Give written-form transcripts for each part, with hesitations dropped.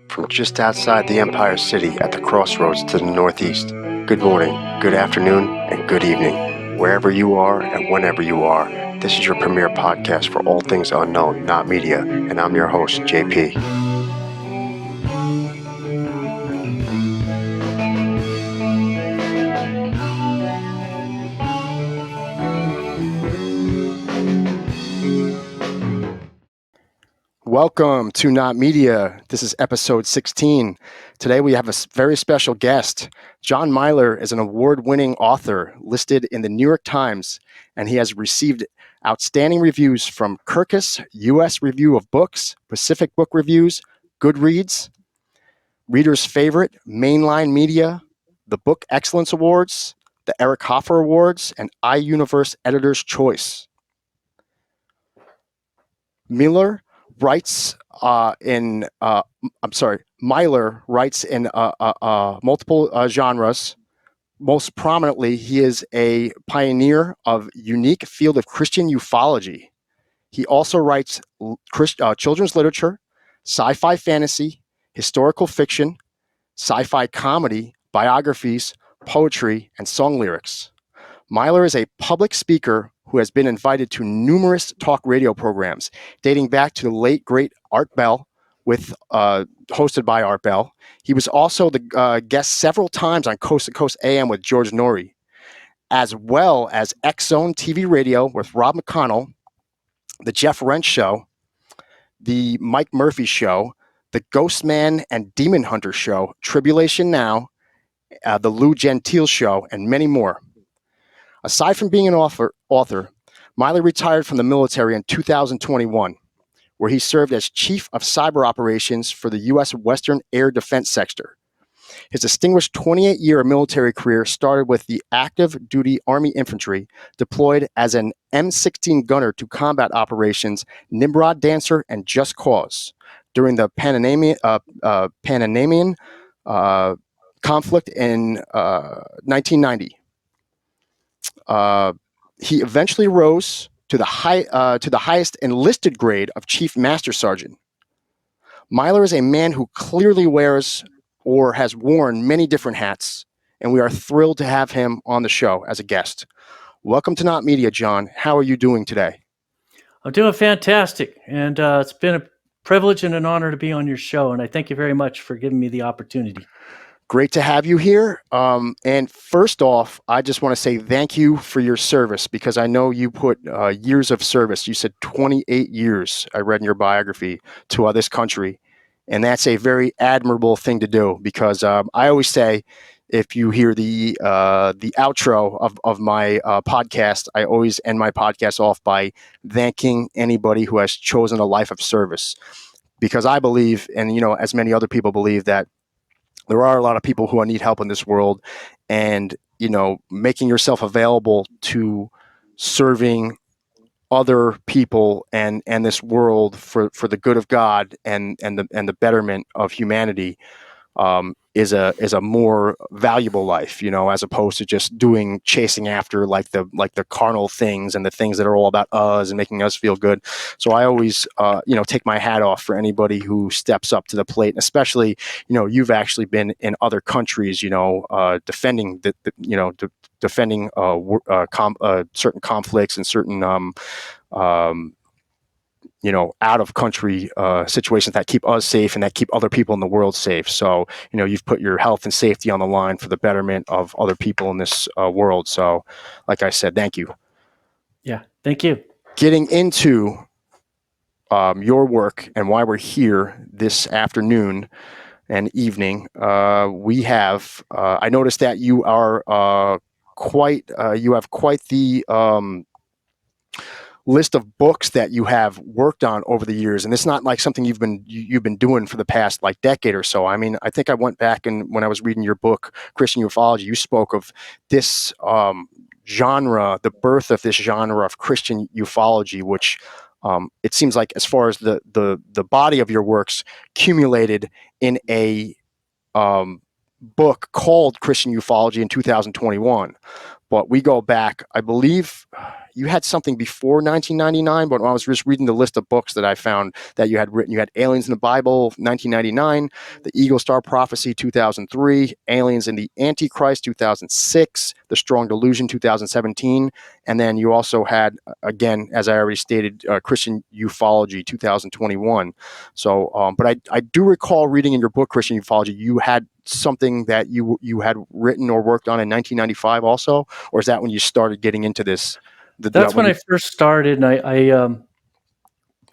from just outside the Empire City at the crossroads to the northeast. Good morning, good afternoon, and good evening. Wherever you are and whenever you are, this is your premier podcast for all things unknown, not media, and I'm your host, JP. Welcome to Not Media. This is episode 16. Today we have a very special guest. John Milor is an award-winning author listed in the New York Times, and he has received outstanding reviews from Kirkus, U.S. Review of Books, Pacific Book Reviews, Goodreads, Reader's Favorite, Mainline Media, the Book Excellence Awards, the Eric Hoffer Awards, and iUniverse Editor's Choice. Milor writes Milor writes in multiple genres. Most prominently, he is a pioneer of unique field of Christian ufology. He also writes children's literature, sci-fi fantasy, historical fiction, sci-fi comedy, biographies, poetry, and song lyrics. Milor is a public speaker who has been invited to numerous talk radio programs, dating back to the late, great Art Bell, hosted by Art Bell. He was also the guest several times on Coast to Coast AM with George Norrie, as well as X-Zone TV Radio with Rob McConnell, The Jeff Wrench Show, The Mike Murphy Show, The Ghost Man and Demon Hunter Show, Tribulation Now, The Lou Gentile Show, and many more. Aside from being an author, Milor retired from the military in 2021, where he served as Chief of Cyber Operations for the U.S. Western Air Defense Sector. His distinguished 28-year military career started with the active duty Army Infantry, deployed as an M16 gunner to combat operations Nimrod Dancer and Just Cause during the Panamanian conflict in 1990. He eventually rose to the highest enlisted grade of Chief Master Sergeant. Milor is a man who clearly wears or has worn many different hats, and we are thrilled to have him on the show as a guest. Welcome to Not Media, John. How are you doing today? I'm doing fantastic, and it's been a privilege and an honor to be on your show, and I thank you very much for giving me the opportunity. Great to have you here. And first off, I just want to say thank you for your service, because I know you put years of service. You said 28 years, I read in your biography, to this country. And that's a very admirable thing to do, because I always say, if you hear the outro of my podcast, I always end my podcast off by thanking anybody who has chosen a life of service. Because I believe, and as many other people believe, that there are a lot of people who need help in this world, and making yourself available to serving other people and this world for the good of God and the betterment of humanity is a more valuable life, as opposed to just chasing after like the carnal things and the things that are all about us and making us feel good. So I always take my hat off for anybody who steps up to the plate, and especially you've actually been in other countries, defending defending certain conflicts and certain out of country situations that keep us safe and that keep other people in the world safe. So, you've put your health and safety on the line for the betterment of other people in this world. So, like I said, thank you. Yeah, thank you. Getting into your work and why we're here this afternoon and evening, we have, I noticed that you are you have quite the list of books that you have worked on over the years, and it's not like something you've been doing for the past decade or so. I mean, I think I went back, and when I was reading your book, Christian Ufology, you spoke of this genre, the birth of this genre of Christian ufology, which it seems like, as far as the body of your works, accumulated in a book called Christian Ufology in 2021. But we go back, I believe, you had something before 1999, but when I was just reading the list of books that I found that you had written, you had Aliens in the Bible, 1999, The Eagle Star Prophecy, 2003, Aliens in the Antichrist, 2006, The Strong Delusion, 2017, and then you also had, again, as I already stated, Christian Ufology, 2021. So, but I do recall reading in your book, Christian Ufology, you had something that you had written or worked on in 1995 also, or is that when you started getting into this? That's when I first started, and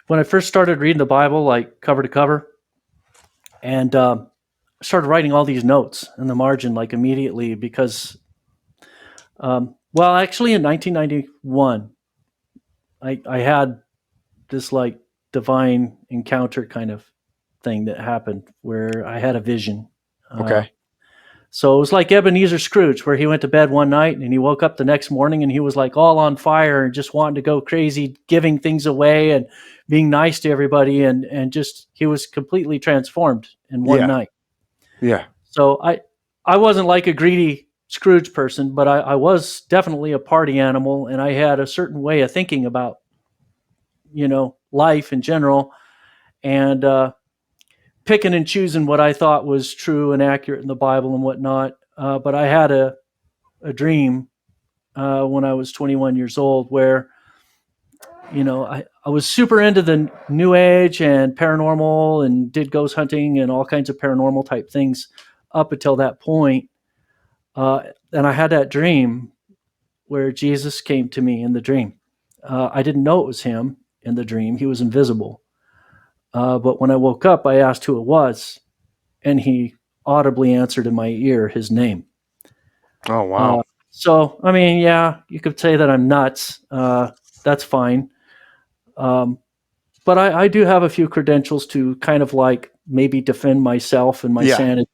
when I first started reading the Bible, like cover to cover, and started writing all these notes in the margin, like immediately, because, well, actually in 1991, I had this like divine encounter kind of thing that happened where I had a vision. Okay. So it was like Ebenezer Scrooge, where he went to bed one night and he woke up the next morning and he was like all on fire and just wanting to go crazy, giving things away and being nice to everybody. And just, he was completely transformed in one night. Yeah. So I wasn't like a greedy Scrooge person, but I was definitely a party animal, and I had a certain way of thinking about, life in general, and picking and choosing what I thought was true and accurate in the Bible and whatnot. But I had a dream when I was 21 years old where, I was super into the New Age and paranormal and did ghost hunting and all kinds of paranormal type things up until that point. And I had that dream where Jesus came to me in the dream. I didn't know it was him in the dream. He was invisible. But when I woke up, I asked who it was, and he audibly answered in my ear his name. Oh, wow. So, I mean, yeah, you could say that I'm nuts. That's fine. But I do have a few credentials to kind of like maybe defend myself and my sanity.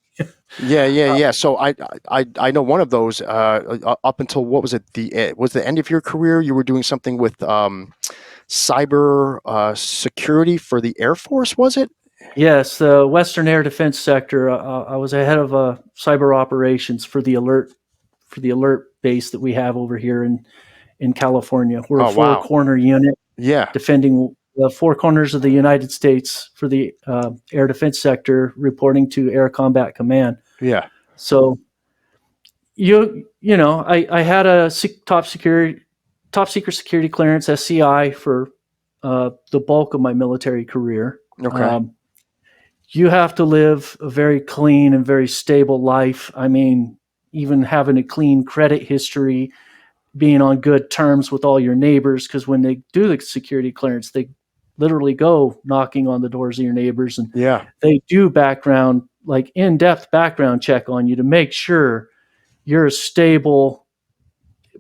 Yeah. So I know one of those. Up until what was it? Was the end of your career? You were doing something with cyber security for the Air Force, was it? Yes, the Western Air Defense Sector. I was head of cyber operations for the alert base that we have over here in California. We're a four-corner unit, defending the four corners of the United States for the Air Defense Sector, reporting to Air Combat Command. Yeah. So I had a top secret security clearance, SCI, for the bulk of my military career. Okay. You have to live a very clean and very stable life. I mean, even having a clean credit history, being on good terms with all your neighbors, because when they do the security clearance, they literally go knocking on the doors of your neighbors, and they do like in-depth background check on you to make sure you're a stable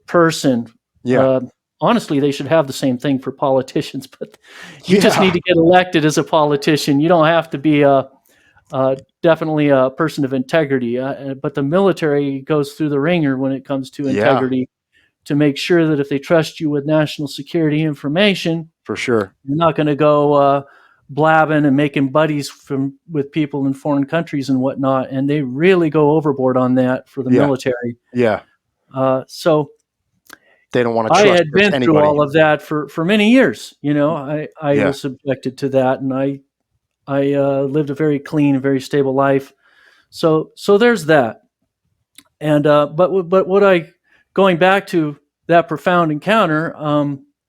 person. Honestly, they should have the same thing for politicians, but you just need to get elected as a politician. You don't have to be definitely a person of integrity. But the military goes through the ringer when it comes to integrity to make sure that if they trust you with national security information, for sure, you're not going to go blabbing and making buddies with people in foreign countries and whatnot. And they really go overboard on that for the military. So they don't want to trust I had been anybody. through all of that for many years. I was subjected to that, and I lived a very clean, very stable life. So there's that. And but what going back to that profound encounter,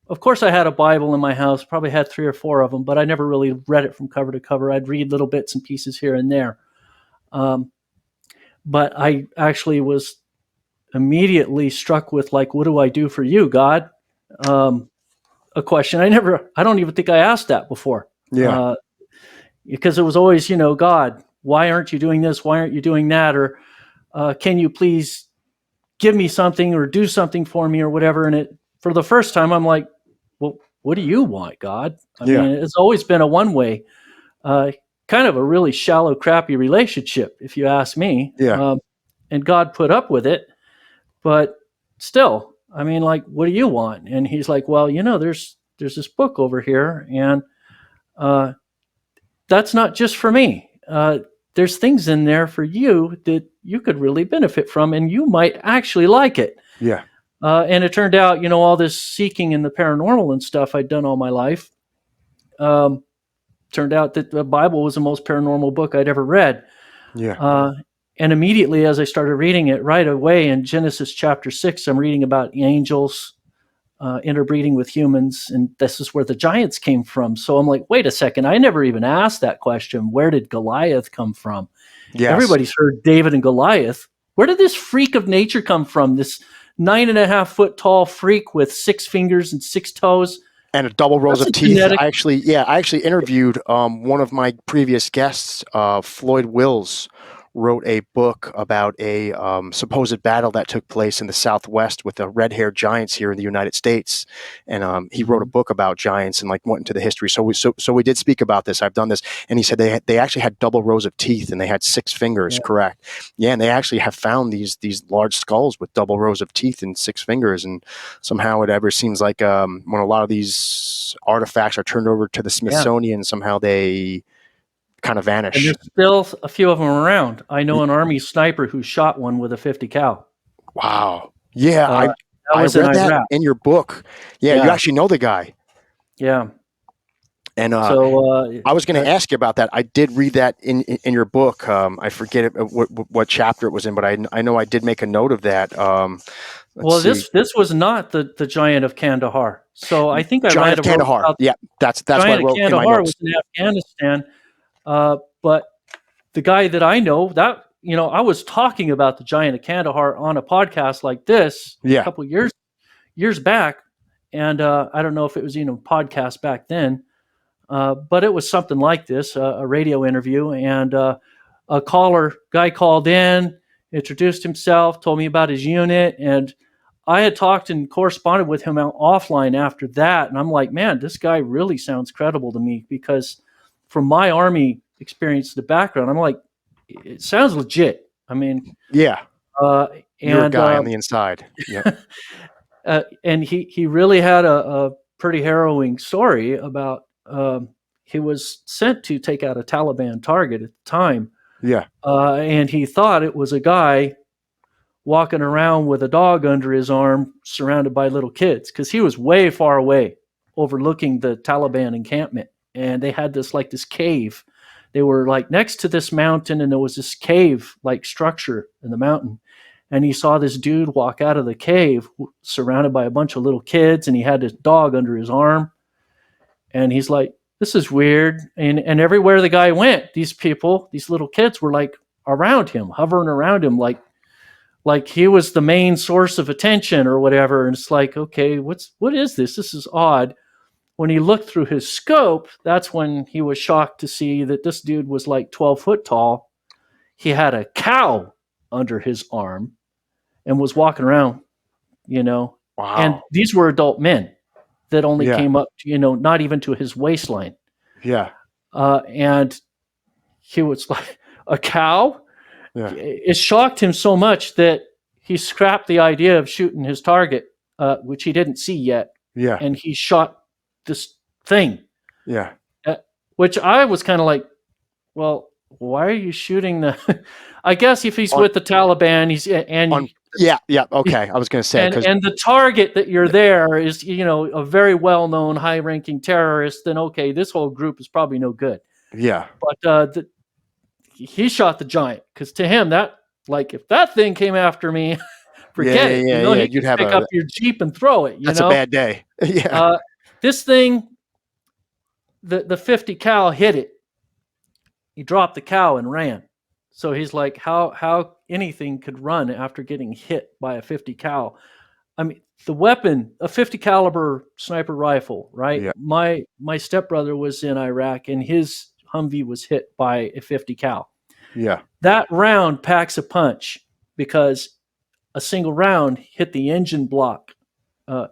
of course I had a Bible in my house, probably had 3 or 4 of them, but I never really read it from cover to cover. I'd read little bits and pieces here and there. But I actually was immediately struck with, like, what do I do for you, God? A question I don't even think I asked that before. Because it was always, God, why aren't you doing this? Why aren't you doing that? Or can you please give me something or do something for me or whatever? And for the first time, I'm like, well, what do you want, God? I mean, it's always been a one-way, kind of a really shallow, crappy relationship, if you ask me. And God put up with it. But still, I mean, like, what do you want? And he's like, well, there's this book over here, and that's not just for me. There's things in there for you that you could really benefit from, and you might actually like it. And it turned out, you know, all this seeking in the paranormal and stuff I'd done all my life, turned out that the Bible was the most paranormal book I'd ever read. Yeah. And immediately as I started reading it, right away in Genesis chapter 6, I'm reading about angels interbreeding with humans, and this is where the giants came from. So I'm like, wait a second, I never even asked that question. Where did Goliath come from? Yes. Everybody's heard David and Goliath. Where did this freak of nature come from? This 9.5 foot tall freak with 6 fingers and 6 toes. And a double rows That's of teeth. genetic. I actually interviewed one of my previous guests, Floyd Wills, wrote a book about a supposed battle that took place in the Southwest with the red-haired giants here in the United States, and he wrote a book about giants and like went into the history. So we did speak about this. I've done this, and he said they actually had double rows of teeth and they had 6 fingers. Yeah. Correct. Yeah, and they actually have found these large skulls with double rows of teeth and 6 fingers, and somehow it ever seems like when a lot of these artifacts are turned over to the Smithsonian, somehow they kind of vanish. And there's still a few of them around. I know an Army sniper who shot one with a 50 cal. Wow. Yeah, I read that in your book. Yeah, you actually know the guy. Yeah. And so I was going to ask you about that. I did read that in your book. I forget what chapter it was in, but I know I did make a note of that. This was not the giant of Kandahar. So I think I Giant read of Kandahar. about yeah, that's what I wrote in my notes. Was in Afghanistan. But the guy that I know, that, you know, I was talking about the giant of Kandahar on a podcast like this a couple of years back, and I don't know if it was even a podcast back then, but it was something like this, a radio interview, and a guy called in, introduced himself, told me about his unit, and I had talked and corresponded with him offline after that, and I'm like, man, this guy really sounds credible to me, because from my Army experience, the background, I'm like, it sounds legit. I mean, you're a guy on the inside. Yeah. And he really had a pretty harrowing story about he was sent to take out a Taliban target at the time. Yeah. And he thought it was a guy walking around with a dog under his arm, surrounded by little kids, because he was way far away, overlooking the Taliban encampment, and they had this cave. They were like next to this mountain, and there was this cave-like structure in the mountain. And he saw this dude walk out of the cave surrounded by a bunch of little kids, and he had his dog under his arm. And he's like, this is weird. And everywhere the guy went, these little kids were like around him, hovering around him, like he was the main source of attention or whatever. And it's like, okay, what is this? This is odd. When he looked through his scope, that's when he was shocked to see that this dude was like 12 foot tall. He had a cow under his arm and was walking around, you know. Wow. And these were adult men that only came up, you know, not even to his waistline. Yeah. And he was like, a cow? Yeah. It shocked him so much that he scrapped the idea of shooting his target, which he didn't see yet. Yeah. And he shot this thing. Yeah. Which I was kind of like, well, why are you shooting the? I guess if he's with the Taliban, okay. I was going to say, and the target that you're there is, you know, a very well-known, high-ranking terrorist. Then okay, this whole group is probably no good. Yeah. But he shot the giant, because to him, that, like, if that thing came after me, forget it. You know, you'd have pick up your Jeep and throw it. That's a bad day. Yeah. This thing, the 50 cal hit it. He dropped the cow and ran. So he's like, how anything could run after getting hit by a 50 cal. I mean, the weapon, a 50 caliber sniper rifle, right? Yeah. My stepbrother was in Iraq, and his Humvee was hit by a 50 cal. Yeah. That round packs a punch, because a single round hit the engine block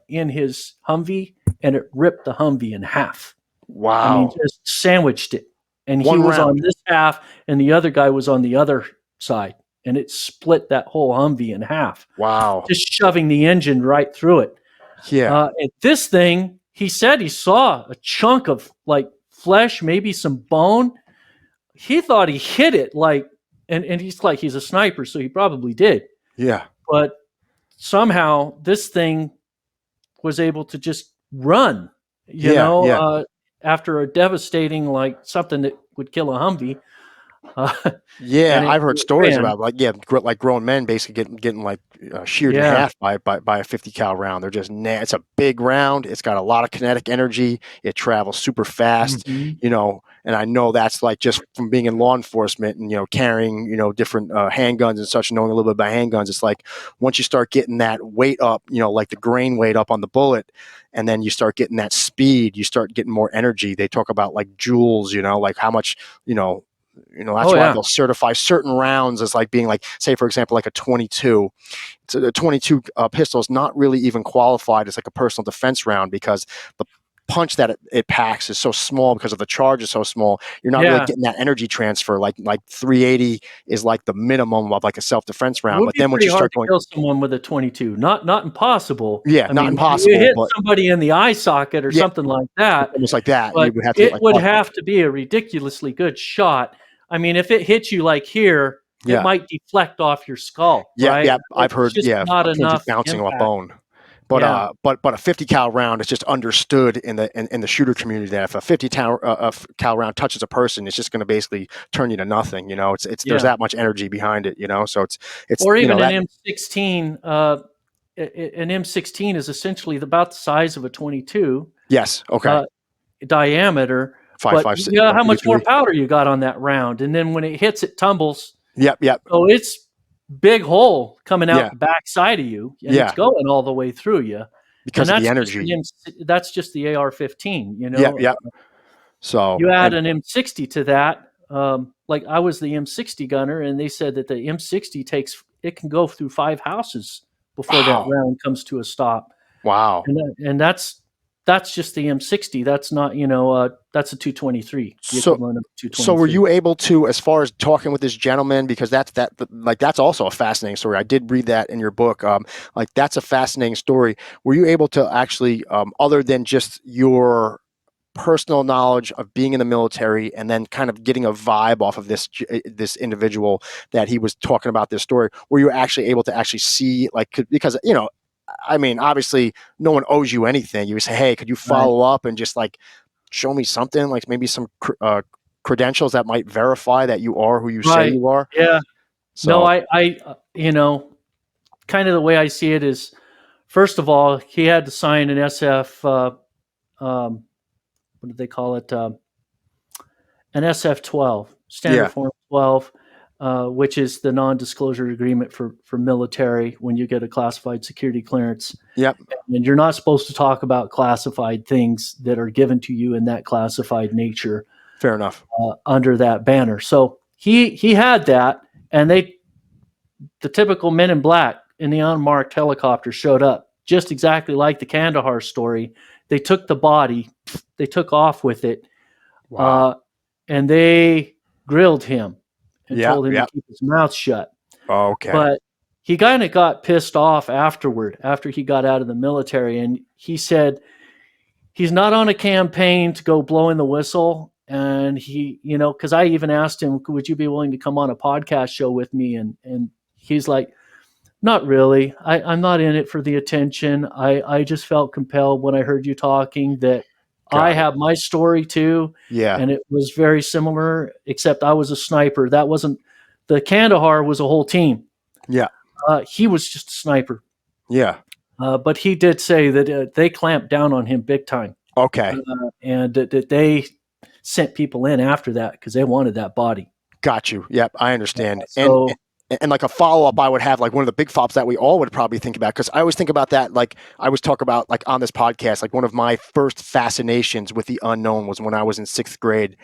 in his Humvee, and it ripped the Humvee in half. Wow. I mean, just sandwiched it. And he was on this half, and the other guy was on the other side. And it split that whole Humvee in half. Wow. Just shoving the engine right through it. Yeah. And this thing, he said he saw a chunk of like flesh, maybe some bone. He thought he hit it, like, and he's like, he's a sniper, so he probably did. Yeah. But somehow this thing was able to just run, Yeah, yeah. after a devastating, like something that would kill a Humvee. Uh, Yeah, and I've heard it stories ran. about like like grown men basically getting like sheared in Yeah. half by a 50 cal round. They're just it's a big round. It's got a lot of kinetic energy. It travels super fast, Mhm. And I know that's like just from being in law enforcement and carrying different handguns and such, knowing a little bit about handguns. It's like once you start getting that weight up, like the grain weight up on the bullet, and then you start getting that speed, you start getting more energy. They talk about like joules, like how much, that's Oh why yeah. they'll certify certain rounds as like being like, say, for example, like a 22. So a 22 pistol is not really even qualified as like a personal defense round because the punch that it packs is so small because of the charge is so small. You're not really Yeah. getting that energy transfer. Like 380 is like the minimum of like a self defense It round. would But be then once pretty you hard start to going, kill someone with a 22. Not impossible. yeah, I not mean, you impossible, hit but somebody in the eye socket or yeah, something like that, almost like that. You but would have to get it like would bucket. have to be a ridiculously good shot. I mean, if it hits you like here, it Yeah. might deflect off your skull, Yeah, right? yeah, I've It's heard. just Yeah, not from just enough bouncing off impact. bone. But Yeah. but a 50 cal round is just understood in the shooter community that if a 50 cal round touches a person, it's just going to basically turn you to nothing. It's there's Yeah. that much energy behind it. So it's Or even an that. M16. An M16 is essentially about the size of a 22 Yes. Okay. uh, diameter, Five but five six yeah, one how thirty much more three. powder you got on that round, and then when it hits, it tumbles. Yep. Yep. So it's big hole coming Yeah. out the back side of you, and it's Yeah. going all the way through you. And Because of the energy. that's just the AR-15. Yep. Yep. So You add and an M60 to that. Like I was the M60 gunner, and they said that the M60 can go through 5 houses before that wow, round comes to a stop. wow. And that's just the M60. That's not that's a 223, the So equivalent of So were 223. you able to, as far as talking with this gentleman, because that's also a fascinating story. I did read that in your book. Like that's a fascinating story. Were you able to actually, other than just your personal knowledge of being in the military and then kind of getting a vibe off of this individual that he was talking about this story, were you actually able to actually see because I mean, obviously no one owes you anything. You say, hey, could you Right. follow up and just like show me something, like maybe some credentials that might verify that you are who you say Right. you are. Yeah. No, So kind of the way I see it is, first of all, he had to sign an SF. What did they call it? An SF-12, Standard yeah, Form 12, which is the non-disclosure agreement for military when you get a classified security clearance. yep, And you're not supposed to talk about classified things that are given to you in that classified nature fair enough. under that banner. So he had that, and the typical men in black in the unmarked helicopter showed up, just exactly like the Kandahar story. They took the body, they took off with it, Wow. uh, and they grilled him and Yep, told him to yep. keep his mouth shut. Okay. But he kind of got pissed off after he got out of the military, and he said he's not on a campaign to go blowing the whistle. And because I even asked him, would you be willing to come on a podcast show with me? And he's like, not really. I'm not in it for the attention. I just felt compelled when I heard you talking that I Got it. have my story too. Yeah, And it was very similar, except I was a sniper. That wasn't the Kandahar was a whole team. yeah, He was just a sniper. yeah. But he did say that they clamped down on him big time. Okay. And that they sent people in after that because they wanted that body. Got you. Yep, I understand. So And like a follow up, I would have like one of the big flops that we all would probably think about, because I always think about that. Like I always talk about like on this podcast, like one of my first fascinations with the unknown was when I was in 6th grade.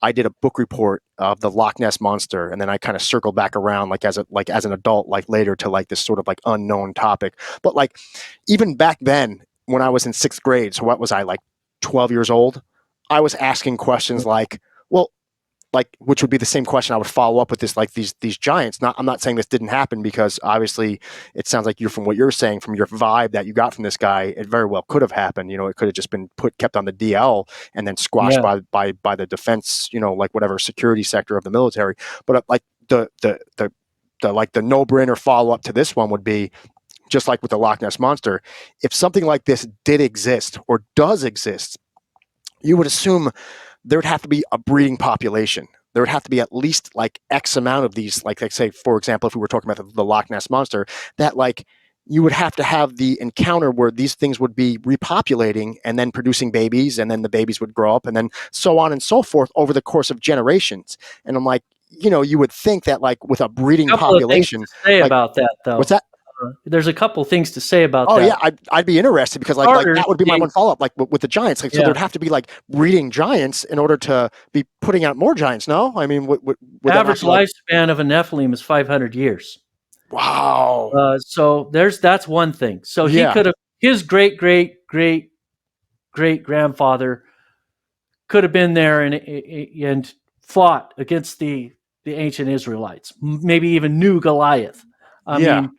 I did a book report of the Loch Ness monster, and then I kind of circled back around like as an adult, like later, to like this sort of like unknown topic. But like even back then, when I was in 6th grade, so what was I, like 12 years old? I was asking questions like, well, like, which would be the same question I would follow up with this, like these giants. I'm not saying this didn't happen, because obviously it sounds like from what you're saying, from your vibe that you got from this guy, it very well could have happened. It could have just been kept on the DL and then squashed yeah, by the defense, like whatever security sector of the military. But like the like the no brainer follow up to this one would be, just like with the Loch Ness Monster, if something like this did exist or does exist, you would assume there would have to be a breeding population. There would have to be at least like X amount of these, like say, for example, if we were talking about the Loch Ness Monster, that like you would have to have the encounter where these things would be repopulating and then producing babies, and then the babies would grow up, and then so on and so forth over the course of generations. And I'm like, you would think that like with a breeding population, things to say like, about that, though. what's that? There's a couple things to say about that. Oh yeah, I'd be interested, because like that would be my one follow up, like with the giants. Like, so there'd have to be like breeding giants in order to be putting out more giants. No, I mean, would average lifespan of a Nephilim is 500 years. Wow. So that's one thing. So he could have, his great grandfather could have been there and fought against the ancient Israelites, maybe even knew Goliath. I mean,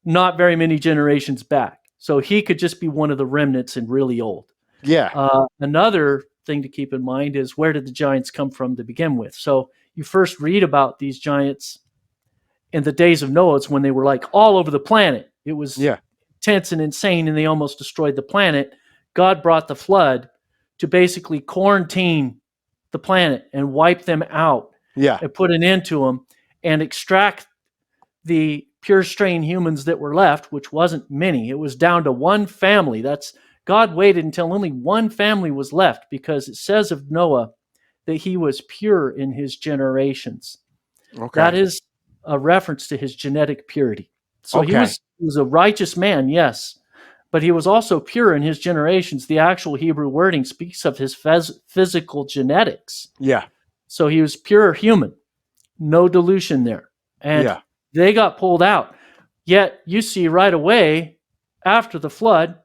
not very many generations back. So he could just be one of the remnants and really old. Yeah. Another thing to keep in mind is, where did the giants come from to begin with? So you first read about these giants in the days of Noah. It's when they were like all over the planet. It was intense and insane, and they almost destroyed the planet. God brought the flood to basically quarantine the planet and wipe them out. And put an end to them and extract the pure strain humans that were left, which wasn't many. It was down to one family. God waited until only one family was left, because it says of Noah that he was pure in his generations. Okay. That is a reference to his genetic purity. So he was a righteous man, yes, but he was also pure in his generations. The actual Hebrew wording speaks of his physical genetics. Yeah. So he was pure human, no dilution there. And they got pulled out. Yet you see right away after the flood,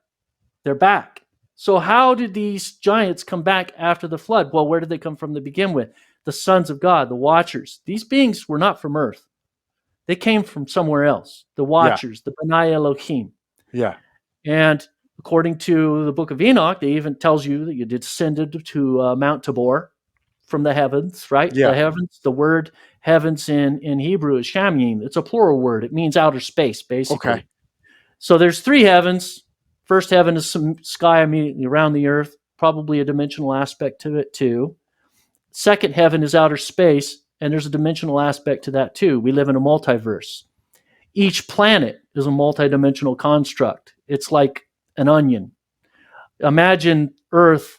they're back. So how did these giants come back after the flood? Well, where did they come from to begin with? The sons of God, the Watchers. These beings were not from Earth. They came from somewhere else. The Watchers, the B'nai Elohim. Yeah. And according to the book of Enoch, they even tells you that you descended to Mount Tabor from the heavens, right? Yeah. The heavens, the word heavens in Hebrew is shamim. It's a plural word. It means outer space, basically. Okay. So there's three heavens. First heaven is some sky immediately around the earth, probably a dimensional aspect to it too. Second heaven is outer space, and there's a dimensional aspect to that too. We live in a multiverse. Each planet is a multidimensional construct. It's like an onion. Imagine Earth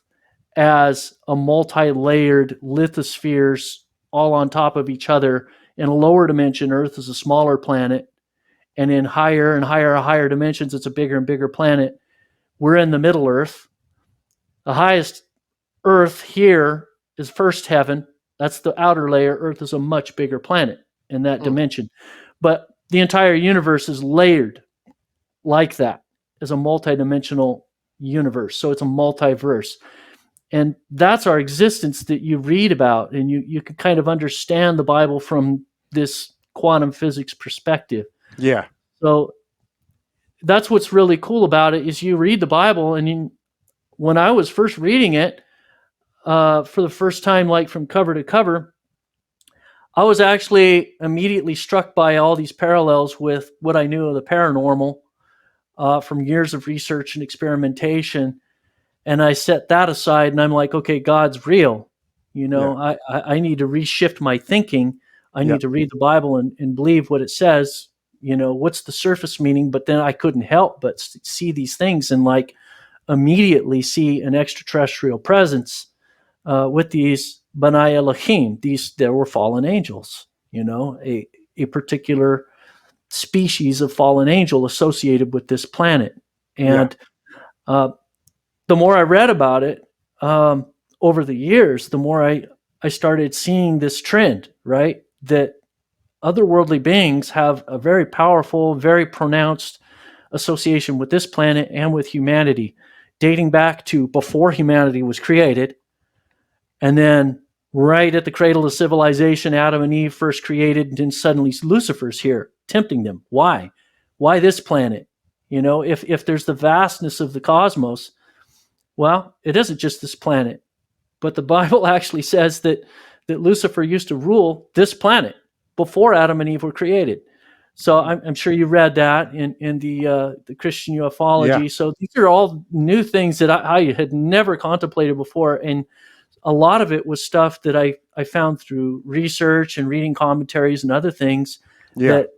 as a multi-layered lithospheres all on top of each other. In a lower dimension, Earth is a smaller planet. And in higher and higher dimensions, it's a bigger and bigger planet. We're in the middle Earth. The highest Earth here is first heaven. That's the outer layer. Earth is a much bigger planet in that dimension. But the entire universe is layered like that, as a multidimensional universe. So it's a multiverse. And that's our existence that you read about, and you can kind of understand the Bible from this quantum physics perspective. Yeah. So that's what's really cool about it, is you read the Bible, and when I was first reading it for the first time, like from cover to cover, I was actually immediately struck by all these parallels with what I knew of the paranormal from years of research and experimentation. And I set that aside, and I'm like, okay, God's real. I need to reshift my thinking. I need to read the Bible and believe what it says. What's the surface meaning? But then I couldn't help but see these things and like immediately see an extraterrestrial presence with these B'nai Elohim. There were fallen angels, a particular species of fallen angel associated with this planet. And the more I read about it over the years, the more I started seeing this trend, right? That otherworldly beings have a very powerful, very pronounced association with this planet and with humanity, dating back to before humanity was created. And then right at the cradle of civilization, Adam and Eve first created, and then suddenly Lucifer's here, tempting them. Why? Why this planet? If there's the vastness of the cosmos, well, it isn't just this planet. But the Bible actually says that Lucifer used to rule this planet before Adam and Eve were created. So I'm sure you read that in the Christian Yeah. Ufology. So these are all new things that I had never contemplated before, and a lot of it was stuff that I found through research and reading commentaries and other things Yeah. that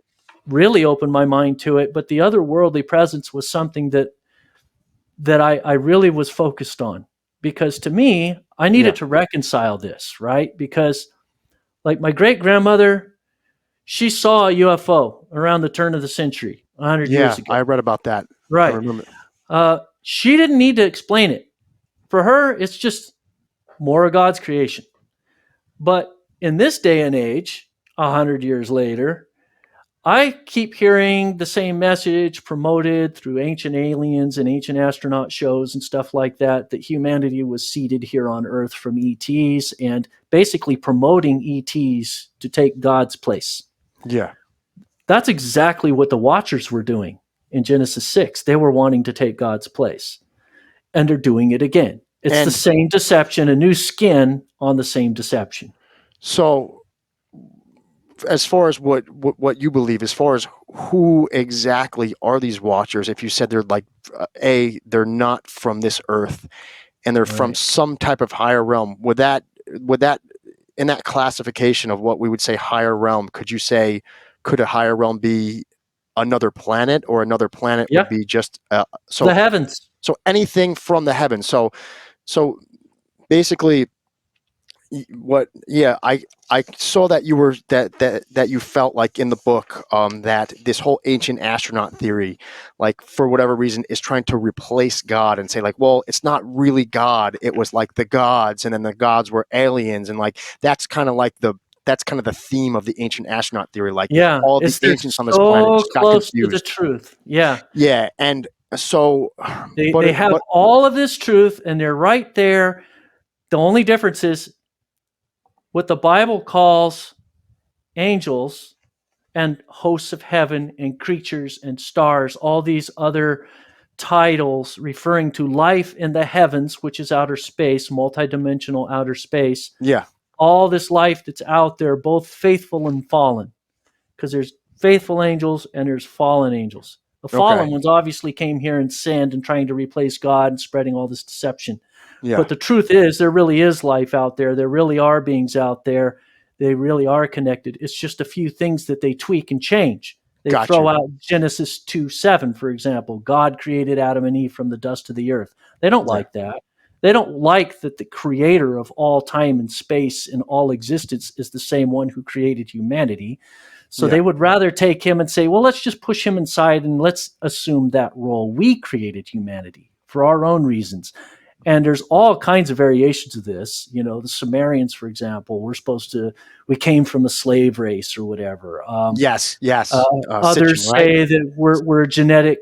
really opened my mind to it. But the otherworldly presence was something that I really was focused on, because to me, I Yeah. needed to reconcile this, right? Because like my great grandmother, she saw a UFO around the turn of the century, 100 Yeah. years ago. I read about that. I Right. remember. She didn't need to explain it. For her, it's just more of God's creation. But in this day and age, 100 years later, I keep hearing the same message promoted through ancient aliens and ancient astronaut shows and stuff like that, that humanity was seeded here on Earth from ETs, and basically promoting ETs to take God's place. Yeah. That's exactly what the Watchers were doing in Genesis 6. They were wanting to take God's place, and they're doing it again. It's the And same deception, a new skin on the same deception. so, as far as what you believe, as far as who exactly are these Watchers, if you said they're like, they're not from this earth and they're from Right. some type of higher realm, would that in that classification of what we would say higher realm, could you say, could a higher realm be another planet, or another planet would Yeah. be just The heavens. so anything from the heavens? So basically, what I saw that you were that you felt like in the book, that this whole ancient astronaut theory, like for whatever reason, is trying to replace God and say like, well, it's not really God, it was like the gods, and then the gods were aliens, and like that's kind of the theme of the ancient astronaut theory, like Yeah. all the They're ancients on this planet so just got close to the confused. truth. Yeah. Yeah. And so They have but all of this truth, and they're right there. The only difference is what the Bible calls angels and hosts of heaven and creatures and stars, all these other titles referring to life in the heavens, which is outer space, multidimensional outer space. yeah. All this life that's out there, both faithful and fallen, because there's faithful angels and there's fallen angels. The fallen Okay. ones obviously came here and sinned and trying to replace God and spreading all this deception. Yeah. But the truth is, there really is life out there. There really are beings out there. They really are connected. It's just a few things that they tweak and change. They Got throw you. out Genesis 2:7, for example. God created Adam and Eve from the dust of the earth. They don't Yeah. like that. They don't like that the creator of all time and space and all existence is the same one who created humanity. So Yeah. they would rather take him and say, well, let's just push him inside and let's assume that role. We created humanity for our own reasons. And there's all kinds of variations of this. You know, the Sumerians, for example, we came from a slave race or whatever. Yes. Sitchin, Others right? say that we're a genetic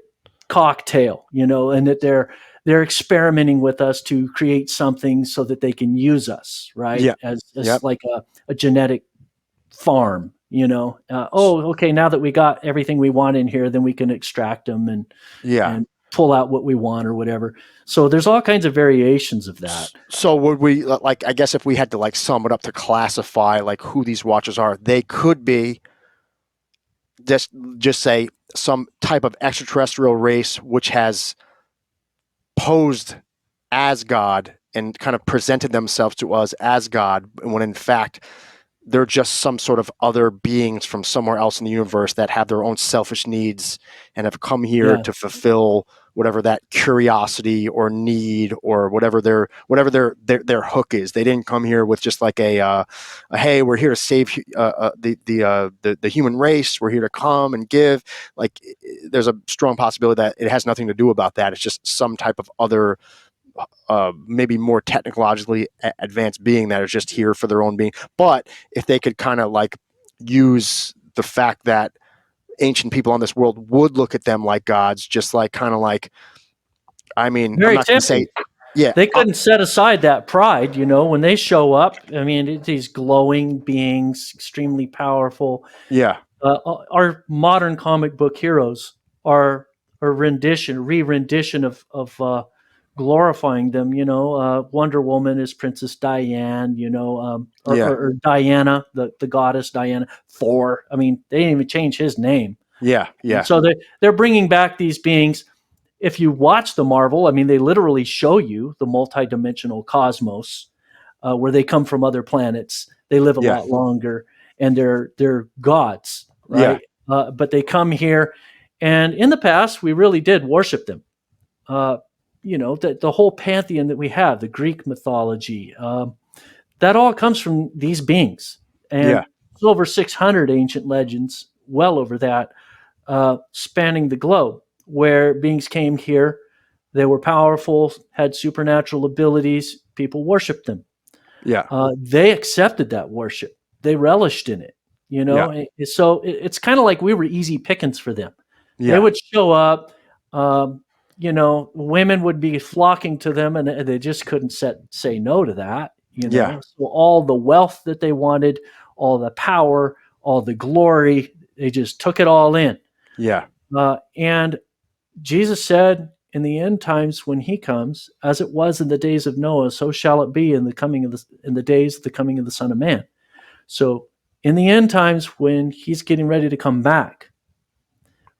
cocktail, you know, and that they're experimenting with us to create something so that they can use us, right? Yeah. As Yep. like a genetic farm, you know. Okay, now that we got everything we want in here, then we can extract them Yeah. and pull out what we want or whatever. So there's all kinds of variations of that. So would we, like, I guess if we had to like sum it up to classify like who these Watchers are, they could be just say some type of extraterrestrial race which has posed as God and kind of presented themselves to us as God, when in fact they're just some sort of other beings from somewhere else in the universe that have their own selfish needs and have come here Yeah. to fulfill whatever that curiosity or need or whatever their hook is. They didn't come here with just like a hey, we're here to save the human race. We're here to come and give. Like, there's a strong possibility that it has nothing to do about that. It's just some type of other maybe more technologically advanced being that is just here for their own being. But if they could kind of like use the fact that ancient people on this world would look at them like gods, just like kind of like, I mean, I'm Very not going to tempting. say, yeah, They couldn't set aside that pride, you know, when they show up. I mean, these glowing beings, extremely powerful. yeah, Our modern comic book heroes are a re-rendition of glorifying them. You know, Wonder Woman is Princess Diane. You know, yeah, or Diana, the goddess Diana. Thor. I mean, they didn't even change his name. Yeah. And Yeah. so they're bringing back these beings. If you watch the Marvel, I mean, they literally show you the multidimensional cosmos, where they come from other planets. They live a Yeah. lot longer, and they're gods, Yeah. right? But they come here, and in the past, we really did worship them. Uh, the whole pantheon that we have, the Greek mythology, that all comes from these beings, and Yeah. it's over 600 ancient legends, well over that, spanning the globe, where beings came here. They were powerful, had supernatural abilities. People worshipped them. Yeah. They accepted that worship. They relished in it. Yeah. So it's kind of like we were easy pickings for them. They Yeah. would show up. Women would be flocking to them, and they just couldn't say no to that. Yeah. So all the wealth that they wanted, all the power, all the glory, they just took it all in. Yeah. And Jesus said, in the end times when he comes, as it was in the days of Noah, so shall it be in the days of the coming of the Son of Man. So in the end times when he's getting ready to come back,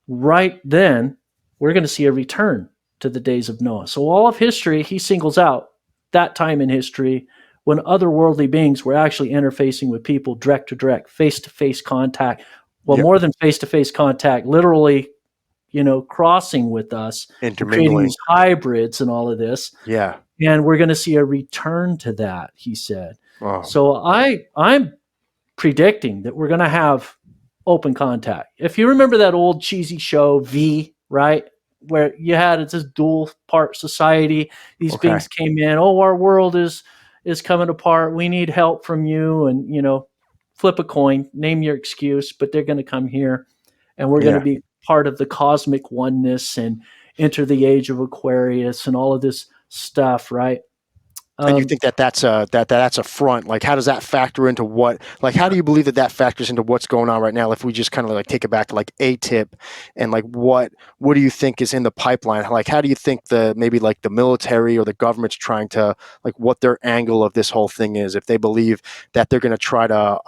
right then we're going to see a return to the days of Noah. So all of history, he singles out that time in history when otherworldly beings were actually interfacing with people direct to direct, face-to-face contact. Well, Yep. more than face-to-face contact, literally, crossing with us and creating Intermingling. these hybrids and all of this. Yeah. And we're going to see a return to that, he said. Oh. So I'm predicting that we're going to have open contact. If you remember that old cheesy show, V, right? Where you had it's this dual part society. These Okay. beings came in. Oh, our world is coming apart. We need help from you. And, flip a coin, name your excuse, but they're going to come here and we're going to Yeah. be part of the cosmic oneness and enter the age of Aquarius and all of this stuff, right? And you think that's a front? Like, how does that factor into what? Like, how do you believe that factors into what's going on right now? If we just kind of like take it back to like ATIP, and like what do you think is in the pipeline? Like, how do you think maybe like the military or the government's trying to, like, what their angle of this whole thing is? If they believe that they're going to try to,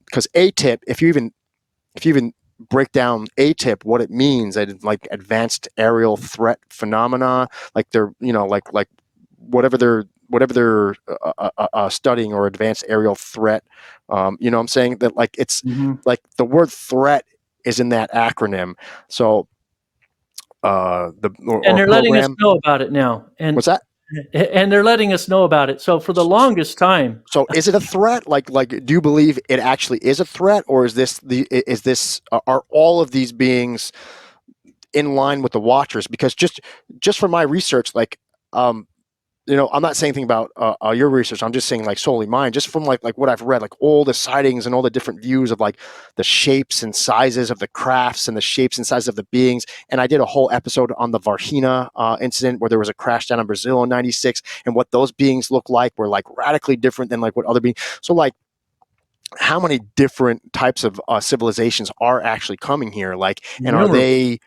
because ATIP, if you even break down ATIP, what it means, like advanced aerial threat phenomena, like they're like whatever they're studying, or advanced aerial threat. You know what I'm saying? That like it's like the word threat is in that acronym. So and they're program. letting us know about it now. And What's that? And they're letting us know about it. So for the longest time. So is it a threat? Like do you believe it actually is a threat, or is this are all of these beings in line with the Watchers? Because just from my research, like I'm not saying anything about your research. I'm just saying like solely mine. Just from like what I've read, like all the sightings and all the different views of like the shapes and sizes of the crafts and the shapes and sizes of the beings. And I did a whole episode on the Varginha incident, where there was a crash down in Brazil in '96, and what those beings look like were like radically different than like what other beings. So like, how many different types of civilizations are actually coming here? Like, and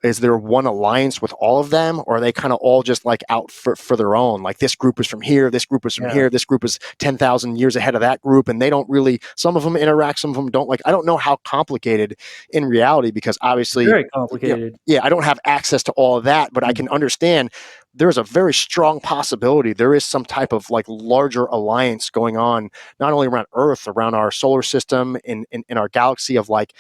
is there one alliance with all of them, or are they kind of all just like out for their own? Like, this group is from here, this group is from here, this group is 10,000 years ahead of that group, and they don't really, some of them interact, some of them don't. Like, I don't know how complicated in reality, because obviously, very complicated. I don't have access to all of that, but I can understand there's a very strong possibility there is some type of like larger alliance going on, not only around Earth, around our solar system, in our galaxy, of like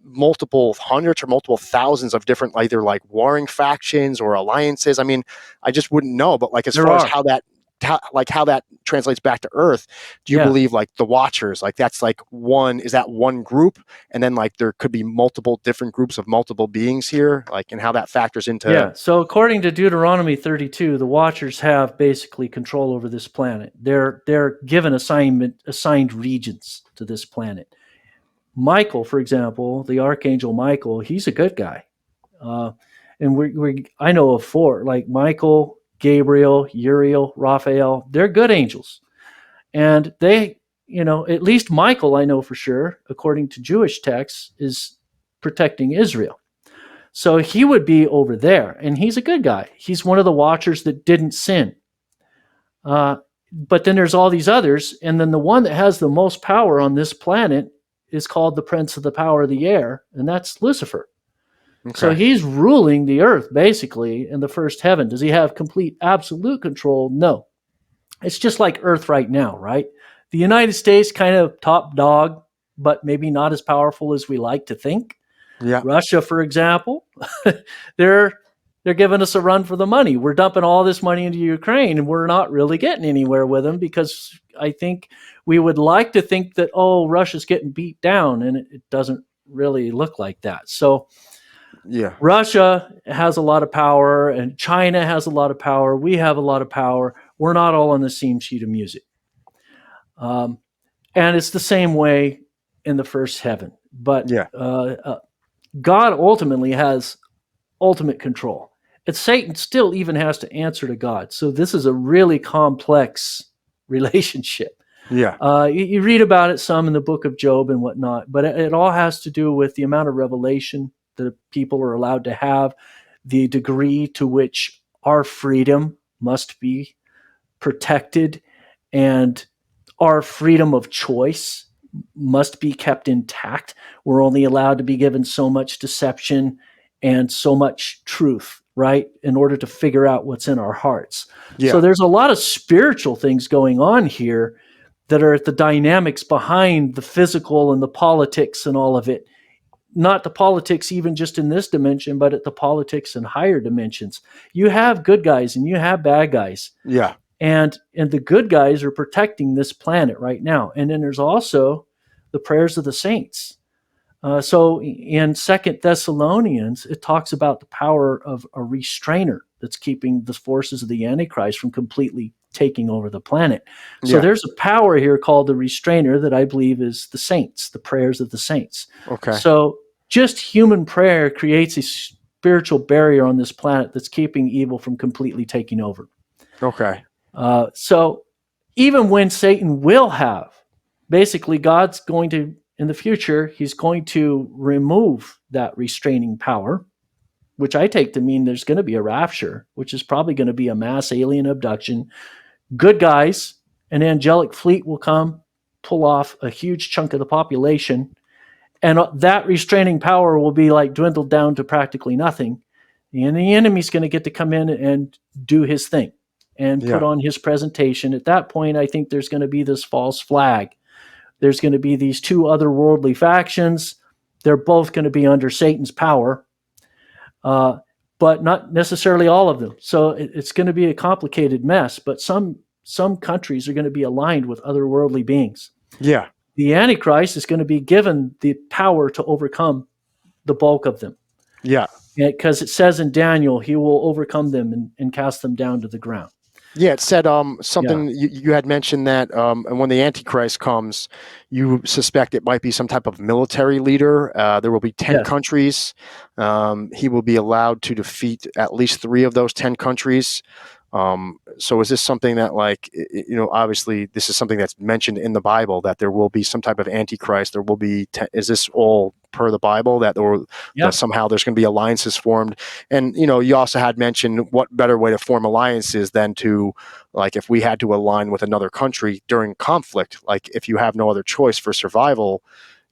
multiple hundreds or multiple thousands of different, either like warring factions or alliances. I mean, I just wouldn't know. But like, as far as how that translates back to Earth, do you believe like the Watchers, like that's like is that one group, and then like there could be multiple different groups of multiple beings here, like, and how that factors into? So according to Deuteronomy 32, the Watchers have basically control over this planet. They're given assigned regions to this planet. Michael, for example, the Archangel Michael, he's a good guy. And I know of four, like Michael, Gabriel, Uriel, Raphael. They're good angels. And they, at least Michael, I know for sure, according to Jewish texts, is protecting Israel. So he would be over there, and he's a good guy. He's one of the Watchers that didn't sin. But then there's all these others, and then the one that has the most power on this planet is called the prince of the power of the air, and that's Lucifer. Okay. So he's ruling the earth basically in the first heaven. Does he have complete absolute control? No. It's just like Earth right now, right? The United States kind of top dog, but maybe not as powerful as we like to think. Yeah. Russia, for example, they're giving us a run for the money. We're dumping all this money into Ukraine, and we're not really getting anywhere with them, because I think we would like to think that, oh, Russia's getting beat down, and it doesn't really look like that. So Yeah. Russia has a lot of power, and China has a lot of power. We have a lot of power. We're not all on the same sheet of music. And it's the same way in the first heaven. But Yeah. God ultimately has ultimate control. And Satan still even has to answer to God. So this is a really complex relationship. Yeah. You read about it some in the book of Job and whatnot, but it all has to do with the amount of revelation that people are allowed to have, the degree to which our freedom must be protected, and our freedom of choice must be kept intact. We're only allowed to be given so much deception and so much truth, right, in order to figure out what's in our hearts. Yeah. So there's a lot of spiritual things going on here that are the dynamics behind the physical and the politics and all of it. Not the politics even just in this dimension, but at the politics in higher dimensions. You have good guys and you have bad guys. Yeah. And the good guys are protecting this planet right now. And then there's also the prayers of the saints. So in 2 Thessalonians, it talks about the power of a restrainer that's keeping the forces of the Antichrist from completely taking over the planet. So Yeah. there's a power here called the restrainer that I believe is the saints, the prayers of the saints. Okay. So just human prayer creates a spiritual barrier on this planet that's keeping evil from completely taking over. Okay. So even when Satan will have, basically God's going to, in the future, he's going to remove that restraining power, which I take to mean there's going to be a rapture, which is probably going to be a mass alien abduction. Good guys, an angelic fleet will come, pull off a huge chunk of the population, and that restraining power will be like dwindled down to practically nothing. And the enemy's going to get to come in and do his thing and put on his presentation. At that point, I think there's going to be this false flag. There's going to be these two otherworldly factions. They're both going to be under Satan's power, but not necessarily all of them. So it's going to be a complicated mess, but some countries are going to be aligned with otherworldly beings. Yeah. The Antichrist is going to be given the power to overcome the bulk of them. Yeah. Because it says in Daniel, he will overcome them and cast them down to the ground. Yeah, it said something. You had mentioned that, and when the Antichrist comes, you suspect it might be some type of military leader. There will be 10 countries. He will be allowed to defeat at least 3 of those 10 countries. So is this something that, like, obviously this is something that's mentioned in the Bible, that there will be some type of Antichrist? There will be, is this all per the Bible, that that somehow there's going to be alliances formed? And, you also had mentioned, what better way to form alliances than to, like, if we had to align with another country during conflict, like if you have no other choice for survival,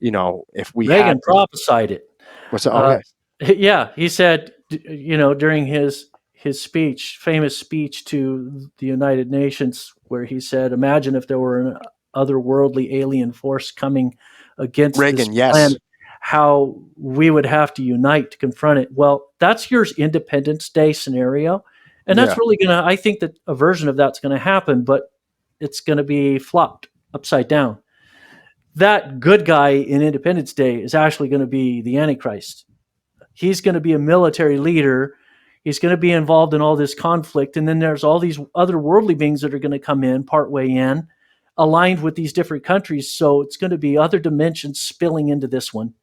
if we Reagan prophesied it. What's that? Okay. Yeah, he said, during his speech, famous speech to the United Nations, where he said, imagine if there were an otherworldly alien force coming against Reagan, this planet, how we would have to unite to confront it. Well, that's your Independence Day scenario. And that's really I think that a version of that's going to happen, but it's going to be flopped upside down. That good guy in Independence Day is actually going to be the Antichrist. He's going to be a military leader. He's going to be involved in all this conflict. And then there's all these other worldly beings that are going to come in, partway in, aligned with these different countries. So it's going to be other dimensions spilling into this one.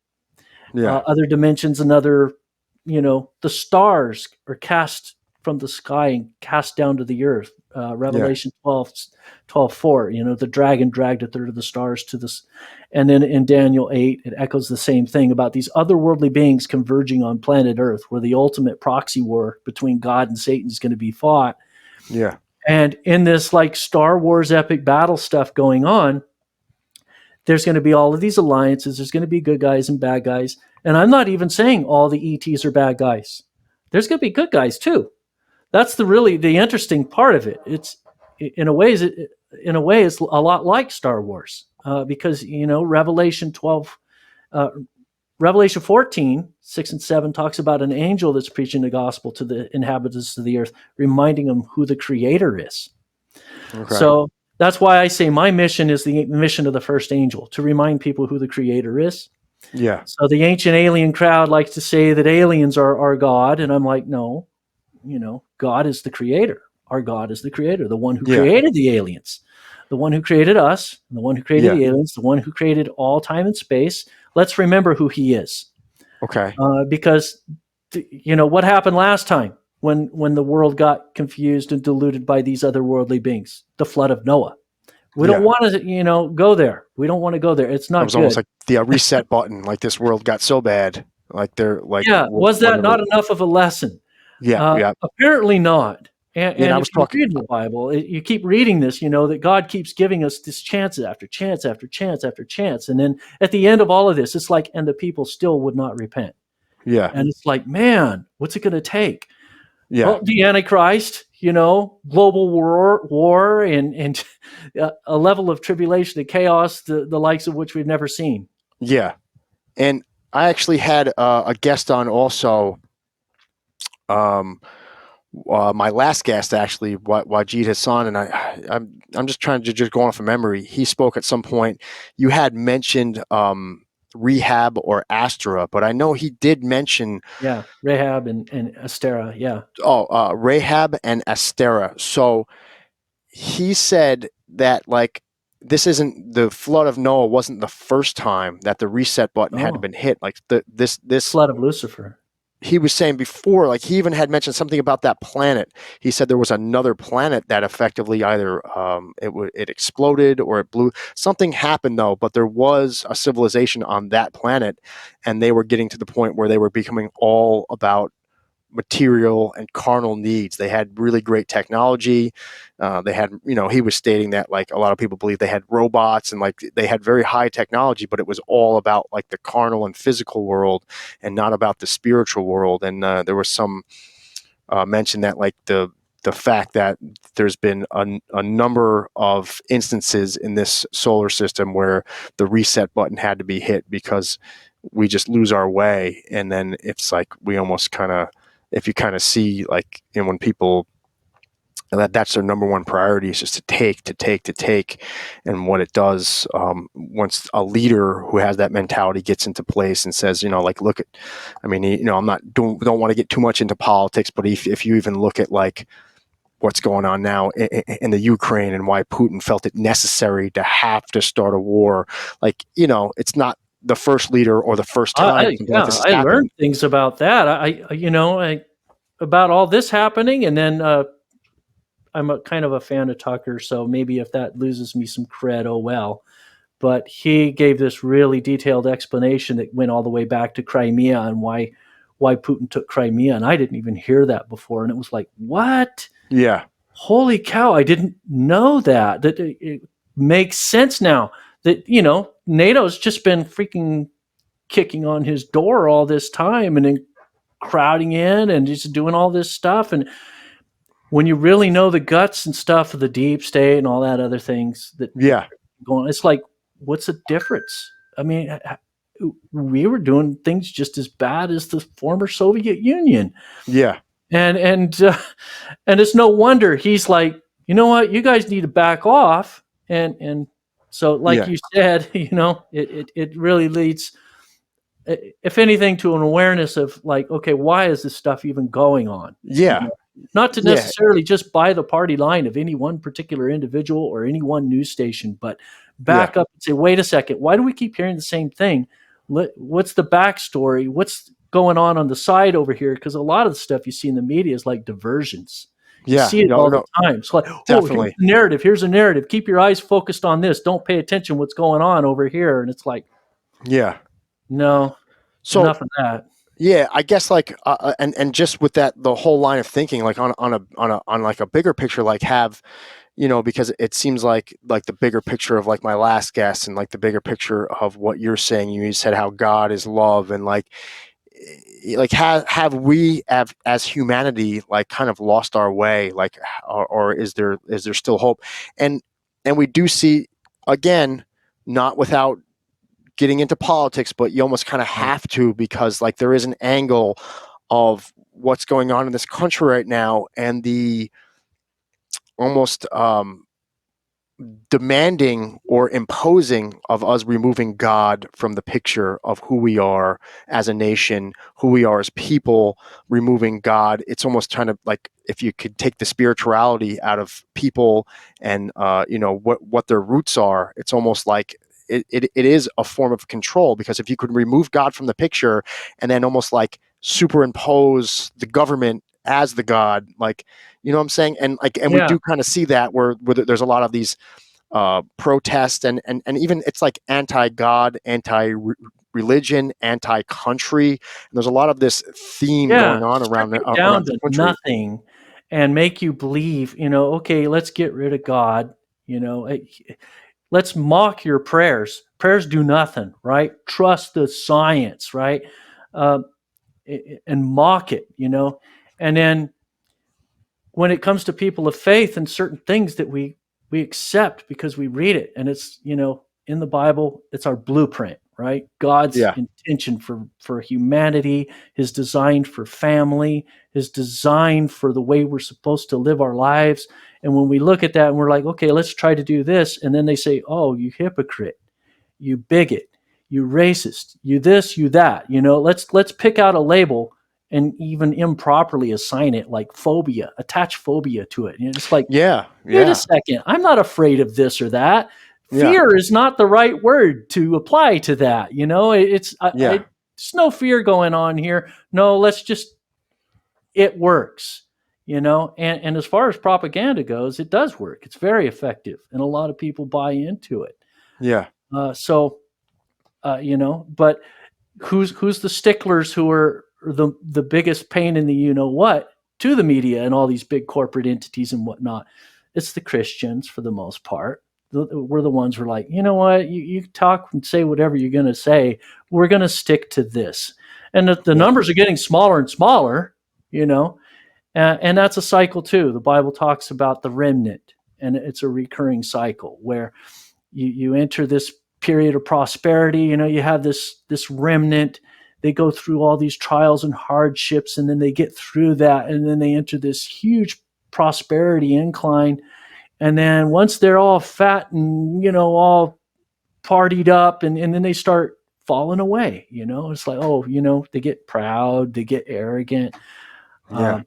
Other dimensions, another, the stars are cast from the sky and cast down to the earth. Revelation 12:4, the dragon dragged a third of the stars to this. And then in Daniel 8, it echoes the same thing about these otherworldly beings converging on planet Earth, where the ultimate proxy war between God and Satan is going to be fought. Yeah. And in this, like, Star Wars epic battle stuff going on, there's going to be all of these alliances. There's going to be good guys and bad guys. And I'm not even saying all the ETs are bad guys. There's going to be good guys too. That's the interesting part of it. It's in a way it's a lot like Star Wars because Revelation 12, Revelation 14, 6 and 7 talks about an angel that's preaching the gospel to the inhabitants of the earth, reminding them who the Creator is. Okay. So that's why I say my mission is the mission of the first angel, to remind people who the Creator is. Yeah. So the ancient alien crowd likes to say that aliens are God, and I'm like, no, God is the Creator. Our God is the Creator, the one who created the aliens, the one who created us, and the one who created the aliens, the one who created all time and space. Let's remember who He is. Okay. Because what happened last time when the world got confused and diluted by these otherworldly beings? The flood of Noah. We don't want to, go there. We don't want to go there. It's not. It was good. Almost like the reset button. Like this world got so bad. Like they're like. Yeah. Was that not enough of a lesson? Yeah. Apparently not. And I was if you read the Bible, you keep reading this, that God keeps giving us this chance after chance after chance after chance. And then at the end of all of this, it's like, and the people still would not repent. Yeah. And it's like, man, what's it going to take? Yeah. Well, the Antichrist, global war and a level of tribulation and chaos, the likes of which we've never seen. Yeah. And I actually had a guest on also, my last guest, actually, Wajid Hassan, and I'm just trying to just go off of memory. He spoke at some point. You had mentioned Rehab or Astra, but I know he did mention Rahab and Astera. Yeah. Oh, Rahab and Astera. So he said that like this isn't the flood of Noah wasn't the first time that the reset button had been hit. Like this flood of Lucifer. He was saying before, like he even had mentioned something about that planet. He said there was another planet that effectively either it exploded or it blew. Something happened though, but there was a civilization on that planet, and they were getting to the point where they were becoming all about material and carnal needs. They had really great technology. They had, he was stating that like a lot of people believe they had robots and like they had very high technology, but it was all about like the carnal and physical world and not about the spiritual world. And there was some mention that like the fact that there's been a number of instances in this solar system where the reset button had to be hit because we just lose our way. And then it's like we almost kind of, if you kind of see like, when people, that's their number one priority is just to take. And what it does, once a leader who has that mentality gets into place and says, like, look at, I'm not don't want to get too much into politics, but if you even look at like what's going on now in the Ukraine and why Putin felt it necessary to have to start a war, like, it's not the first leader or the first time. I learned things about that. I about all this happening, and then I'm a kind of a fan of Tucker, so maybe if that loses me some cred, oh well. But he gave this really detailed explanation that went all the way back to Crimea and why Putin took Crimea, and I didn't even hear that before, and it was like, what? Yeah. Holy cow! I didn't know that. That it makes sense now. That NATO's just been freaking kicking on his door all this time, and then crowding in and just doing all this stuff. And when you really know the guts and stuff of the deep state and all that other things that going, it's like, what's the difference? I mean, we were doing things just as bad as the former Soviet Union. Yeah. And it's no wonder he's like, you know what, you guys need to back off. And so like you said, it really leads, if anything, to an awareness of like, okay, why is this stuff even going on? Yeah. Not to necessarily just buy the party line of any one particular individual or any one news station, but back up and say, wait a second, why do we keep hearing the same thing? What's the backstory? What's going on the side over here? Because a lot of the stuff you see in the media is like diversions. You see it all the time. It's like, definitely. Here's a narrative. Keep your eyes focused on this. Don't pay attention what's going on over here. And it's like, no, so enough of that. Yeah, I guess like and just with that, the whole line of thinking, like on like a bigger picture, like have because it seems like the bigger picture of like my last guest and like the bigger picture of what you're saying. You said how God is love, and like have we as humanity like kind of lost our way, like, or is there still hope? And we do see, again, not without getting into politics, but you almost kind of have to, because like there is an angle of what's going on in this country right now, and the almost demanding or imposing of us removing God from the picture of who we are as a nation, who we are as people, removing God. It's almost kind of like if you could take the spirituality out of people and what their roots are. It's almost like it is a form of control, because if you could remove God from the picture and then almost like superimpose the government as the God, like, what I'm saying? And we Yeah. do kind of see that where there's a lot of these protest, and even it's like anti-God, anti-religion, anti-country. And there's a lot of this theme Yeah. going on Strip around it down the to country. nothing and make you believe, okay, let's get rid of God. Let's mock your prayers. Prayers do nothing, right? Trust the science, right? Uh, and mock it, And then when it comes to people of faith and certain things that we accept because we read it, and it's in the Bible, it's our blueprint, right? God's Yeah, intention for humanity, His design for family, His design for the way we're supposed to live our lives. And when we look at that and we're like, okay, let's try to do this, and then they say, oh, you hypocrite, you bigot, you racist, you this, you that. Let's pick out a label and even improperly assign it like phobia, attach phobia to it. And it's like, yeah, wait a yeah, second, I'm not afraid of this or that. yeah, Fear is not the right word to apply to that. yeah, There's no fear going on here. No, let's just, it works. And as far as propaganda goes, it does work. It's very effective, and a lot of people buy into it. yeah, But who's the sticklers who are the biggest pain in the what to the media and all these big corporate entities and whatnot? It's the Christians for the most part. We're the ones who are like, you know what, you talk and say whatever you're going to say. We're going to stick to this, and the yeah, numbers are getting smaller and smaller. And that's a cycle too. The Bible talks about the remnant, and it's a recurring cycle where you enter this period of prosperity. You have this remnant. They go through all these trials and hardships, and then they get through that, and then they enter this huge prosperity incline. And then once they're all fat and all partied up, and then they start falling away. It's like, oh, they get proud, they get arrogant. yeah. Um,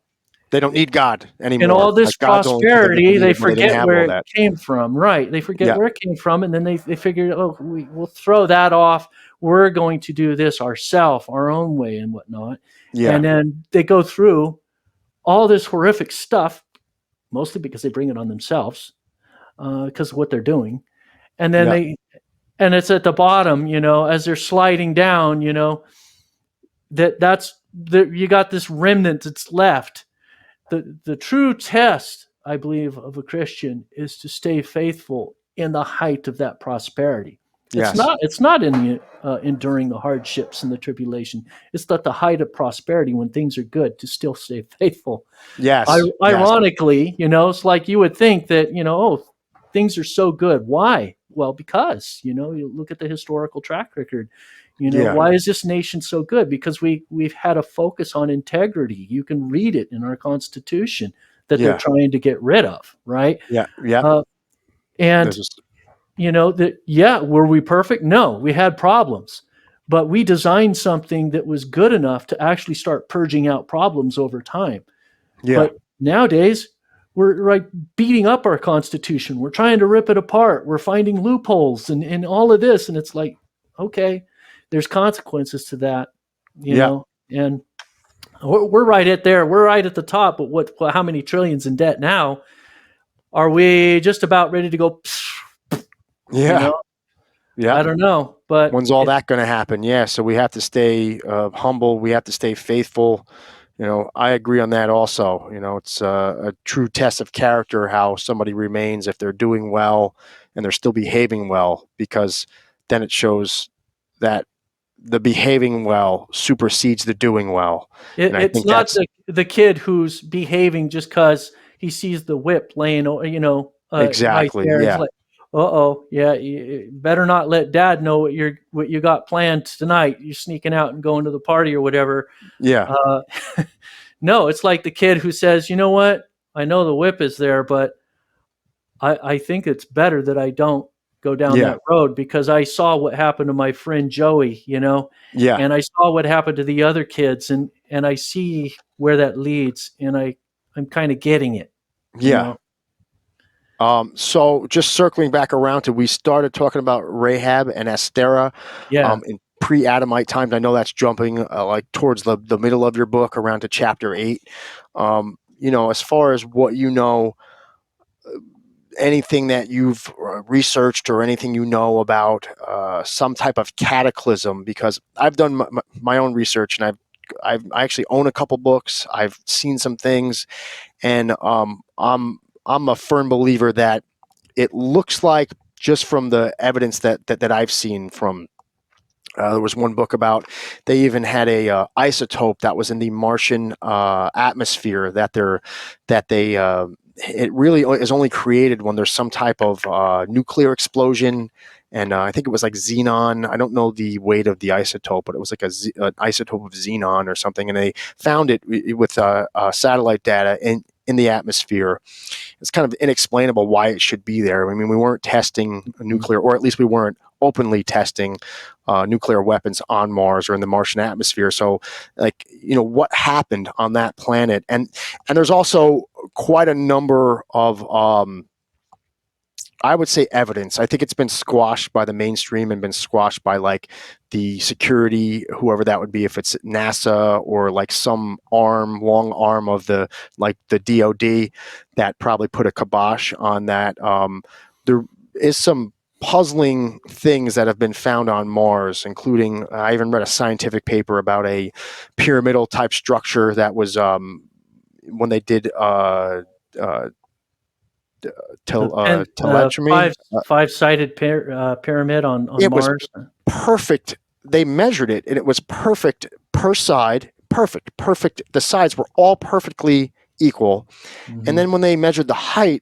They don't need God and anymore. all this Like God's the only thing that they prosperity, they needed when they didn't forget have where all it that. came from. Right. They forget Yeah, where it came from. And then they figure, oh, we'll throw that off. We're going to do this ourselves, our own way and whatnot. yeah, And then they go through all this horrific stuff, mostly because they bring it on themselves, because of what they're doing. And then yeah, and it's at the bottom, as they're sliding down, you got this remnant that's left. The true test, I believe, of a Christian is to stay faithful in the height of that prosperity. yes, It's not in the enduring the hardships and the tribulation. It's at the height of prosperity, when things are good, to still stay faithful. yes, yes, Ironically, it's like you would think that, oh, things are so good. Why? Well, because, you look at the historical track record. yeah, Why is this nation so good? Because we've had a focus on integrity. You can read it in our Constitution that they're yeah, trying to get rid of, right? yeah, yeah. Uh, There's and just, that, yeah, were we perfect? No, we had problems, but we designed something that was good enough to actually start purging out problems over time. yeah, But nowadays, we're like beating up our Constitution. We're trying to rip it apart. We're finding loopholes and all of this. And it's like, okay, there's consequences to that, yeah, and we're right at there. We're right at the top. But how many trillions in debt now? Are we just about ready to go? You yeah, know, yeah. I don't know, but When's all that going to happen? Yeah, so we have to stay humble. We have to stay faithful, I agree on that also. It's a true test of character how somebody remains if they're doing well and they're still behaving well, because then it shows that the behaving well supersedes the doing well. And I It's think not that's the kid who's behaving just because he sees the whip laying, right exactly, there. It's yeah, like, yeah, you better not let dad know what you got planned tonight. You're sneaking out and going to the party or whatever. yeah, Uh, no, it's like the kid who says, you know what? I know the whip is there, but I think it's better that I don't go down yeah, that road because I saw what happened to my friend Joey, yeah, and I saw what happened to the other kids, and I see where that leads, and I'm kind of getting it, you yeah. know. So just circling back around to, we started talking about Rahab and Astera Yeah, in pre-Adamite times. I know that's jumping like towards the middle of your book, around to chapter 8. As far as what anything that you've researched or anything about some type of cataclysm, because I've done my own research, and I actually own a couple books. I've seen some things, and I'm a firm believer that it looks like, just from the evidence that I've seen from. There was one book about, they even had a isotope that was in the Martian atmosphere that it really is only created when there's some type of nuclear explosion. And I think it was like xenon. I don't know the weight of the isotope, but it was like an isotope of xenon or something. And they found it with satellite data in the atmosphere. It's kind of inexplainable why it should be there. I mean, we weren't testing nuclear, or at least we weren't openly testing nuclear weapons on Mars or in the Martian atmosphere. So, like, what happened on that planet? And there's also quite a number of I would say evidence. I think it's been squashed by the mainstream and been squashed by like the security, whoever that would be, if it's NASA or like some long arm of the DoD, that probably put a kibosh on that. There is some puzzling things that have been found on Mars, including I even read a scientific paper about a pyramidal type structure that was when they did uh, the telemetry. five-sided pyramid on It was Mars. perfect. They measured it, and it was perfect per side. Perfect, perfect. The sides were all perfectly equal. And Hmm. then when they measured the height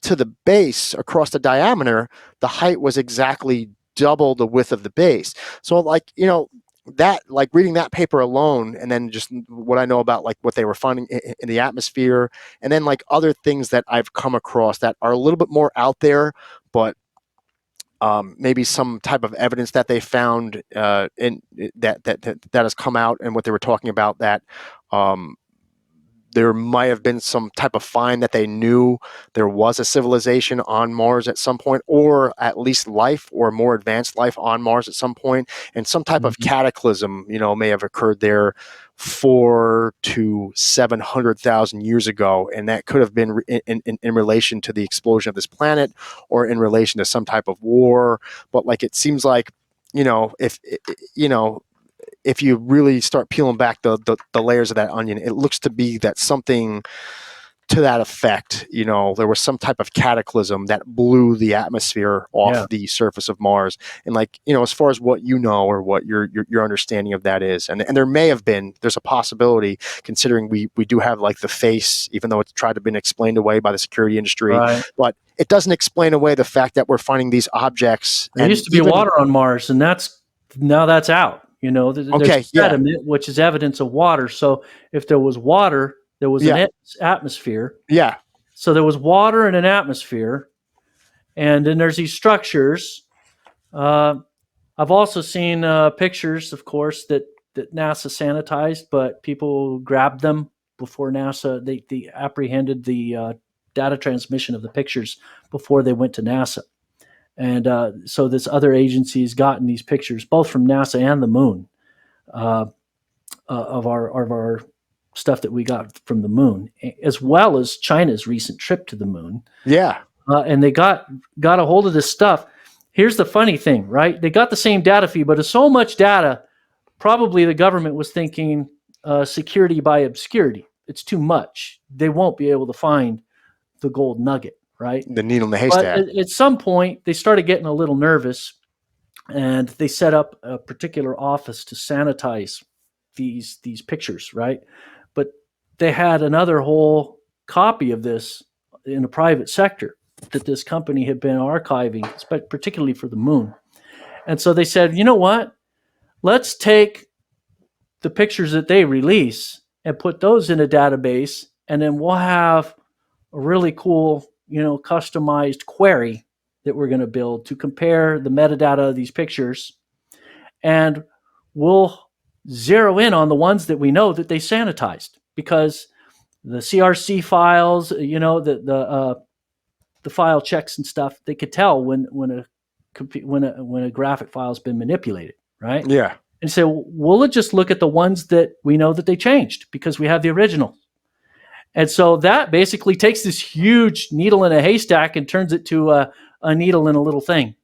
to the base across the diameter, the height was exactly double the width of the base. So, like, that, like, reading that paper alone, and then just what I know about like what they were finding in the atmosphere, and then like other things that I've come across that are a little bit more out there, but maybe some type of evidence that they found in that has come out, and what they were talking about, that um, there might have been some type of find that they knew there was a civilization on Mars at some point, or at least life, or more advanced life on Mars at some point, and some type of Hmm. cataclysm, may have occurred there 4 to 700,000 years ago, and that could have been in relation to the explosion of this planet, or in relation to some type of war. But like, it seems like, if you know if you really start peeling back the layers of that onion, it looks to be that something to that effect. There was some type of cataclysm that blew the atmosphere Yeah. off the surface of Mars. And like, as far as what or what your understanding of that is, and there may have been, there's a possibility, considering we do have like the face, even though it's tried to been explained away by the security industry, Right. but it doesn't explain away the fact that we're finding these objects. There And used to be even, water on Mars, and that's out. There's okay, yeah, sediment, which is evidence of water. So if there was water, there was an yeah, atmosphere. yeah, So there was water and an atmosphere, and then there's these structures. Uh, I've also seen pictures, of course, that NASA sanitized, but people grabbed them before NASA. They apprehended the data transmission of the pictures before they went to NASA. And so this other agency has gotten these pictures, both from NASA and the moon, uh, of our stuff that we got from the moon, as well as China's recent trip to the moon. yeah, And they got a hold of this stuff. Here's the funny thing, right? They got the same data feed, but it's so much data. Probably the government was thinking, security by obscurity. It's too much. They won't be able to find the gold nugget, right? The needle in the But haystack. at some point, they started getting a little nervous, and they set up a particular office to sanitize these pictures, right? But they had another whole copy of this in the private sector that this company had been archiving, particularly for the moon. And so they said, you know what? Let's take the pictures that they release and put those in a database, and then we'll have a really cool, customized query that we're going to build to compare the metadata of these pictures, and we'll zero in on the ones that we know that they sanitized, because the CRC files, the file checks and stuff, they could tell when a graphic file's been manipulated, right? Yeah. And so we'll just look at the ones that we know that they changed because we have the original. And so that basically takes this huge needle in a haystack and turns it to a needle in a little thing,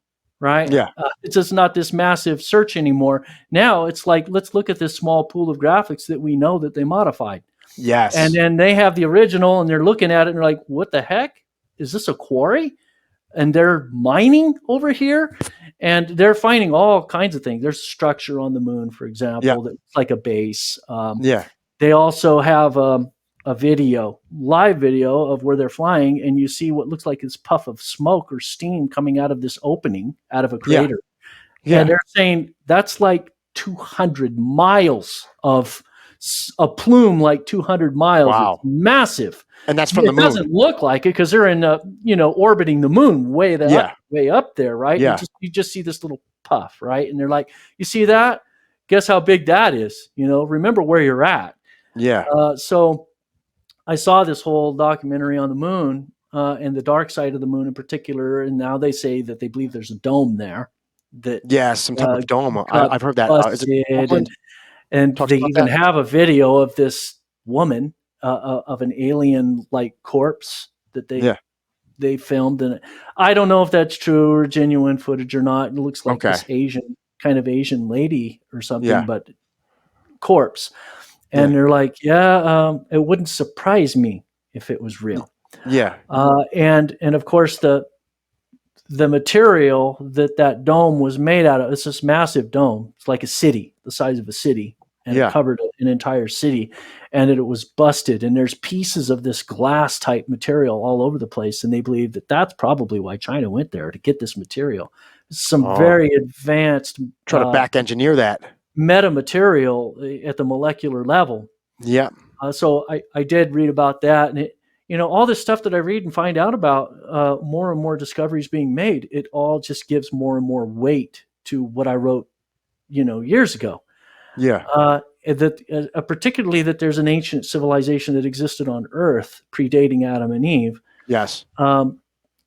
right? Yeah. It's just not this massive search anymore. Now it's like, let's look at this small pool of graphics that we know that they modified. Yes. And then they have the original and they're looking at it and they're like, what the heck? Is this a quarry? And they're mining over here, and they're finding all kinds of things. There's structure on the moon, for example, that's like a base. They also have a live video of where they're flying, and you see what looks like this puff of smoke or steam coming out of this opening, out of a crater. Yeah. And they're saying that's like 200 miles of a plume, like 200 miles. Wow. It's massive. And that's from the moon. It doesn't look like it because they're in, orbiting the moon way up there, right? Yeah. You just see this little puff, right? And they're like, you see that? Guess how big that is? Remember where you're at. Yeah. So I saw this whole documentary on the moon and the dark side of the moon in particular. And now they say that they believe there's a dome there. Some type of dome. I've heard that. Is it and they even have a video of this woman of an alien like corpse that they filmed, and I don't know if that's true or genuine footage or not. It looks like this Asian lady or something, but corpse. And they're like, it wouldn't surprise me if it was real. Yeah. And of course the material that dome was made out of, it's this massive dome. It's like a city, the size of a city. And it covered an entire city, and it was busted. And there's pieces of this glass type material all over the place. And they believe that that's probably why China went there, to get this material. Some very advanced, try to back engineer that metamaterial at the molecular level. Yeah. So I did read about that, and all this stuff that I read and find out about, more and more discoveries being made, it all just gives more and more weight to what I wrote, years ago. Yeah. Particularly that there's an ancient civilization that existed on Earth predating Adam and Eve. Yes.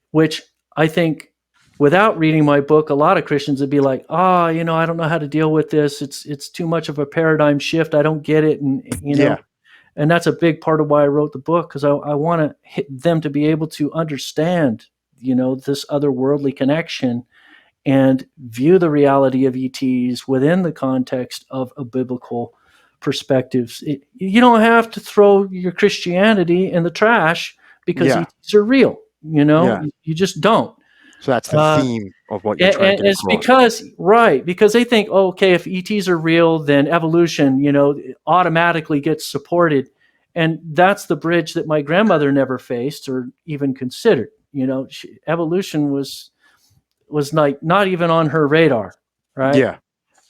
Which I think, without reading my book, a lot of Christians would be like, I don't know how to deal with this. It's too much of a paradigm shift. I don't get it. And, and that's a big part of why I wrote the book, because I want them to be able to understand, this otherworldly connection and view the reality of ETs within the context of a biblical perspective. You don't have to throw your Christianity in the trash because ETs are real. You just don't. So that's the theme of what you're trying to get across. Because they think, if ETs are real, then evolution, automatically gets supported. And that's the bridge that my grandmother never faced or even considered. Evolution was like not even on her radar, right? Yeah.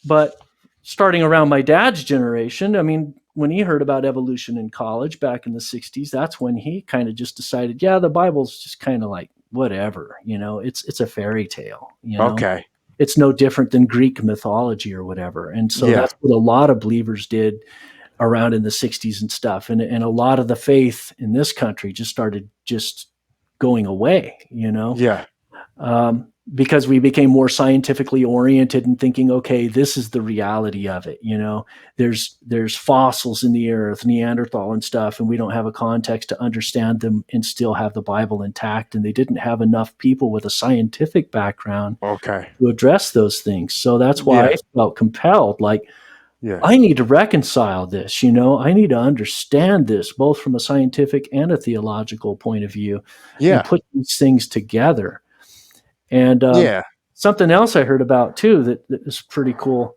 But starting around my dad's generation, I mean, when he heard about evolution in college back in the 60s, that's when he kind of just decided, the Bible's just kind of like whatever, it's a fairy tale. Okay. It's no different than Greek mythology or whatever. And so that's what a lot of believers did around in the 60s and stuff. And a lot of the faith in this country just started going away, Yeah. Because we became more scientifically oriented and thinking, this is the reality of it. There's fossils in the earth, Neanderthal and stuff, and we don't have a context to understand them and still have the Bible intact. And they didn't have enough people with a scientific background to address those things. So that's why I felt compelled, Yeah. I need to reconcile this, I need to understand this both from a scientific and a theological point of view and Yeah. put these things together. And Yeah. something else I heard about too that is pretty cool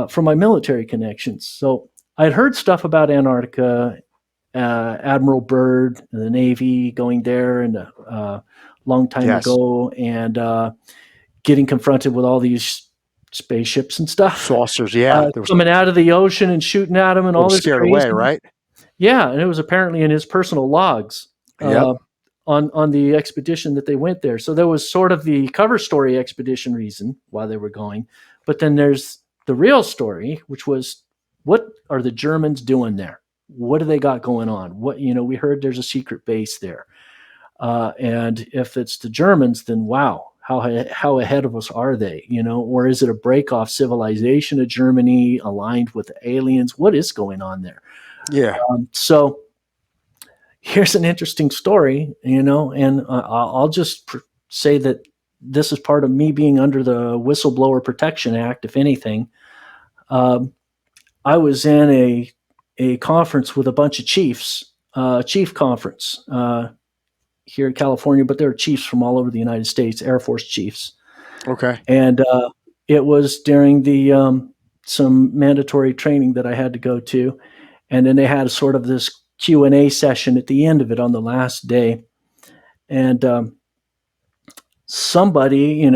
from my military connections. So I'd heard stuff about Antarctica, Admiral Byrd, the Navy going there and a long time Yes. ago, and getting confronted with all these spaceships and stuff Saucers. Yeah. There was. coming out of the ocean and shooting at him and They were all this scared away, crazy. right? Yeah, and it was apparently in his personal logs Yep. on the expedition that they went there. So there was sort of the cover story expedition reason why they were going, but then there's the real story, which was what are the Germans doing there? What do they got going on? What we heard there's a secret base there, and if it's the Germans, then wow, how ahead of us are they? Or is it a break off civilization of Germany aligned with the aliens? What is going on there? Yeah. So here's an interesting story, and I'll just say that this is part of me being under the Whistleblower Protection Act, if anything. I was in a conference with a bunch of chiefs, chief conference here in California, but there are chiefs from all over the United States, Air Force chiefs. Okay. And it was during the some mandatory training that I had to go to. And then they had sort of this Q&A session at the end of it on the last day. And somebody,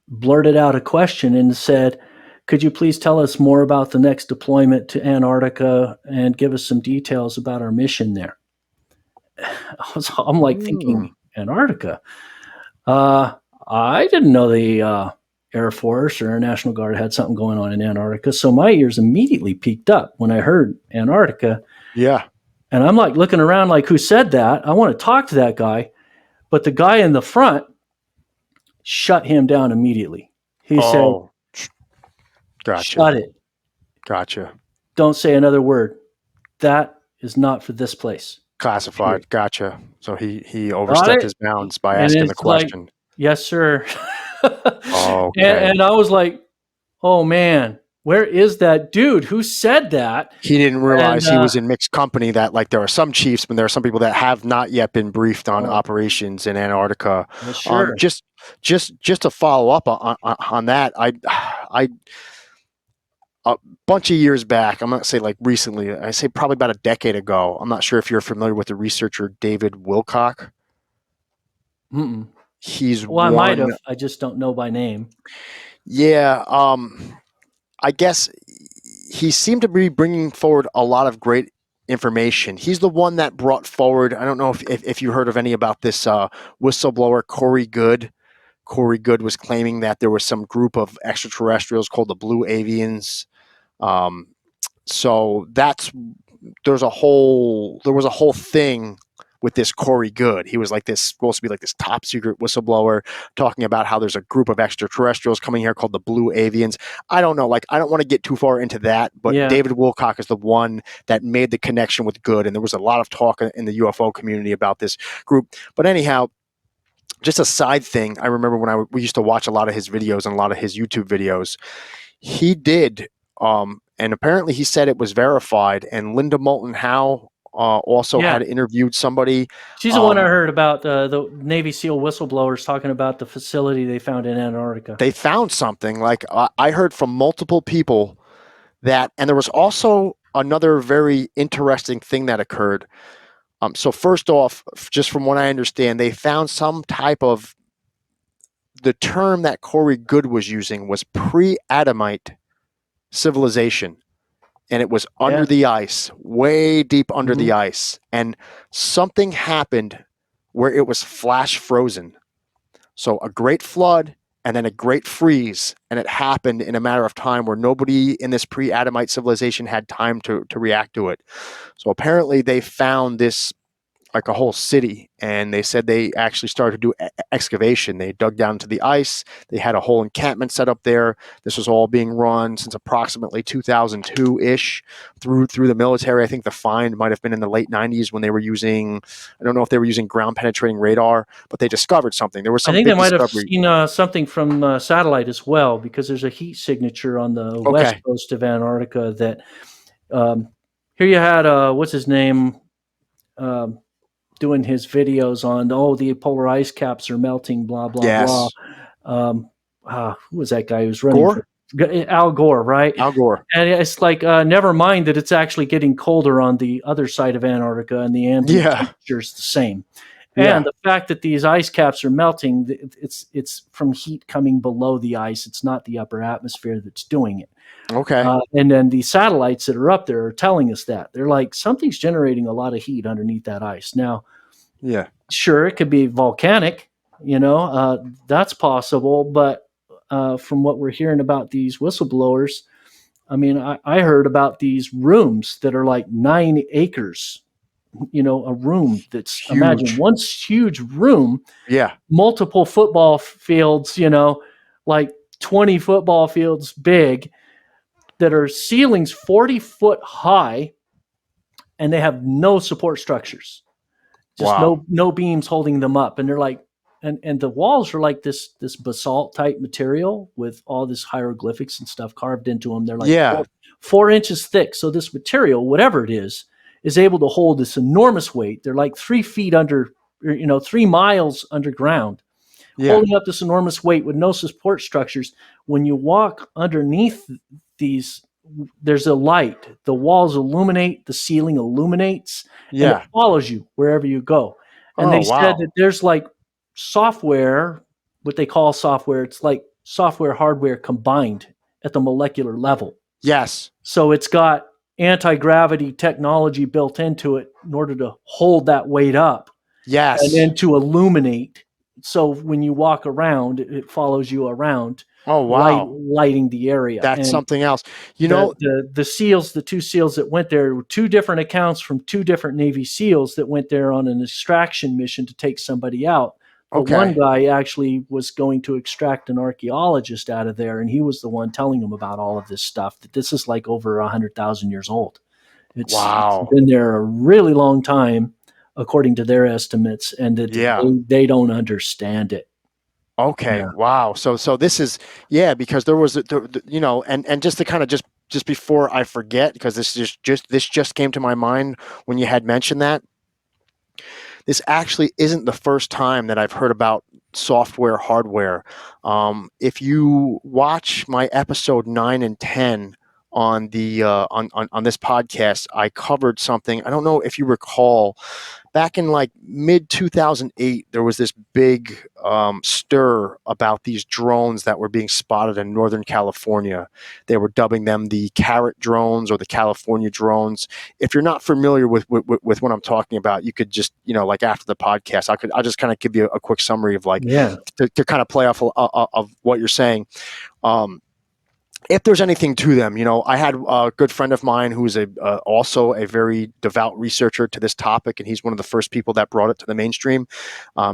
blurted out a question and said, could you please tell us more about the next deployment to Antarctica and give us some details about our mission there? I'm like thinking, Antarctica? I didn't know the Air Force or Air National Guard had something going on in Antarctica. So my ears immediately peaked up when I heard Antarctica. Yeah. And I'm like looking around like, who said that? I want to talk to that guy. But the guy in the front shut him down immediately. He said, Gotcha. shut it. Gotcha. Don't say another word. That is not for this place. Classified. Gotcha. So he overstepped his bounds by asking the question. Like, yes, sir. Okay. And I was like, oh man, where is that dude? Who said that? He didn't realize he was in mixed company, that like there are some chiefs, but there are some people that have not yet been briefed on operations in Antarctica. Well, sure. Just to follow up on that, I a bunch of years back, I'm not say like recently, I say probably about a decade ago. I'm not sure if you're familiar with the researcher David Wilcock. Mm-mm. He's I might have. I just don't know by name. Yeah. I guess he seemed to be bringing forward a lot of great information. He's the one that brought forward, I don't know if you heard of any about this whistleblower, Corey Good. Corey Good was claiming that there was some group of extraterrestrials called the Blue Avians. So there was a whole thing with this Corey Good. He was like supposed to be like this top secret whistleblower talking about how there's a group of extraterrestrials coming here called the Blue Avians. I don't know. Like, I don't want to get too far into that, but yeah. David Wilcock is the one that made the connection with Good. And there was a lot of talk in the UFO community about this group. But anyhow, just a side thing. I remember when we used to watch a lot of his videos and a lot of his YouTube videos. He did, and apparently he said it was verified. And Linda Moulton Howe also had interviewed somebody. She's the one I heard about, the Navy SEAL whistleblowers talking about the facility they found in Antarctica. They found something. Like, I heard from multiple people that, and there was also another very interesting thing that occurred. So first off, just from what I understand, they found some type of, the term that Corey Good was using was pre-Adamite civilization. And it was under the ice, way deep under the ice. And something happened where it was flash frozen. So a great flood and then a great freeze. And it happened in a matter of time where nobody in this pre-Adamite civilization had time to react to it. So apparently they found this like a whole city, and they said they actually started to do excavation. They dug down into the ice. They had a whole encampment set up there. This was all being run since approximately 2002 ish through the military. I think the find might have been in the late 90s when they were using, I don't know if they were using ground penetrating radar, but they discovered something. There was I some think they big might have discovery. seen something from satellite as well, because there's a heat signature on the west Okay. coast of Antarctica that here you had what's his name um, doing his videos on the polar ice caps are melting, blah blah blah. Yes. Who was that guy who's running for Gore. Al Gore, right? Al Gore. And it's like never mind that it's actually getting colder on the other side of Antarctica, and the ambient Yeah. temperature is the same. And Yeah. the fact that these ice caps are melting, it's from heat coming below the ice. It's not the upper atmosphere that's doing it. Okay. And then the satellites that are up there are telling us that. They're like, something's generating a lot of heat underneath that ice. Now, Yeah. sure, it could be volcanic, that's possible. But from what we're hearing about these whistleblowers, I mean, I heard about these rooms that are like 9 acres, a room that's, imagine Huge. one huge room, Yeah. multiple football fields, like 20 football fields big, that are ceilings 40-foot high, and they have no support structures, just Wow. no beams holding them up. And they're like, and the walls are like this basalt type material with all this hieroglyphics and stuff carved into them. They're like Yeah. 4 inches thick. So this material, whatever it is able to hold this enormous weight. They're like 3 feet under, 3 miles underground, Yeah. holding up this enormous weight with no support structures. When you walk underneath these, there's a light. The walls illuminate, the ceiling illuminates, and it Yeah. follows you wherever you go. And Oh, they said wow. that there's like software, what they call software. It's like software, hardware combined at the molecular level. Yes. So it's got anti-gravity technology built into it in order to hold that weight up and Yes. then to illuminate. So when you walk around, it follows you around, Oh, wow. lighting the area. That's And something else. You the, know, the the SEALs, the 2 SEALs that went there, were 2 different accounts from 2 different Navy SEALs that went there on an extraction mission to take somebody out. But one okay. guy actually was going to extract an archaeologist out of there, and he was the one telling him about all of this stuff, that this is like over 100,000 years old. It's Wow. been there a really long time, according to their estimates, and that Yeah. they don't understand it. Okay. Yeah. Wow. So this is, yeah, because there was, and just to kind of just before I forget, because this just came to my mind when you had mentioned that. This actually isn't the first time that I've heard about software, hardware. If you watch my episode 9 and 10 on the on this podcast, I covered something. I don't know if you recall. Back in like mid 2008, there was this big stir about these drones that were being spotted in Northern California. They were dubbing them the Carrot drones or the California drones. If you're not familiar with what I'm talking about, you could just, like after the podcast, I'll just kind of give you a quick summary of like Yeah. to kind of play off of what you're saying. If there's anything to them, I had a good friend of mine who's also a very devout researcher to this topic, and he's one of the first people that brought it to the mainstream.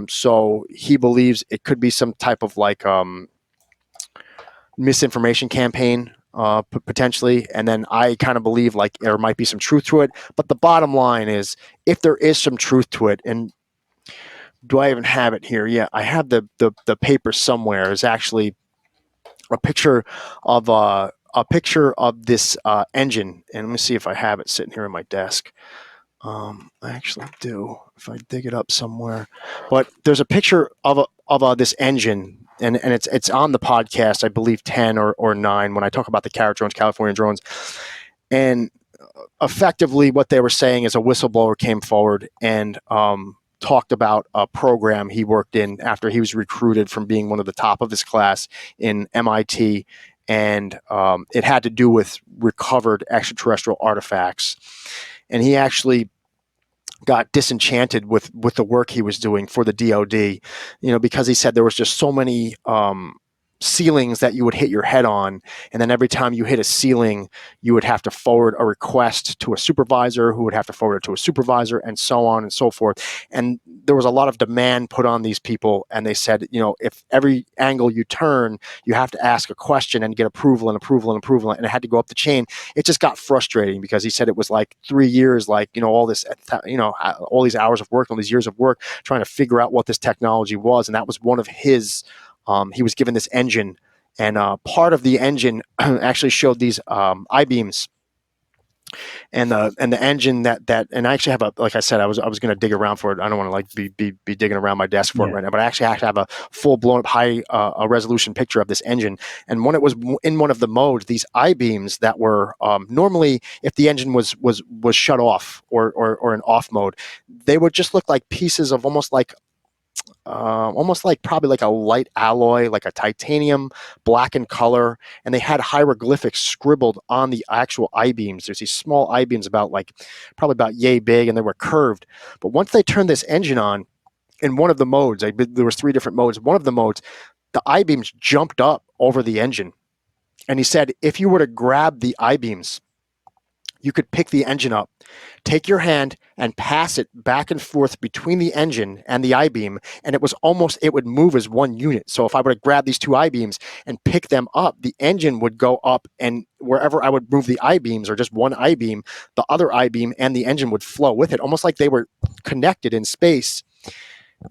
So he believes it could be some type of like misinformation campaign, potentially. And then I kind of believe like there might be some truth to it. But the bottom line is, if there is some truth to it, and do I even have it here? Yeah, I have the paper somewhere. Is actually a picture of this engine, and let me see if I have it sitting here on my desk. I actually do, if I dig it up somewhere. But there's a picture of this engine, and it's on the podcast, I believe 10 or 9, when I talk about the Carrot drones, California drones, and effectively what they were saying is a whistleblower came forward and talked about a program he worked in after he was recruited from being one of the top of his class in MIT. And it had to do with recovered extraterrestrial artifacts. And he actually got disenchanted with the work he was doing for the DoD, because he said there was just so many ceilings that you would hit your head on, and then every time you hit a ceiling, you would have to forward a request to a supervisor, who would have to forward it to a supervisor, and so on and so forth. And there was a lot of demand put on these people, and they said, if every angle you turn, you have to ask a question and get approval and approval and approval, and it had to go up the chain. It just got frustrating, because he said it was like 3 years, like, all this, all these hours of work, all these years of work, trying to figure out what this technology was. And that was one of his, he was given this engine, and part of the engine actually showed these I-beams, and the engine and I actually have like I said, I was going to dig around for it. I don't want to like be digging around my desk for it right now, but I actually have to have a full blown up high a resolution picture of this engine. And when it was in one of the modes, these I-beams that were normally, if the engine was shut off or in off mode, they would just look like pieces of almost like probably like a light alloy, like a titanium black in color, and they had hieroglyphics scribbled on the actual I-beams. There's these small I-beams probably about yay big, and they were curved. But once they turned this engine on, in one of the modes, there was 3 different modes. One of the modes, the I-beams jumped up over the engine, and he said if you were to grab the I-beams, you could pick the engine up, take your hand and pass it back and forth between the engine and the I-beam, and it would move as one unit. So if I were to grab these 2 I-beams and pick them up, the engine would go up, and wherever I would move the I-beams, or just one I-beam, the other I-beam and the engine would flow with it, almost like they were connected in space.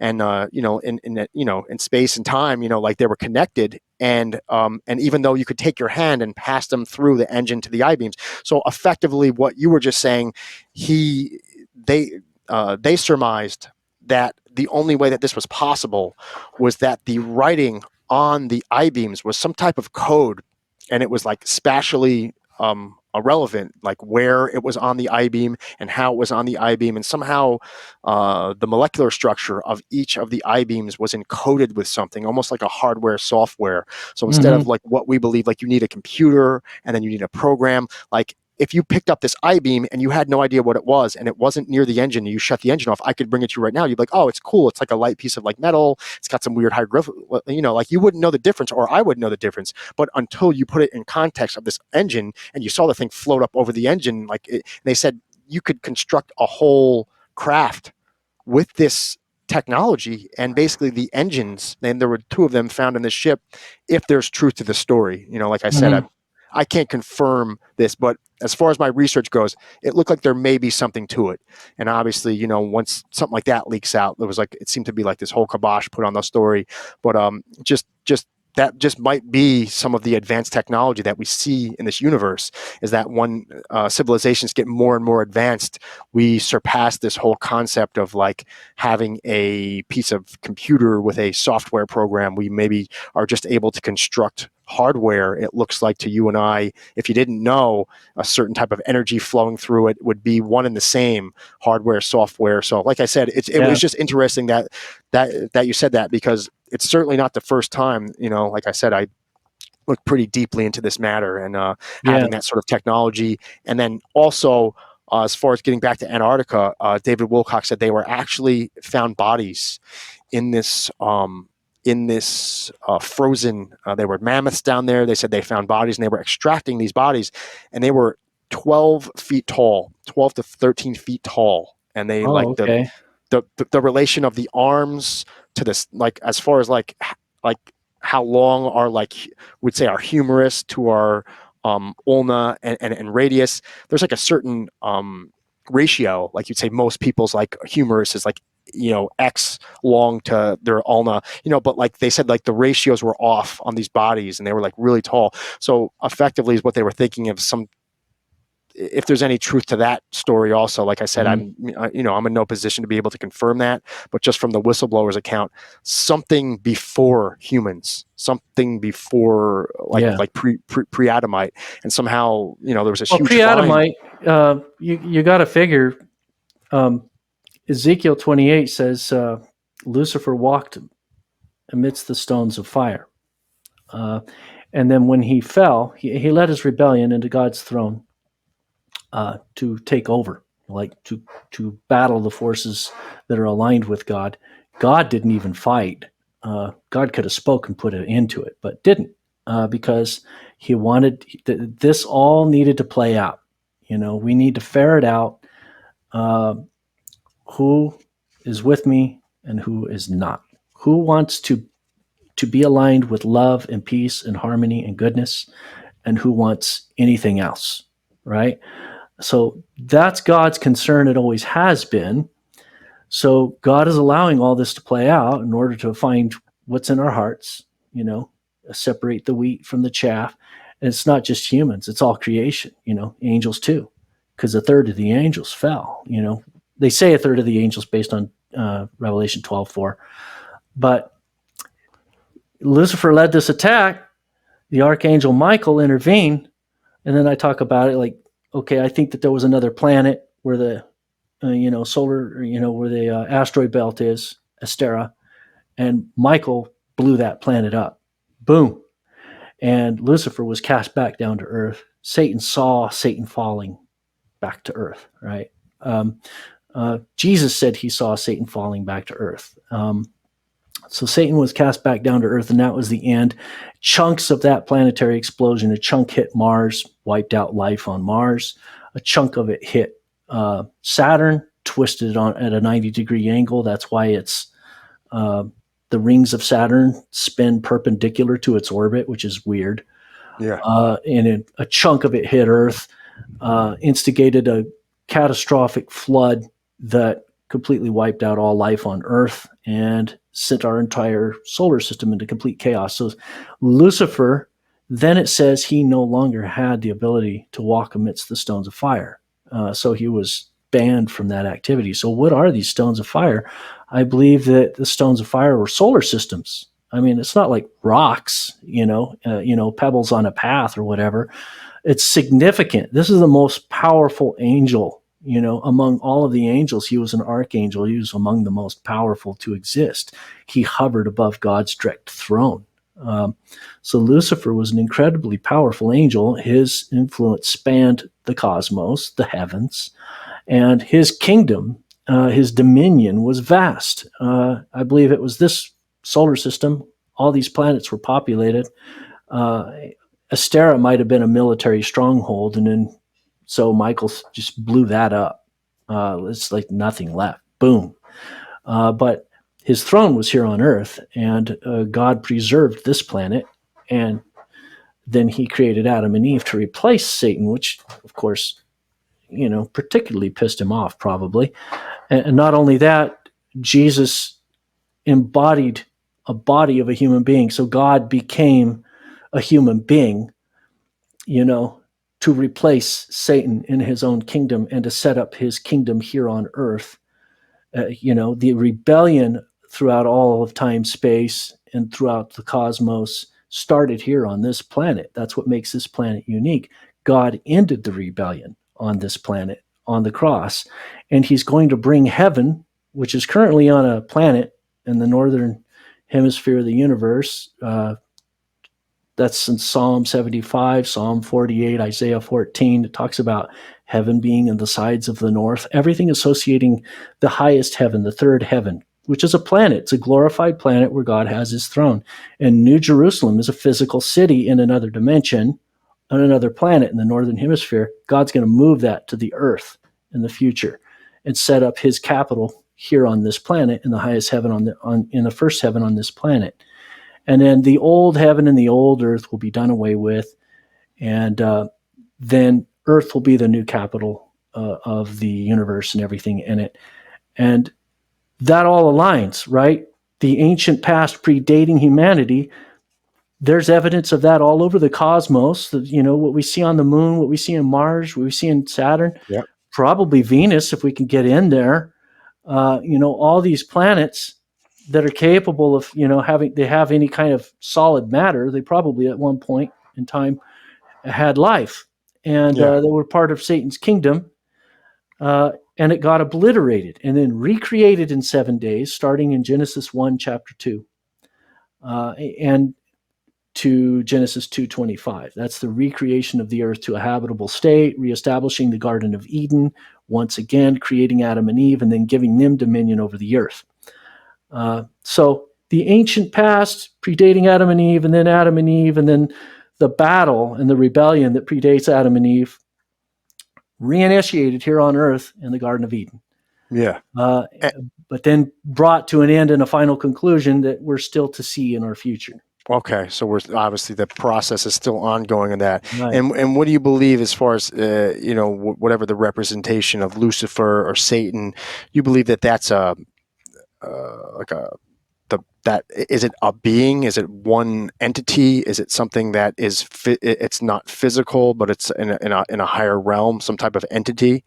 And in space and time, like they were connected, and even though you could take your hand and pass them through the engine to the I-beams. So effectively, what you were just saying, they surmised that the only way that this was possible was that the writing on the I-beams was some type of code, and it was like spatially irrelevant, like where it was on the I-beam and how it was on the I-beam, and somehow the molecular structure of each of the I-beams was encoded with something, almost like a hardware software. So instead of like what we believe, like you need a computer and then you need a program, like if you picked up this I-beam and you had no idea what it was, and it wasn't near the engine, and you shut the engine off, I could bring it to you right now. You'd be like, oh, it's cool. It's like a light piece of like metal. It's got some weird hieroglyph, like you wouldn't know the difference, or I wouldn't know the difference. But until you put it in context of this engine and you saw the thing float up over the engine, they said you could construct a whole craft with this technology. And basically the engines, and there were 2 of them found in the ship, if there's truth to the story. Like I said, I can't confirm this, but as far as my research goes, it looked like there may be something to it. And obviously, once something like that leaks out, it seemed to be like this whole kibosh put on the story. But just that just might be some of the advanced technology that we see in this universe, is that when civilizations get more and more advanced, we surpass this whole concept of like having a piece of computer with a software program. We maybe are just able to construct hardware. It looks like to you and I, if you didn't know, a certain type of energy flowing through it would be one and the same, hardware, software. So like I said, it was just interesting that you said that, because it's certainly not the first time. Like I said, I looked pretty deeply into this matter, and having that sort of technology. And then also, as far as getting back to Antarctica, David Wilcock said they were actually found bodies in this frozen, there were mammoths down there. They said they found bodies, and they were extracting these bodies, and they were 12 feet tall, 12 to 13 feet tall. And they the relation of the arms to this, like as far as like how long are, like we'd say, our humerus to our ulna and radius. There's like a certain ratio, like you'd say most people's like humerus is like X long to their ulna, but like they said, like the ratios were off on these bodies, and they were like really tall. So effectively is what they were thinking of, if there's any truth to that story also. Like I said, I'm in no position to be able to confirm that, but just from the whistleblower's account, something before humans, something before like pre-Adamite, and somehow there was this huge pre-Adamite. You got to figure. Ezekiel 28 says Lucifer walked amidst the stones of fire, and then when he fell, he led his rebellion into God's throne to take over, like to battle the forces that are aligned with God. God didn't even fight God could have spoken, put an end to it, but didn't, because he wanted this all needed to play out. We need to ferret out who is with me and who is not. Who wants to be aligned with love and peace and harmony and goodness, and who wants anything else, right? So that's God's concern. It always has been. So God is allowing all this to play out in order to find what's in our hearts, separate the wheat from the chaff. And it's not just humans, it's all creation, angels too, because a third of the angels fell. They say a third of the angels based on Revelation 12:4. But Lucifer led this attack. The archangel Michael intervened. And then I talk about it like, okay, I think that there was another planet where the solar, where the asteroid belt is, Astera, and Michael blew that planet up. Boom. And Lucifer was cast back down to earth. Satan saw Satan falling back to earth, right? Jesus said he saw Satan falling back to earth. So Satan was cast back down to earth, and that was the end. Chunks of that planetary explosion, a chunk hit Mars, wiped out life on Mars. A chunk of it hit Saturn, twisted it on at a 90-degree angle. That's why it's the rings of Saturn spin perpendicular to its orbit, which is weird. Yeah. And a chunk of it hit Earth, instigated a catastrophic flood that completely wiped out all life on Earth and sent our entire solar system into complete chaos. So Lucifer, then it says he no longer had the ability to walk amidst the stones of fire. So he was banned from that activity. So what are these stones of fire? I believe that the stones of fire were solar systems. I mean, it's not like rocks, pebbles on a path or whatever. It's significant. This is the most powerful angel, among all of the angels. He was an archangel. He was among the most powerful to exist. He hovered above God's direct throne. So Lucifer was an incredibly powerful angel. His influence spanned the cosmos, the heavens, and his kingdom, his dominion was vast. I believe it was this solar system. All these planets were populated. Astera might have been a military stronghold, and then so Michael just blew that up. It's like nothing left. Boom. But his throne was here on Earth, and God preserved this planet, and then he created Adam and Eve to replace Satan, which, of course, particularly pissed him off probably. And not only that, Jesus embodied a body of a human being. So God became a human being, to replace Satan in his own kingdom and to set up his kingdom here on Earth. The rebellion throughout all of time, space, and throughout the cosmos started here on this planet. That's what makes this planet unique. God ended the rebellion on this planet on the cross, and he's going to bring heaven, which is currently on a planet in the northern hemisphere of the universe. That's in Psalm 75, Psalm 48, Isaiah 14. It talks about heaven being in the sides of the north. Everything associating the highest heaven, the third heaven, which is a planet. It's a glorified planet where God has his throne. And New Jerusalem is a physical city in another dimension, on another planet in the northern hemisphere. God's going to move that to the earth in the future and set up his capital here on this planet in the highest heaven in the first heaven on this planet. And then the old heaven and the old earth will be done away with, and then earth will be the new capital of the universe and everything in it. And that all aligns, right? The ancient past predating humanity, there's evidence of that all over the cosmos. What we see on the moon, what we see in Mars, what we see in Saturn, Yeah. probably Venus, if we can get in there. All these planets that are capable of, they have any kind of solid matter. They probably at one point in time had life, and they were part of Satan's kingdom, and it got obliterated and then recreated in 7 days, starting in Genesis 1, chapter 2, and to Genesis 2:25. That's the recreation of the earth to a habitable state, reestablishing the Garden of Eden, once again creating Adam and Eve, and then giving them dominion over the earth. So the ancient past predating Adam and Eve, and then Adam and Eve, and then the battle and the rebellion that predates Adam and Eve, reinitiated here on Earth in the Garden of Eden. Yeah. Uh, but then brought to an end and a final conclusion that we're still to see in our future. Okay, so we're obviously the process is still ongoing in that. Right. And what do you believe as far as whatever the representation of Lucifer or Satan? You believe that that's that is it a being? Is it one entity? Is it something that is it's not physical, but it's in a higher realm, some type of entity?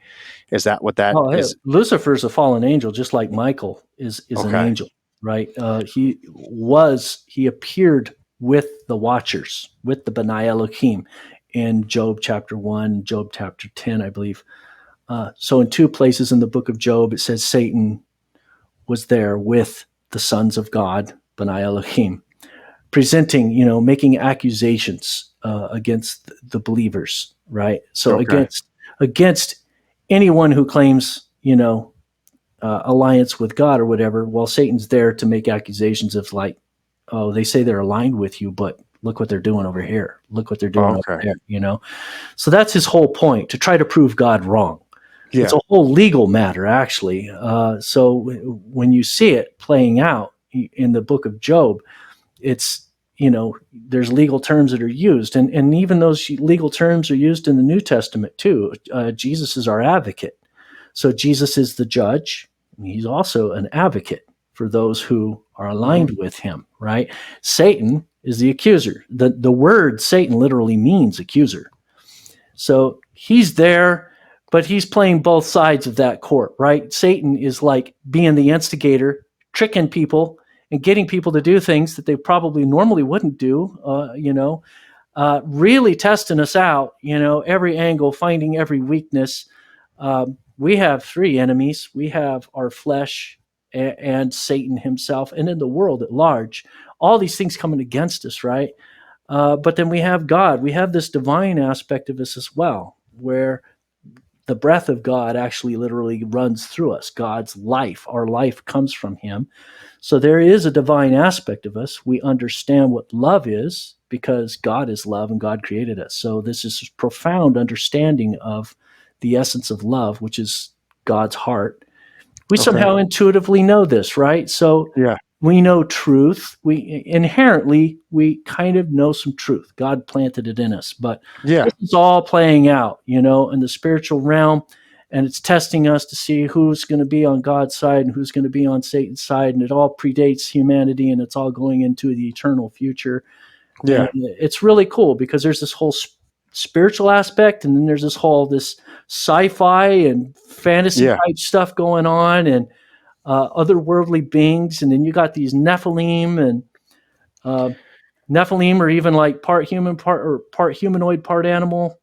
Is that what that is? Lucifer's a fallen angel, just like Michael is an angel, right? He appeared with the Watchers, with the B'nai Elohim, in Job chapter 1, Job chapter 10, I believe. So in two places in the book of Job, it says Satan was there with the sons of God, B'nai Elohim, presenting, making accusations against the believers, right? So against anyone who claims, alliance with God or whatever, well, Satan's there to make accusations of like, oh, they say they're aligned with you, but look what they're doing over here. Look what they're doing over there, So that's his whole point, to try to prove God wrong. Yeah. It's a whole legal matter, actually. So when you see it playing out in the book of Job, it's, there's legal terms that are used. And even those legal terms are used in the New Testament, too. Jesus is our advocate. So Jesus is the judge. He's also an advocate for those who are aligned with him, right? Satan is the accuser. The word Satan literally means accuser. So he's there, but he's playing both sides of that court, right? Satan is like being the instigator, tricking people and getting people to do things that they probably normally wouldn't do, really testing us out, every angle, finding every weakness. We have three enemies. We have our flesh and Satan himself, and in the world at large, all these things coming against us, right? But then we have God. We have this divine aspect of us as well, where the breath of God actually literally runs through us. God's life, our life comes from him. So there is a divine aspect of us. We understand what love is because God is love and God created us. So this is a profound understanding of the essence of love, which is God's heart. We somehow intuitively know this, right? So we know truth. We kind of know some truth. God planted it in us, but this is all playing out, in the spiritual realm, and it's testing us to see who's going to be on God's side and who's going to be on Satan's side, and it all predates humanity, and it's all going into the eternal future. Yeah, and it's really cool because there's this whole spiritual aspect, and then there's this sci-fi and fantasy type stuff going on, and otherworldly beings, and then you got these Nephilim, and Nephilim are even like part human, part humanoid, part animal.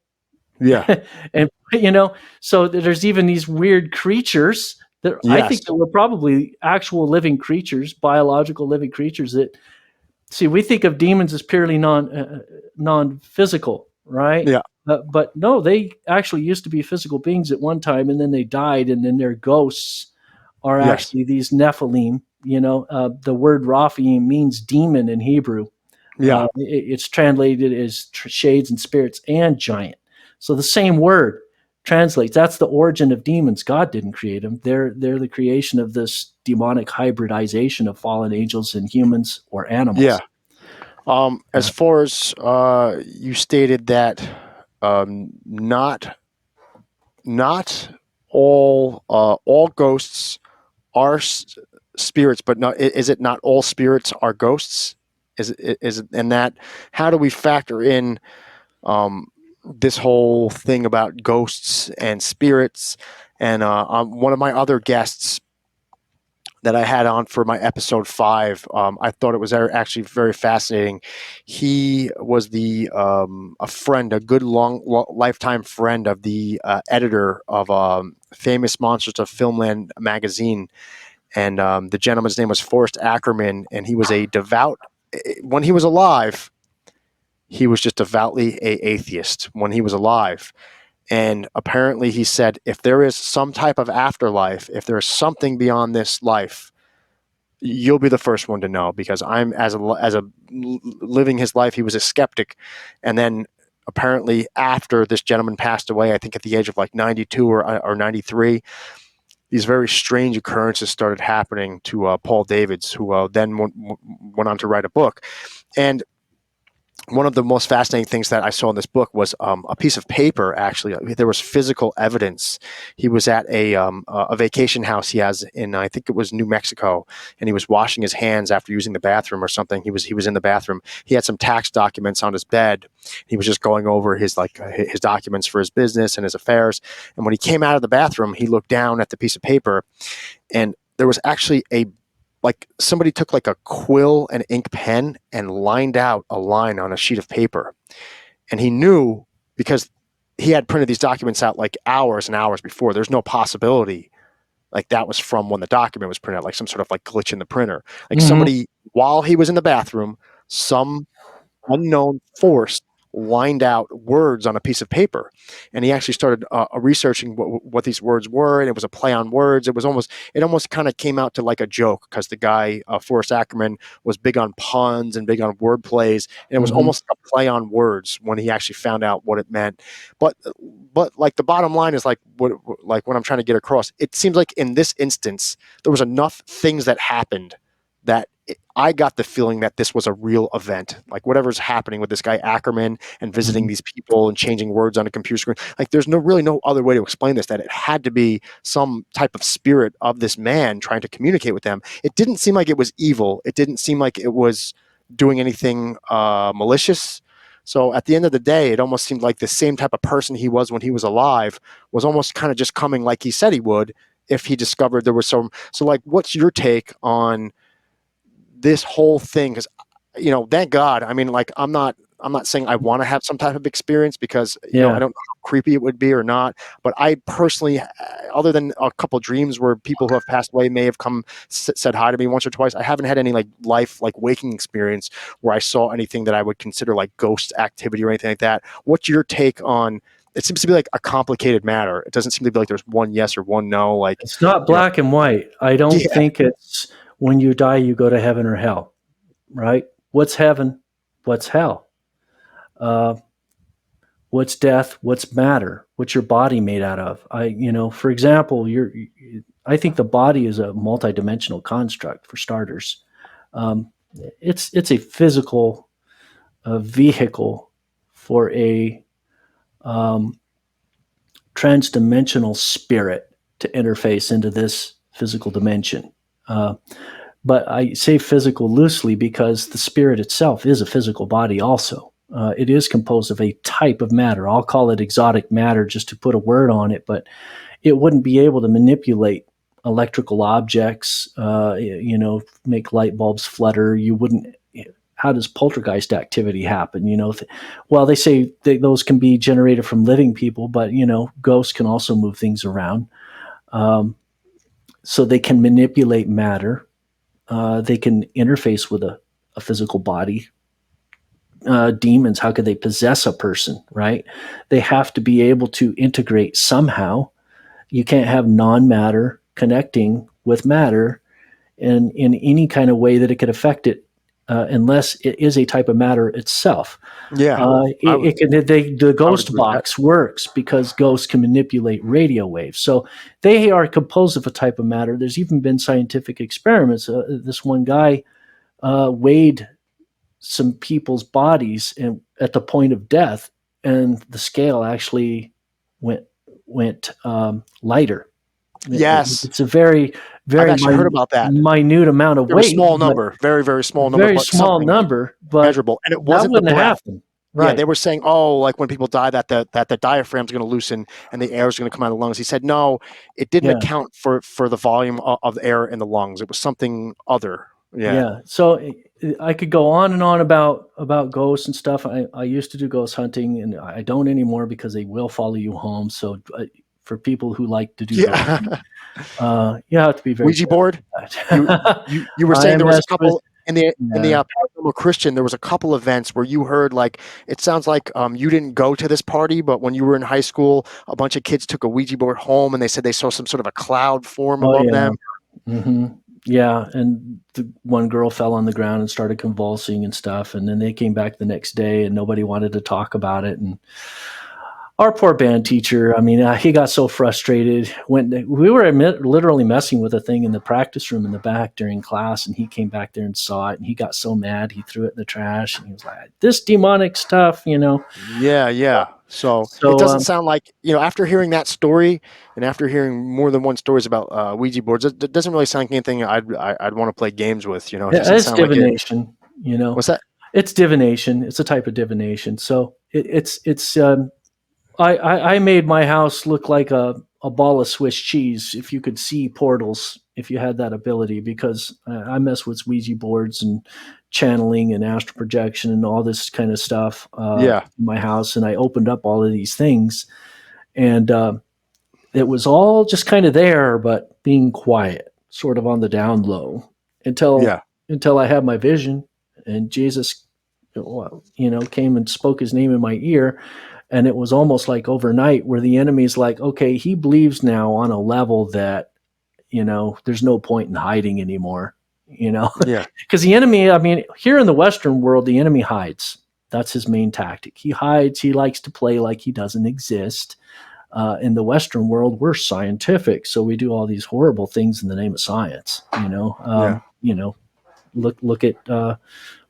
Yeah, and so there's even these weird creatures that I think that were probably actual living creatures, biological living creatures. That we think of demons as purely non-physical, right? Yeah. But no, they actually used to be physical beings at one time, and then they died, and then their ghosts are actually these Nephilim. The word Raphaim means demon in Hebrew. Yeah, it's translated as shades and spirits and giant. So the same word translates. That's the origin of demons. God didn't create them. They're the creation of this demonic hybridization of fallen angels and humans or animals. Yeah. As far as you stated that not all ghosts are spirits, but is it not all spirits are ghosts? Is it, and that how do we factor in this whole thing about ghosts and spirits? And one of my other guests that I had on for my episode 5, I thought it was actually very fascinating. He was a friend, a good long lifetime friend of the editor of Famous Monsters of Filmland magazine. And the gentleman's name was Forrest Ackerman, and he was a devout, when he was alive, he was just devoutly an atheist when he was alive. And apparently he said, if there is some type of afterlife, if there's something beyond this life, You'll be the first one to know, because I'm as a living his life. He was a skeptic, and then apparently after this gentleman passed away, I think at the age of like 92 or 93, these very strange occurrences started happening to Paul Davids, who then went on to write a book. And one of the most fascinating things that I saw in this book was a piece of paper. Actually, there was physical evidence. He was at a vacation house he has in, I think it was New Mexico, and he was washing his hands after using the bathroom or something. He was in the bathroom. He had some tax documents on his bed. He was just going over his documents for his business and his affairs. And when he came out of the bathroom, he looked down at the piece of paper, and there was actually like somebody took like a quill and ink pen and lined out a line on a sheet of paper. And he knew, because he had printed these documents out like hours and hours before, there's no possibility like that was from when the document was printed, like some sort of like glitch in the printer. Like somebody, while he was in the bathroom, some unknown force lined out words on a piece of paper, and he actually started researching what these words were, and it was a play on words. It almost kind of came out to like a joke, because the guy Forrest Ackerman was big on puns and big on word plays, and it was almost a play on words when he actually found out what it meant. But like the bottom line is like what I'm trying to get across. It seems like in this instance there was enough things that happened that I got the feeling that this was a real event. Like whatever's happening with this guy Ackerman and visiting these people and changing words on a computer screen, like there's really no other way to explain this, that it had to be some type of spirit of this man trying to communicate with them. It didn't seem like it was evil. It didn't seem like it was doing anything malicious. So at the end of the day, it almost seemed like the same type of person he was when he was alive was almost kind of just coming like he said he would if he discovered there was some. So like, what's your take on this whole thing? Because thank God. I mean, like, I'm not saying I want to have some type of experience, because I don't know how creepy it would be or not. But I personally, other than a couple dreams where people who have passed away may have come said hi to me once or twice, I haven't had any like life, like waking experience where I saw anything that I would consider like ghost activity or anything like that. What's your take on? It seems to be like a complicated matter. It doesn't seem to be like there's one yes or one no. Like, It's not black and white. I don't yeah, think it's when you die, you go to heaven or hell, right? What's heaven? What's hell? Uh, what's death? What's matter? What's your body made out of? For example, I think the body is a multidimensional construct, for starters. Um, it's a physical vehicle for a transdimensional spirit to interface into this physical dimension. But I say physical loosely because the spirit itself is a physical body also. It is composed of a type of matter. I'll call it exotic matter just to put a word on it, but it wouldn't be able to manipulate electrical objects, make light bulbs flutter. You wouldn't. How does poltergeist activity happen? Well, they say those can be generated from living people, but ghosts can also move things around. So they can manipulate matter. They can interface with a physical body. Demons, how could they possess a person, right? They have to be able to integrate somehow. You can't have non-matter connecting with matter in any kind of way that it could affect it, unless it is a type of matter itself. yeah. The ghost agree with that. box works because ghosts can manipulate radio waves. So they are composed of a type of matter. There's even been scientific experiments. This one guy weighed some people's bodies and at the point of death, and the scale actually went lighter. Yes, It's a very, I've very actually heard about that. minute amount of Very weight, small but number, very, very small number, very but small something number, but measurable. And it that wasn't the wouldn't breath. happen. Yeah, Right. they were saying, oh, like when people die, that the diaphragm's going to loosen and the air is going to come out of the lungs. He said, no, it didn't Yeah. account for the volume of air in the lungs. It was something other. Yeah. Yeah. So I could go on and on about ghosts and stuff. I used to do ghost hunting, and I don't anymore because they will follow you home. So for people who like to do ghost hunting, Yeah. you have to be very Ouija careful board. with You that. you were saying I there was a messed with couple in the yeah. paranormal Christian. There was a couple events where you heard, like, it sounds like you didn't go to this party, but when you were in high school, a bunch of kids took a Ouija board home and they said they saw some sort of a cloud form Oh above yeah. them. hmm Yeah, and the one girl fell on the ground and started convulsing and stuff, and then they came back the next day and nobody wanted to talk about it. And our poor band teacher, I mean, he got so frustrated when we were literally messing with a thing in the practice room in the back during class, and he came back there and saw it, and he got so mad he threw it in the trash, and he was like, "This demonic stuff," you know. Yeah, yeah. So it So doesn't sound like, after hearing that story and after hearing more than one stories about Ouija boards, it doesn't really sound like anything I'd want to play games with. It doesn't it's sound like it. divination, you know. What's that? It's divination. It's a type of divination. So it's I made my house look like a ball of Swiss cheese if you could see portals, if you had that ability, because I mess with Ouija boards and channeling and astral projection and all this kind of stuff Yeah, in my house. And I opened up all of these things, and it was all just kind of there, but being quiet, sort of on the down low until yeah, until I had my vision and Jesus, came and spoke his name in my ear. And it was almost like overnight where the enemy's like, okay, he believes now on a level that, there's no point in hiding anymore, yeah, because the enemy, I mean, here in the Western world, the enemy hides. That's his main tactic. He hides. He likes to play like he doesn't exist. In the Western world, we're scientific, so we do all these horrible things in the name of science. yeah,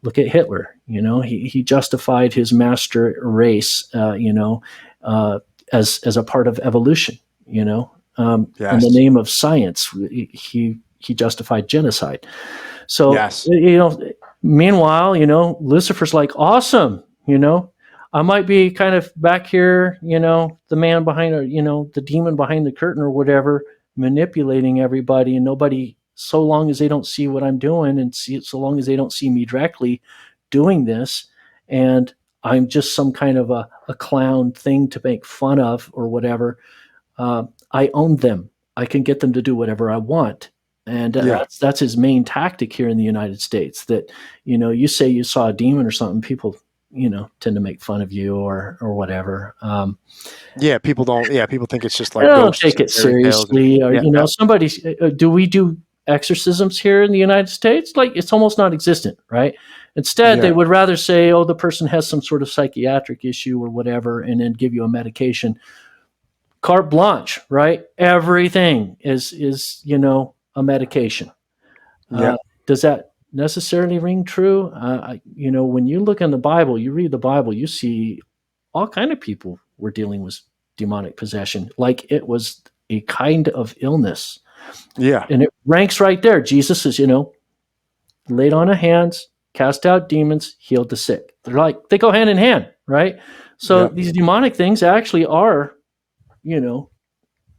Look at Hitler. He justified his master race. As a part of evolution. In the yes, name of science, he justified genocide. So yes, meanwhile, Lucifer's like, awesome. I might be kind of back here, the man behind, the demon behind the curtain or whatever, manipulating everybody, and nobody, so long as they don't see what I'm doing and so long as they don't see me directly doing this, and I'm just some kind of a clown thing to make fun of or whatever, I own them. I can get them to do whatever I want. And yeah, that's his main tactic here in the United States, that, you say you saw a demon or something, people, tend to make fun of you or whatever. yeah. People don't. Yeah, people think it's just I like don't ghosts take and it fairy tales. And, seriously. Or, yeah, yeah, somebody, do we do exorcisms here in the United States? Like, it's almost non-existent, right? Instead, they yeah, would rather say, oh, the person has some sort of psychiatric issue or whatever, and then give you a medication. Carte blanche, right? Everything is a medication. yeah, Does that necessarily ring true? When you look in the Bible, you read the Bible, you see all kind of people were dealing with demonic possession, like it was a kind of illness, yeah, and it ranks right there. Jesus is, laid on of hands, cast out demons, healed the sick. They go hand in hand, right? So yeah, these demonic things actually are, you know,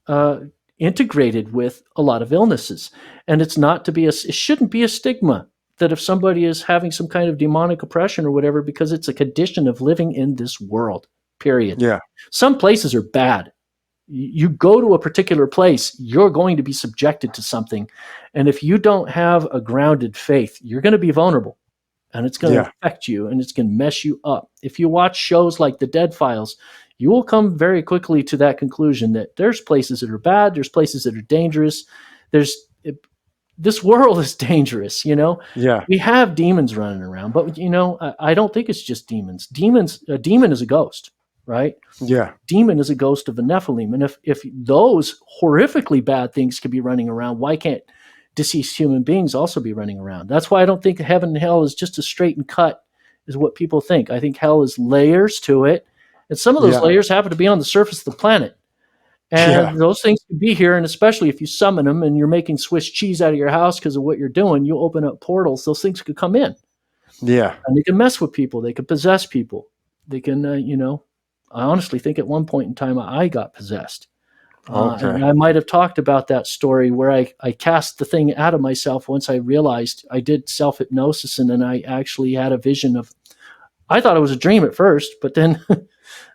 uh, integrated with a lot of illnesses, and it shouldn't be a stigma that if somebody is having some kind of demonic oppression or whatever, because it's a condition of living in this world. Period. yeah, Some places are bad. You go to a particular place, you're going to be subjected to something, and if you don't have a grounded faith, you're going to be vulnerable, and it's going to yeah, affect you, and it's going to mess you up. If you watch shows like The Dead Files, you will come very quickly to that conclusion that there's places that are bad, there's places that are dangerous. This world is dangerous. yeah, We have demons running around, but I don't think it's just demons. A demon is a ghost, right? yeah, Demon is a ghost of a Nephilim, and if those horrifically bad things could be running around, why can't deceased human beings also be running around? That's why I don't think heaven and hell is just a straight and cut is what people think. I think hell is layers to it, and some of those yeah, layers happen to be on the surface of the planet. yeah, And those things could be here, and especially if you summon them and you're making Swiss cheese out of your house because of what you're doing, you open up portals, those things could come in, yeah. and they can mess with people. They can possess people. They can, I honestly think at one point in time I got possessed. And Okay. I might have talked about that story where I cast the thing out of myself once I realized I did self-hypnosis, and then I actually had a vision of, I thought it was a dream at first, but then